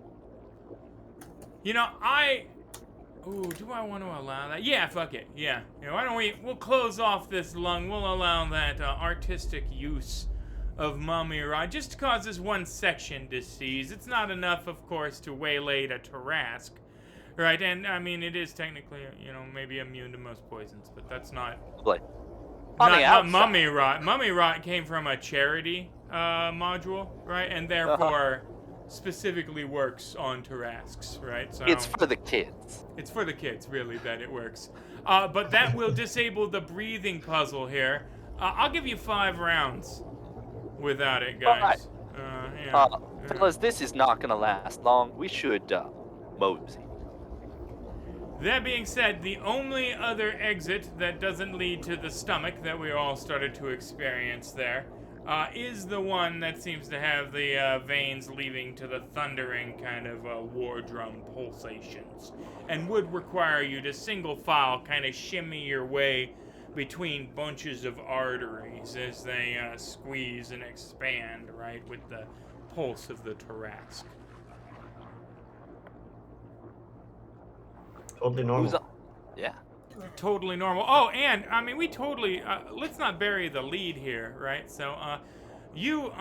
Do I want to allow that? Yeah, fuck it. Yeah. Why don't we'll close off this lung. We'll allow that artistic use of mummy rot. Just causes one section to seize. It's not enough, of course, to waylay a Tarrasque. Right, and I mean, it is technically, maybe immune to most poisons, but that's not... Not mummy rot. Mummy rot came from a charity module, right? And therefore... specifically works on Tarrasques, right? So it's for the kids. It's for the kids, really, that it works. But that will disable the breathing puzzle here. I'll give you 5 rounds without it, guys. Fellas, this is not going to last long. We should mosey. That being said, the only other exit that doesn't lead to the stomach that we all started to experience there is the one that seems to have the veins leading to the thundering kind of war drum pulsations, and would require you to single file kind of shimmy your way between bunches of arteries as they squeeze and expand, right, with the pulse of the Tarrasque. Totally normal. Yeah. Totally normal. Oh, and I mean, we totally let's not bury the lead here, right? So you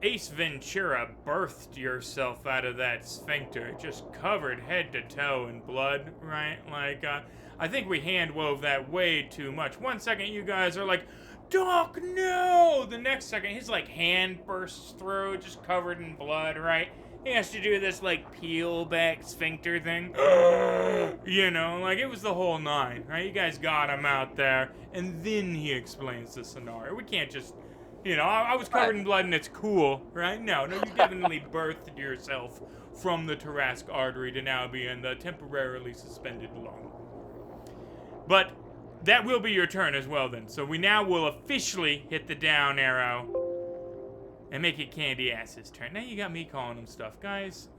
Ace Ventura birthed yourself out of that sphincter, just covered head to toe in blood, right? Like I think we hand wove that way too much. One second you guys are like, Doc, no! The next second his like hand bursts through, just covered in blood, right? He has to do this, like, peel-back sphincter thing. Like, it was the whole 9, right? You guys got him out there, and then he explains the scenario. We can't just, I was covered in blood and it's cool, right? No, you definitely birthed yourself from the Tarrasque artery to now be in the temporarily suspended lung. But that will be your turn as well, then. So we now will officially hit the down arrow and make it Candy Ass's turn. Now you got me calling him stuff, guys.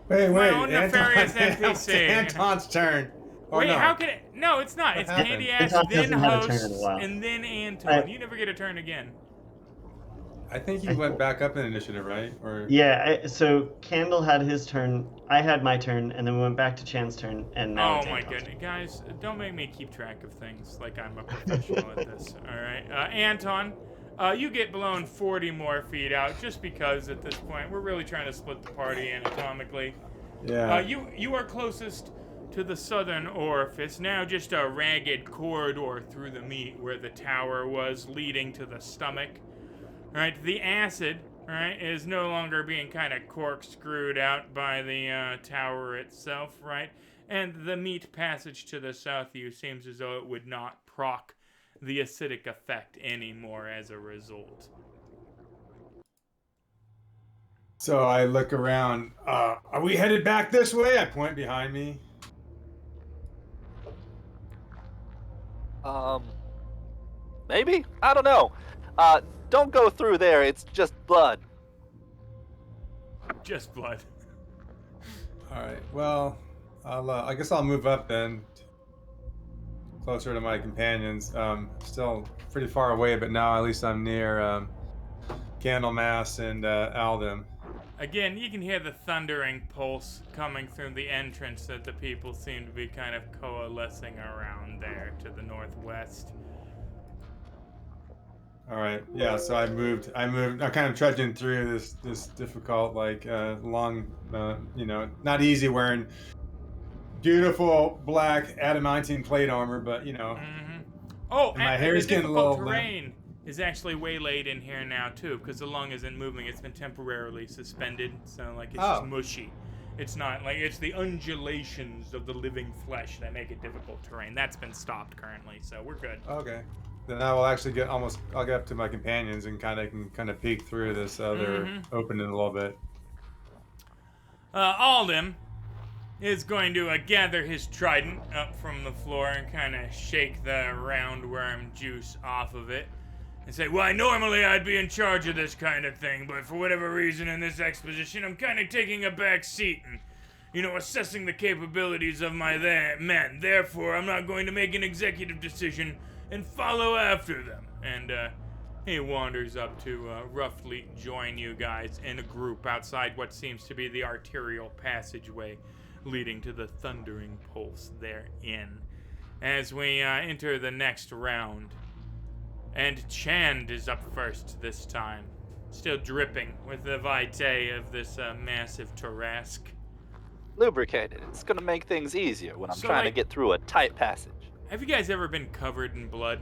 Wait, My own nefarious it's NPC. Anton's turn. Or Wait, no. how can it? No, it's not. It's happened? Candy Ass, Anton then hasn't had a turn host, in a while. and then Anton. You never get a turn again. I think you went back up in initiative, right? Or Yeah, so Candle had his turn, I had my turn, and then we went back to Chan's turn, and now it's Oh my Anton's goodness, guys! Don't make me keep track of things like I'm a professional at this. All right, Anton. You get blown 40 more feet out, just because at this point we're really trying to split the party anatomically. yeah. You are closest to the southern orifice, now just a ragged corridor through the meat where the tower was, leading to the stomach. Right, the acid, right, is no longer being kind of corkscrewed out by the tower itself, right? And the meat passage to the south of you seems as though it would not proc the acidic effect anymore as a result. So I look around. Are we headed back this way? I point behind me. Maybe? I don't know. Don't go through there. It's just blood. Just blood. All right. Well, I guess I'll move up then, closer to my companions. Still pretty far away, but now at least I'm near Candlemas and Aldem. Again, you can hear the thundering pulse coming through the entrance that the people seem to be kind of coalescing around there to the northwest. All right, yeah. So I moved. I'm kind of trudging through this difficult, like long, not easy wearing beautiful black adamantine plate armor, but Oh, and my and hair's the getting a difficult little terrain is actually waylaid in here now too, because the lung isn't moving. It's been temporarily suspended, so like it's just mushy. It's not like it's the undulations of the living flesh that make it difficult terrain. That's been stopped currently, so we're good. Okay. Then I will actually I'll get up to my companions and kind of peek through this other opening a little bit. Aldem is going to gather his trident up from the floor and kind of shake the roundworm juice off of it and say, "Why, normally I'd be in charge of this kind of thing, but for whatever reason in this exposition, I'm kind of taking a back seat and, assessing the capabilities of my men. Therefore, I'm not going to make an executive decision and follow after them." And he wanders up to roughly join you guys in a group outside what seems to be the arterial passageway leading to the thundering pulse therein. As we enter the next round, and Chand is up first this time, still dripping with the vitae of this massive Tarask. Lubricated. It's gonna make things easier when I'm trying to get through a tight passage. Have you guys ever been covered in blood?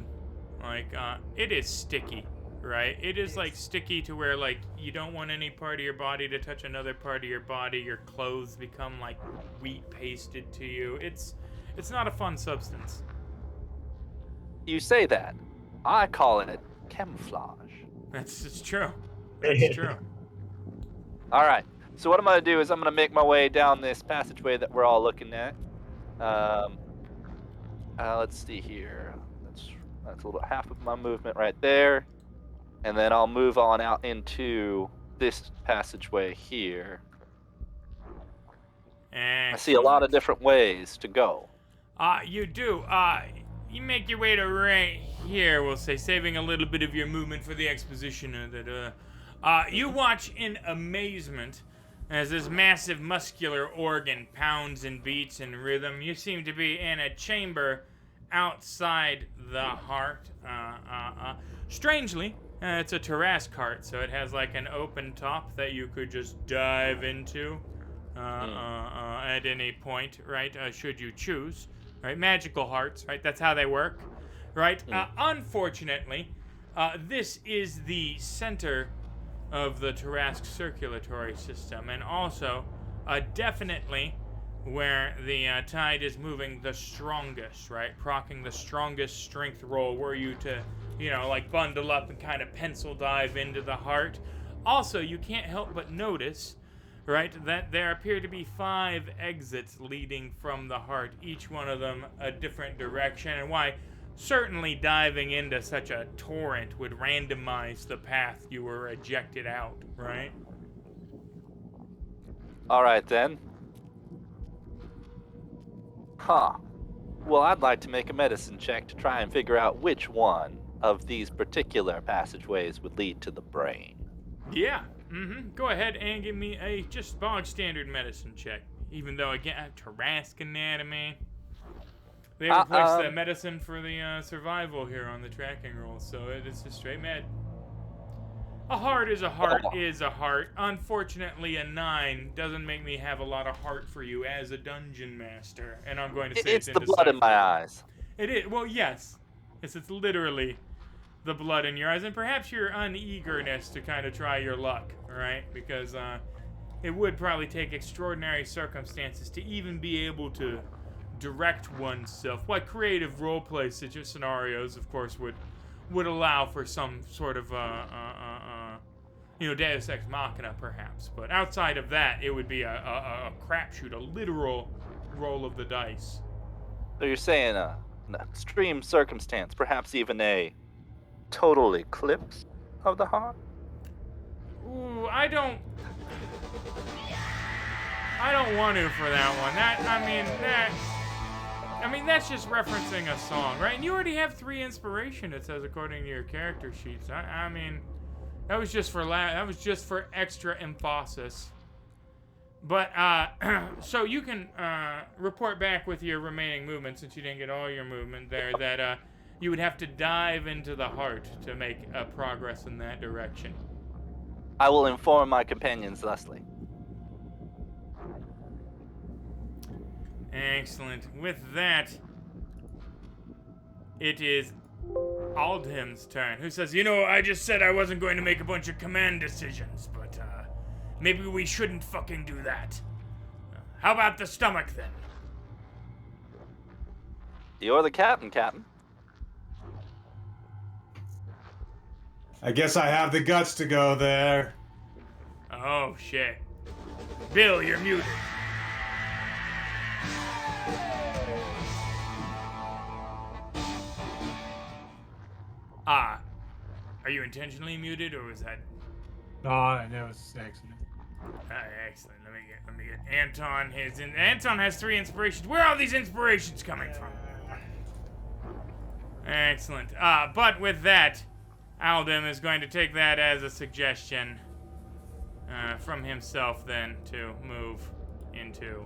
Like, it is sticky, right? It is, like, sticky to where, like, you don't want any part of your body to touch another part of your body. Your clothes become, like, wheat pasted to you. It's not a fun substance. You say that. I call it camouflage. It's true. That's true. All right. So what I'm going to do is I'm going to make my way down this passageway that we're all looking at. Let's see here. That's a little half of my movement right there. And then I'll move on out into this passageway here. Excellent. I see a lot of different ways to go. You do. You make your way to right here, we'll say, saving a little bit of your movement for the exposition. You watch in amazement as this massive muscular organ pounds and beats in rhythm. You seem to be in a chamber outside the heart. Strangely, it's a Tarask heart, so it has like an open top that you could just dive into at any point, right? Should you choose, right? Magical hearts, right? That's how they work, right? Unfortunately, this is the center of the Tarask circulatory system, and also definitely where the tide is moving the strongest, right? Procking the strongest strength roll, were you to, like bundle up and kind of pencil dive into the heart. Also, you can't help but notice, right, that there appear to be 5 exits leading from the heart, each one of them a different direction, and why certainly diving into such a torrent would randomize the path you were ejected out, right? All right, then. Well, I'd like to make a medicine check to try and figure out which one of these particular passageways would lead to the brain. Yeah, Go ahead and give me a just bog standard medicine check. Even though, again, Tarask anatomy. They replaced the medicine for the survival here on the tracking roll, so it's just straight med. A heart is a heart is a heart. Unfortunately, a 9 doesn't make me have a lot of heart for you as a dungeon master, and I'm going to say it's the blood in my eyes. It is. Well, yes. It's literally the blood in your eyes, and perhaps your uneagerness to kind of try your luck, right? Because it would probably take extraordinary circumstances to even be able to direct oneself. What creative roleplay scenarios, of course, would allow for some sort of Deus Ex Machina, perhaps. But outside of that, it would be a crapshoot, a literal roll of the dice. So you're saying an extreme circumstance, perhaps even a total eclipse of the heart? Ooh, I don't want to for that one. That's just referencing a song, right? And you already have 3 inspiration, it says, according to your character sheets. That was just for extra emphasis. But so you can report back with your remaining movement, since you didn't get all your movement there, that you would have to dive into the heart to make progress in that direction. I will inform my companions thusly. Excellent. With that, it is Aldhim's turn, who says, you know, I just said I wasn't going to make a bunch of command decisions, but maybe we shouldn't fucking do that. How about the stomach, then? You're the captain, Captain. I guess I have the guts to go there. Oh, shit. Bill, you're muted. Are you intentionally muted, or was that... No, it's an accident. Excellent. Let me get Anton. Anton has 3 inspirations. Where are all these inspirations coming from? Excellent. But with that, Aldem is going to take that as a suggestion from himself then to move into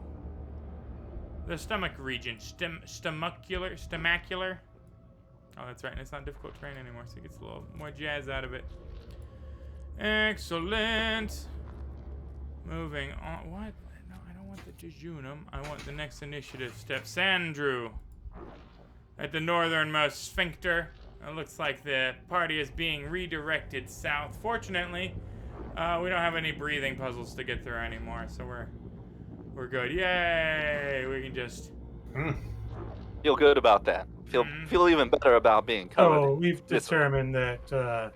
the stomach region. Stomacular? Oh, that's right. And it's not difficult terrain anymore, so it gets a little more jazz out of it. Excellent. Moving on. What? No, I don't want the jejunum. I want the next initiative step. Sandrew. At the northernmost sphincter. It looks like the party is being redirected south. Fortunately, we don't have any breathing puzzles to get through anymore, so we're good. Yay! We can just... Feel good about that. Feel even better about being covered. Oh, we've determined that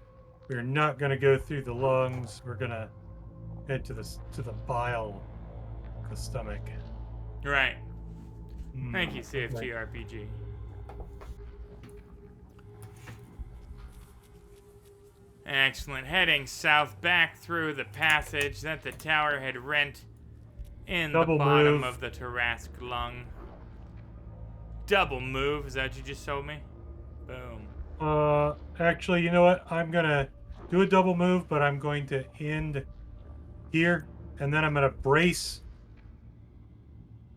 we're not going to go through the lungs. We're going to head to the bile, the stomach. Right. Thank you, CFG RPG. Excellent. Heading south back through the passage that the tower had rent in the bottom of the thoracic lung. Double move. Is that what you just told me? Boom. Actually, you know what? I'm going to do a double move, but I'm going to end here, and then I'm going to brace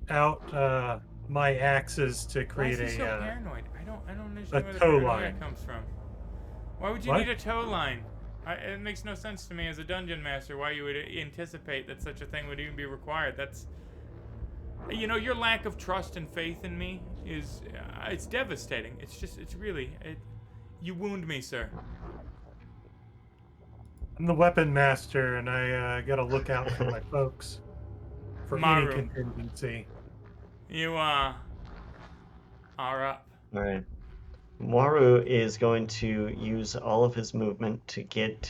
out my axes to create Why is he so paranoid? I don't understand where the toe paranoia line comes from. Why would you need a toe line? It makes no sense to me as a dungeon master why you would anticipate that such a thing would even be required. That's, you know, your lack of trust and faith in me is, it's devastating. It's really, you wound me, sir. I'm the weapon master, and I gotta look out for my folks for any contingency. You are up. All right. Maru is going to use all of his movement to get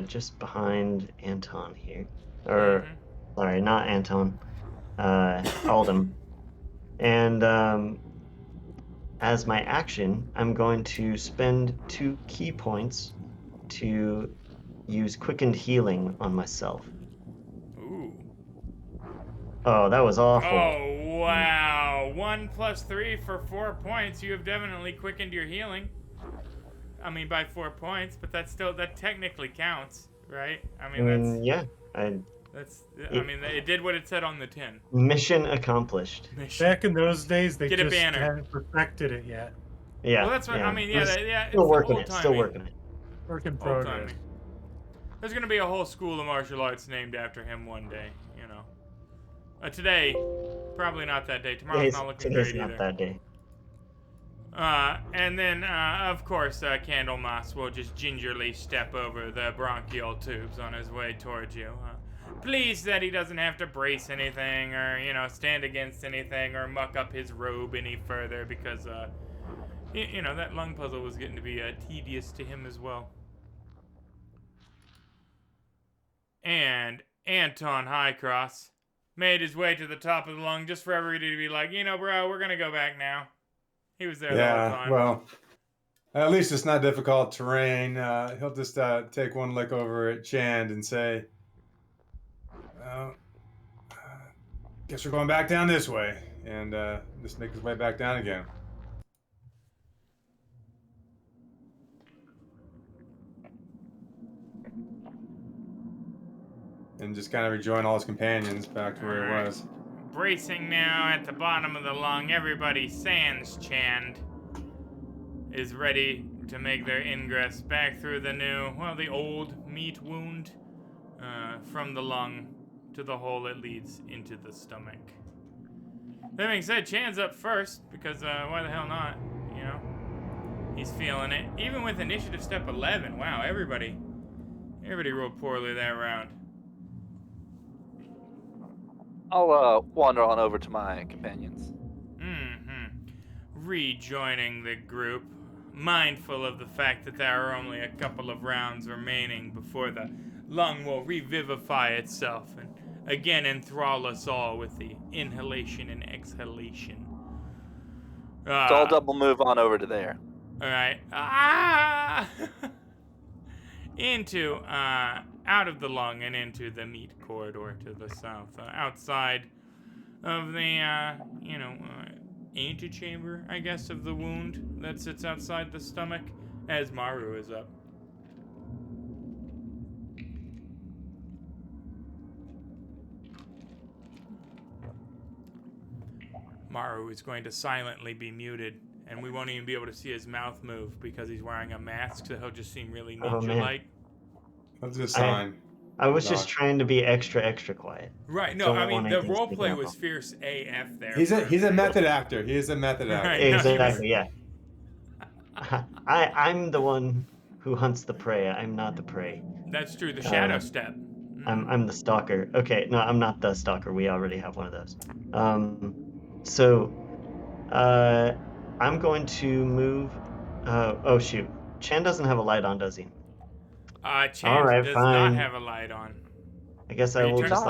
just behind Anton here. Or, sorry, not Anton. Aldem. And as my action, I'm going to spend 2 key points to use quickened healing on myself. Ooh. Oh, that was awful. Oh, wow. 1 + 3 for 4 points. You have definitely quickened your healing. I mean, by 4 points, but that technically counts, right? I mean, yeah. It did what it said on the tin. Mission accomplished. Back in those days, they Get a just banner. hadn't perfected it yet. Yeah. Well, that's what, yeah. I mean, yeah, Still it's working it. old-timey. Still working it. Work in progress. There's going to be a whole school of martial arts named after him one day, you know. Today, probably not that day. Tomorrow's not looking great Today's not either. that day. And then, of course, Candlemas will just gingerly step over the bronchial tubes on his way towards you. Pleased that he doesn't have to brace anything or, you know, stand against anything or muck up his robe any further because, you know, that lung puzzle was getting to be tedious to him as well. And Anton Highcross made his way to the top of the lung just for everybody to be like, you know, bro, we're going to go back now. He was there the whole time. Well, at least it's not difficult terrain. He'll just take one look over at Chand and say, well, guess we're going back down this way. And just make his way back down again. and just kind of rejoin all his companions back to where it was. Bracing now at the bottom of the lung, everybody sans Chand is ready to make their ingress back through the old meat wound from the lung to the hole that leads into the stomach. That being said, Chand's up first because why the hell not? You know, he's feeling it. Even with initiative step 11, wow, everybody rolled poorly that round. I'll wander on over to my companions. Rejoining the group, mindful of the fact that there are only a couple of rounds remaining before the lung will revivify itself and again enthrall us all with the inhalation and exhalation. So I'll double move on over to there. Alright. Into, out of the lung and into the meat corridor to the south. Outside of the, antechamber, I guess, of the wound that sits outside the stomach, as Maru is up. Maru is going to silently be muted, and we won't even be able to see his mouth move because he's wearing a mask, so he'll just seem really ninja-like. That's a sign. I was just trying to be extra quiet. Right, no, I mean, the roleplay was fierce AF there. He's a method actor. He is a method actor. Right, Exactly, yeah. I'm the one who hunts the prey. I'm not the prey. That's true, the shadow step. I'm the stalker. Okay, no, I'm not the stalker. We already have one of those. So, I'm going to move. Oh shoot, Chan doesn't have a light on, does he? Chan does not have a light on. I guess I will just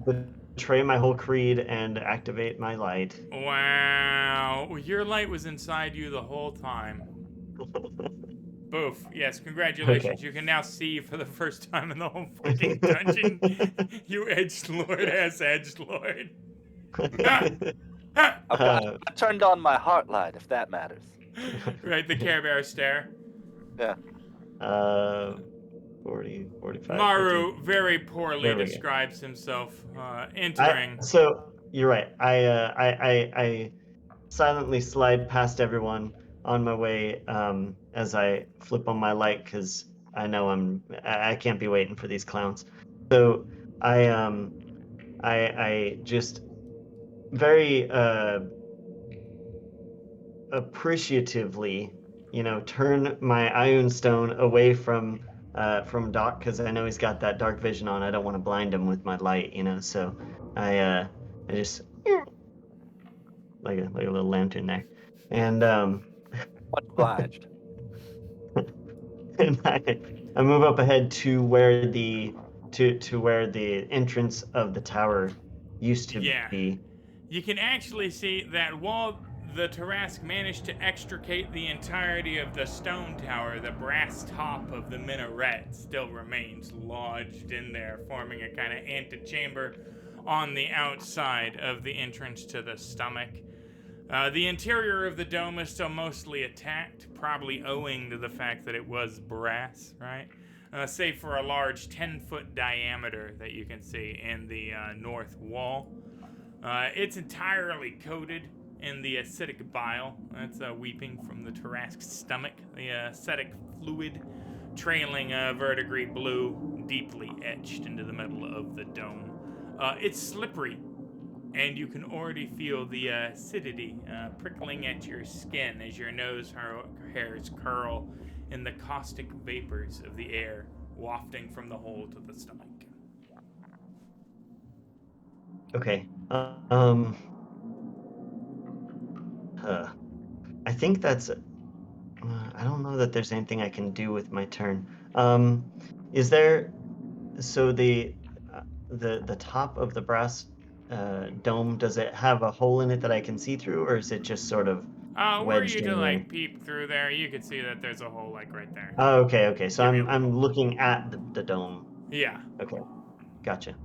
betray my whole creed and activate my light. Wow, your light was inside you the whole time. Boof. Yes, congratulations. Okay. You can now see for the first time in the whole freaking dungeon. You edgelord ass edgelord. I turned on my heart light, if that matters. Right, the Care Bear stare. Yeah. 40, 45. Maru 50. very poorly describes himself entering. So you're right. I silently slide past everyone on my way as I flip on my light because I know I can't be waiting for these clowns. So I just very appreciatively, turn my Ioun Stone away from Doc because I know he's got that dark vision on. I don't want to blind him with my light, so I just like a little lantern there, and much obliged. And I move up ahead to where the where the entrance of the tower used to be. You can actually see that while the Tarrasque managed to extricate the entirety of the stone tower, the brass top of the minaret still remains lodged in there, forming a kind of antechamber on the outside of the entrance to the stomach. The interior of the dome is still mostly intact, probably owing to the fact that it was brass, right? Save for a large 10-foot diameter that you can see in the north wall. It's entirely coated in the acidic bile that's weeping from the Tarrasque's stomach. The acidic fluid trailing verdigris blue, deeply etched into the middle of the dome. It's slippery, and you can already feel the acidity prickling at your skin as your nose hairs curl in the caustic vapors of the air wafting from the hole to the stomach. Okay. I think that's. I don't know that there's anything I can do with my turn. Is there? So the top of the brass dome, does it have a hole in it that I can see through, or is it just sort of were you wedged to in there? peep through there, you could see that there's a hole right there. Oh, okay. So I'm looking at the dome. Yeah. Okay, gotcha.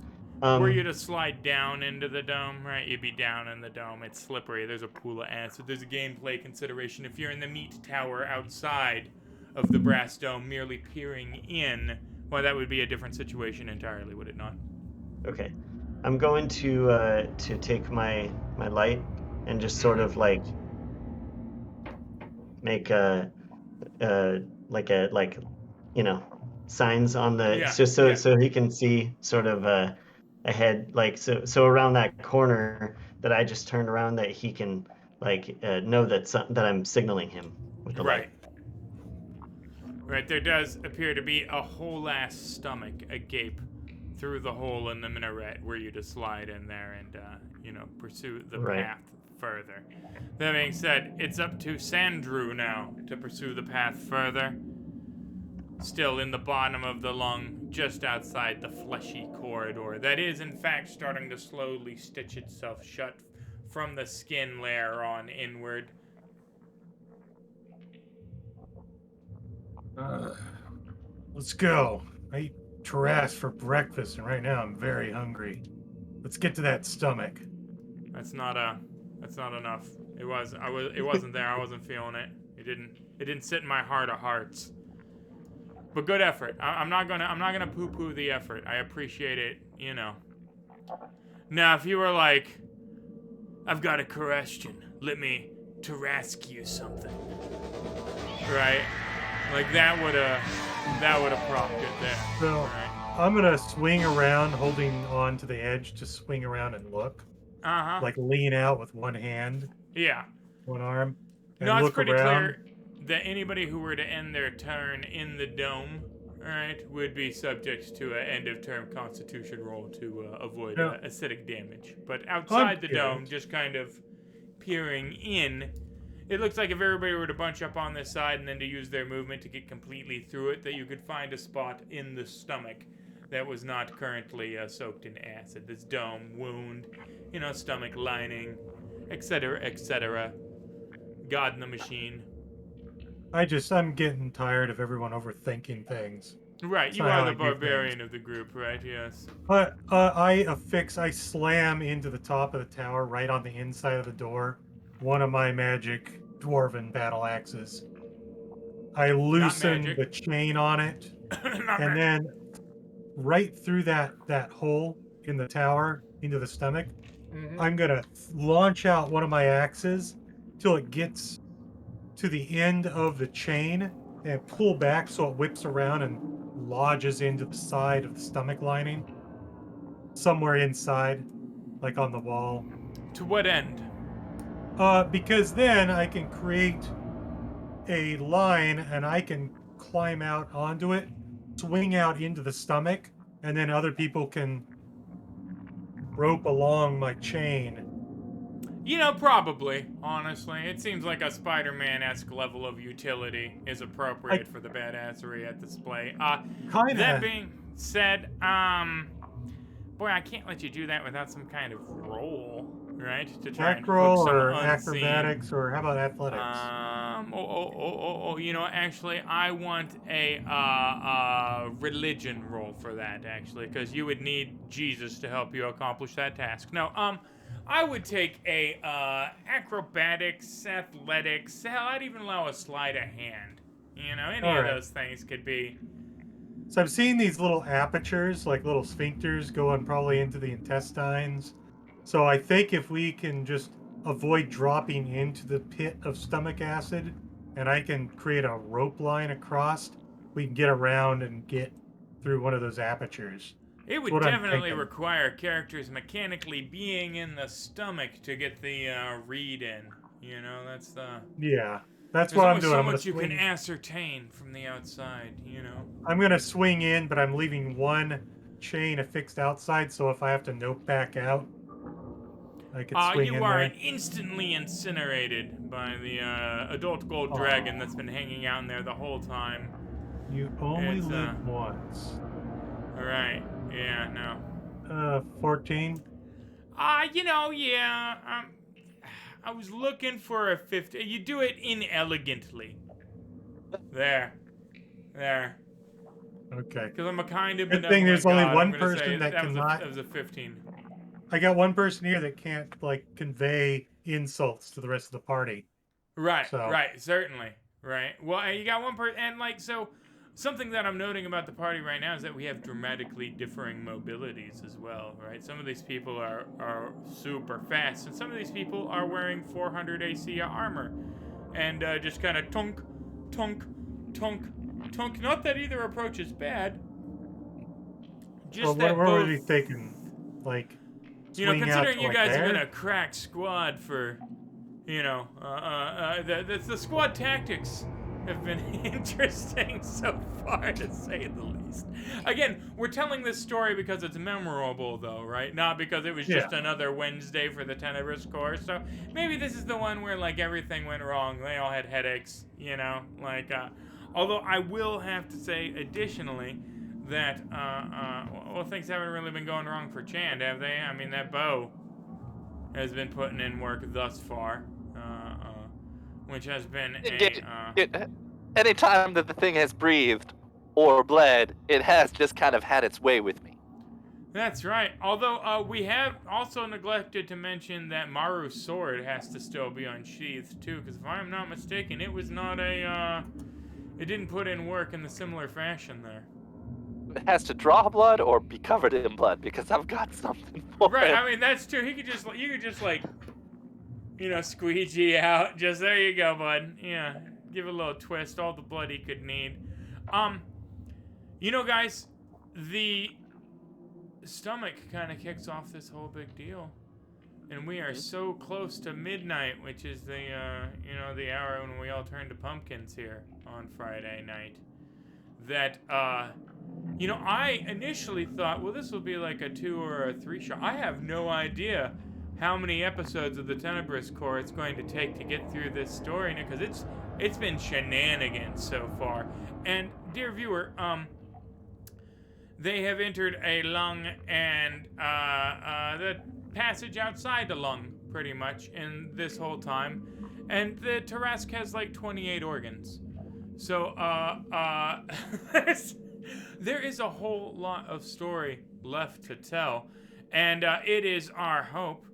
Were you to slide down into the dome, right? You'd be down in the dome. It's slippery. There's a pool of acid. There's a gameplay consideration. If you're in the meat tower outside of the brass dome, merely peering in, well, that would be a different situation entirely, would it not? Okay. I'm going to take my light and just sort of like make like you know signs on the Yeah, just yeah. so he can see sort of ahead, like so around that corner that I just turned around, that he can like know that I'm signaling him with the light. Right. Right, there does appear to be a whole ass stomach agape through the hole in the minaret where you just slide in there and, pursue the Right. path further. That being said, it's up to Sandrew now to pursue the path further. Still in the bottom of the lung, just outside the fleshy corridor that is, in fact, starting to slowly stitch itself shut from the skin layer on inward. Let's go. I eat terrace for breakfast, and right now I'm very hungry. Let's get to that stomach. That's not enough. It wasn't there. I wasn't feeling it. It didn't sit in my heart of hearts. But good effort. I'm not gonna poo-poo the effort. I appreciate it, Now, if you were like, I've got a question. Let me ask you something. Right? Like that would've prompted it there. So right? I'm gonna swing around, holding on to the edge to swing around and look. Uh-huh. Like lean out with one hand, Yeah. one arm, and No, it's look pretty around. clear that anybody who were to end their turn in the dome, alright, would be subject to an end-of-term constitution roll to avoid acidic damage. But outside the dome, just kind of peering in, it looks like if everybody were to bunch up on this side and then to use their movement to get completely through it, that you could find a spot in the stomach that was not currently soaked in acid. This dome, wound, stomach lining, etc., etc. God in the machine. I'm getting tired of everyone overthinking things. Right, That's you not how are I the do barbarian things. of the group, right? Yes. But I slam into the top of the tower right on the inside of the door. One of my magic dwarven battle axes. I loosen the chain on it, and then right through that hole in the tower into the stomach, I'm gonna launch out one of my axes till it gets to the end of the chain and pull back so it whips around and lodges into the side of the stomach lining, somewhere inside, like on the wall. To what end? Because then I can create a line and I can climb out onto it, swing out into the stomach, and then other people can rope along my chain. Probably, honestly. It seems like a Spider-Man-esque level of utility is appropriate for the badassery at display. That being said, boy, I can't let you do that without some kind of roll, right? To try and hook some or unseen. acrobatics, or how about athletics? Actually, I want a religion roll for that, actually, because you would need Jesus to help you accomplish that task. No, I would take a acrobatics, athletics, hell, I'd even allow a sleight of hand. Any of those things could be. So I've seen these little apertures, like little sphincters, going probably into the intestines. So I think if we can just avoid dropping into the pit of stomach acid, and I can create a rope line across, we can get around and get through one of those apertures. It would definitely require characters mechanically being in the stomach to get the read in. That's the... Yeah, that's what I'm doing. There's only so much you can ascertain from the outside, I'm going to swing in, but I'm leaving one chain affixed outside, so if I have to nope back out, I could swing in there. You are instantly incinerated by the adult gold dragon that's been hanging out in there the whole time. You only live once. Alright. Yeah, no. 14? Yeah. I was looking for a 50. You do it inelegantly. There. Okay. Because I'm a kind of Good thing there's only one person that cannot. That was a 15. I got one person here that can't, convey insults to the rest of the party. Right, right, certainly. Right. Well, you got one person, and, something that I'm noting about the party right now is that we have dramatically differing mobilities as well, right? Some of these people are super fast, and some of these people are wearing 400 AC armor, and just kind of tunk, tunk, tunk, tunk. Not that either approach is bad. Just Well, that what were both, you thinking? Like, you know, swing out considering to, you like, guys have there? been a crack squad for, you know, the squad tactics have been interesting so far, to say the least. Again, we're telling this story because it's memorable, though, right? Not because it was just another Wednesday for the Tenebris Corps. So maybe this is the one where, like, everything went wrong. They all had headaches, you know? Like, although I will have to say, additionally, that, well, things haven't really been going wrong for Chand, have they? I mean, that bow has been putting in work thus far. Which has been any time that the thing has breathed or bled, it has just kind of had its way with me. That's right. Although we have also neglected to mention that Maru's sword has to still be unsheathed too, because if I'm not mistaken, it was not a it didn't put in work in the similar fashion there. It has to draw blood or be covered in blood, because I've got something for Right. it. I mean, that's true. You could just like, you know, squeegee out. Just there you go, bud. Yeah, give it a little twist. All the blood he could need. You know, guys, the stomach kind of kicks off this whole big deal, and we are so close to midnight, which is the you know, the hour when we all turn to pumpkins here on Friday night. That you know, I initially thought, well, this will be like a 2 or a 3 shot. I have no idea how many episodes of the Tenebris Corps it's going to take to get through this story, because it's been shenanigans so far. And dear viewer, they have entered a lung and the passage outside the lung, pretty much, in this whole time. And the Tarask has like 28 organs. So there is a whole lot of story left to tell, and it is our hope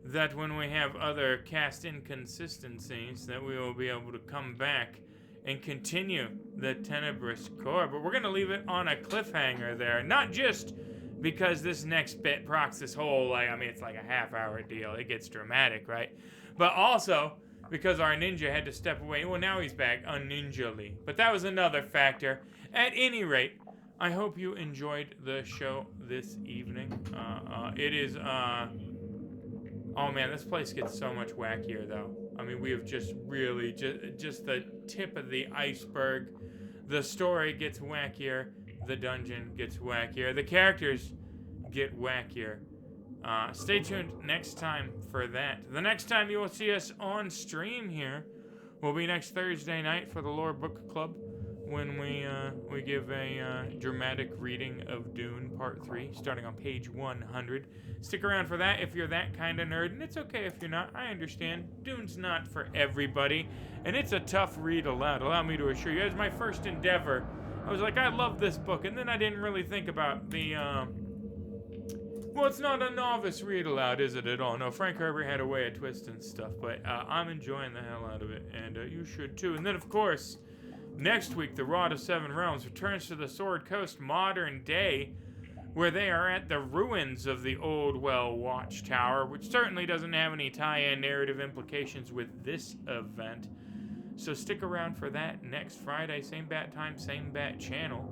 that when we have other cast inconsistencies, that we will be able to come back and continue the Tenebris Corps. But we're going to leave it on a cliffhanger there, not just because this next bit procs this whole, like, I mean, it's like a half-hour deal. It gets dramatic, right? But also because our ninja had to step away. Well, now he's back un-ninjally. But that was another factor. At any rate, I hope you enjoyed the show this evening. It is, oh man, this place gets so much wackier, though. I mean, we have just really, just the tip of the iceberg. The story gets wackier. The dungeon gets wackier. The characters get wackier. Stay tuned next time for that. The next time you will see us on stream here will be next Thursday night for the Lore Book Club, when we give a dramatic reading of Dune Part 3, starting on page 100. Stick around for that if you're that kind of nerd, and it's okay if you're not. I understand. Dune's not for everybody, and it's a tough read aloud. Allow me to assure you, as my first endeavor, I was like, I love this book, and then I didn't really think about the, well, it's not a novice read aloud, is it at all? No, Frank Herbert had a way of twisting stuff, but I'm enjoying the hell out of it, and you should too. And then, of course, next week, the Rod of Seven Realms returns to the Sword Coast modern day, where they are at the ruins of the Old Well Watchtower, which certainly doesn't have any tie-in narrative implications with this event. So stick around for that next Friday, same bat time, same bat channel.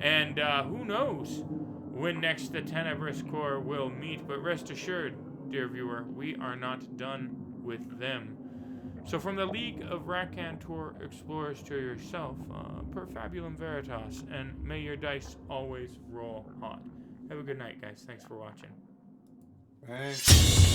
And who knows when next the Tenebris Corps will meet, but rest assured, dear viewer, we are not done with them. So from the League of Raconteur Explorers to yourself, per fabulum veritas, and may your dice always roll hot. Have a good night, guys. Thanks for watching. Thanks.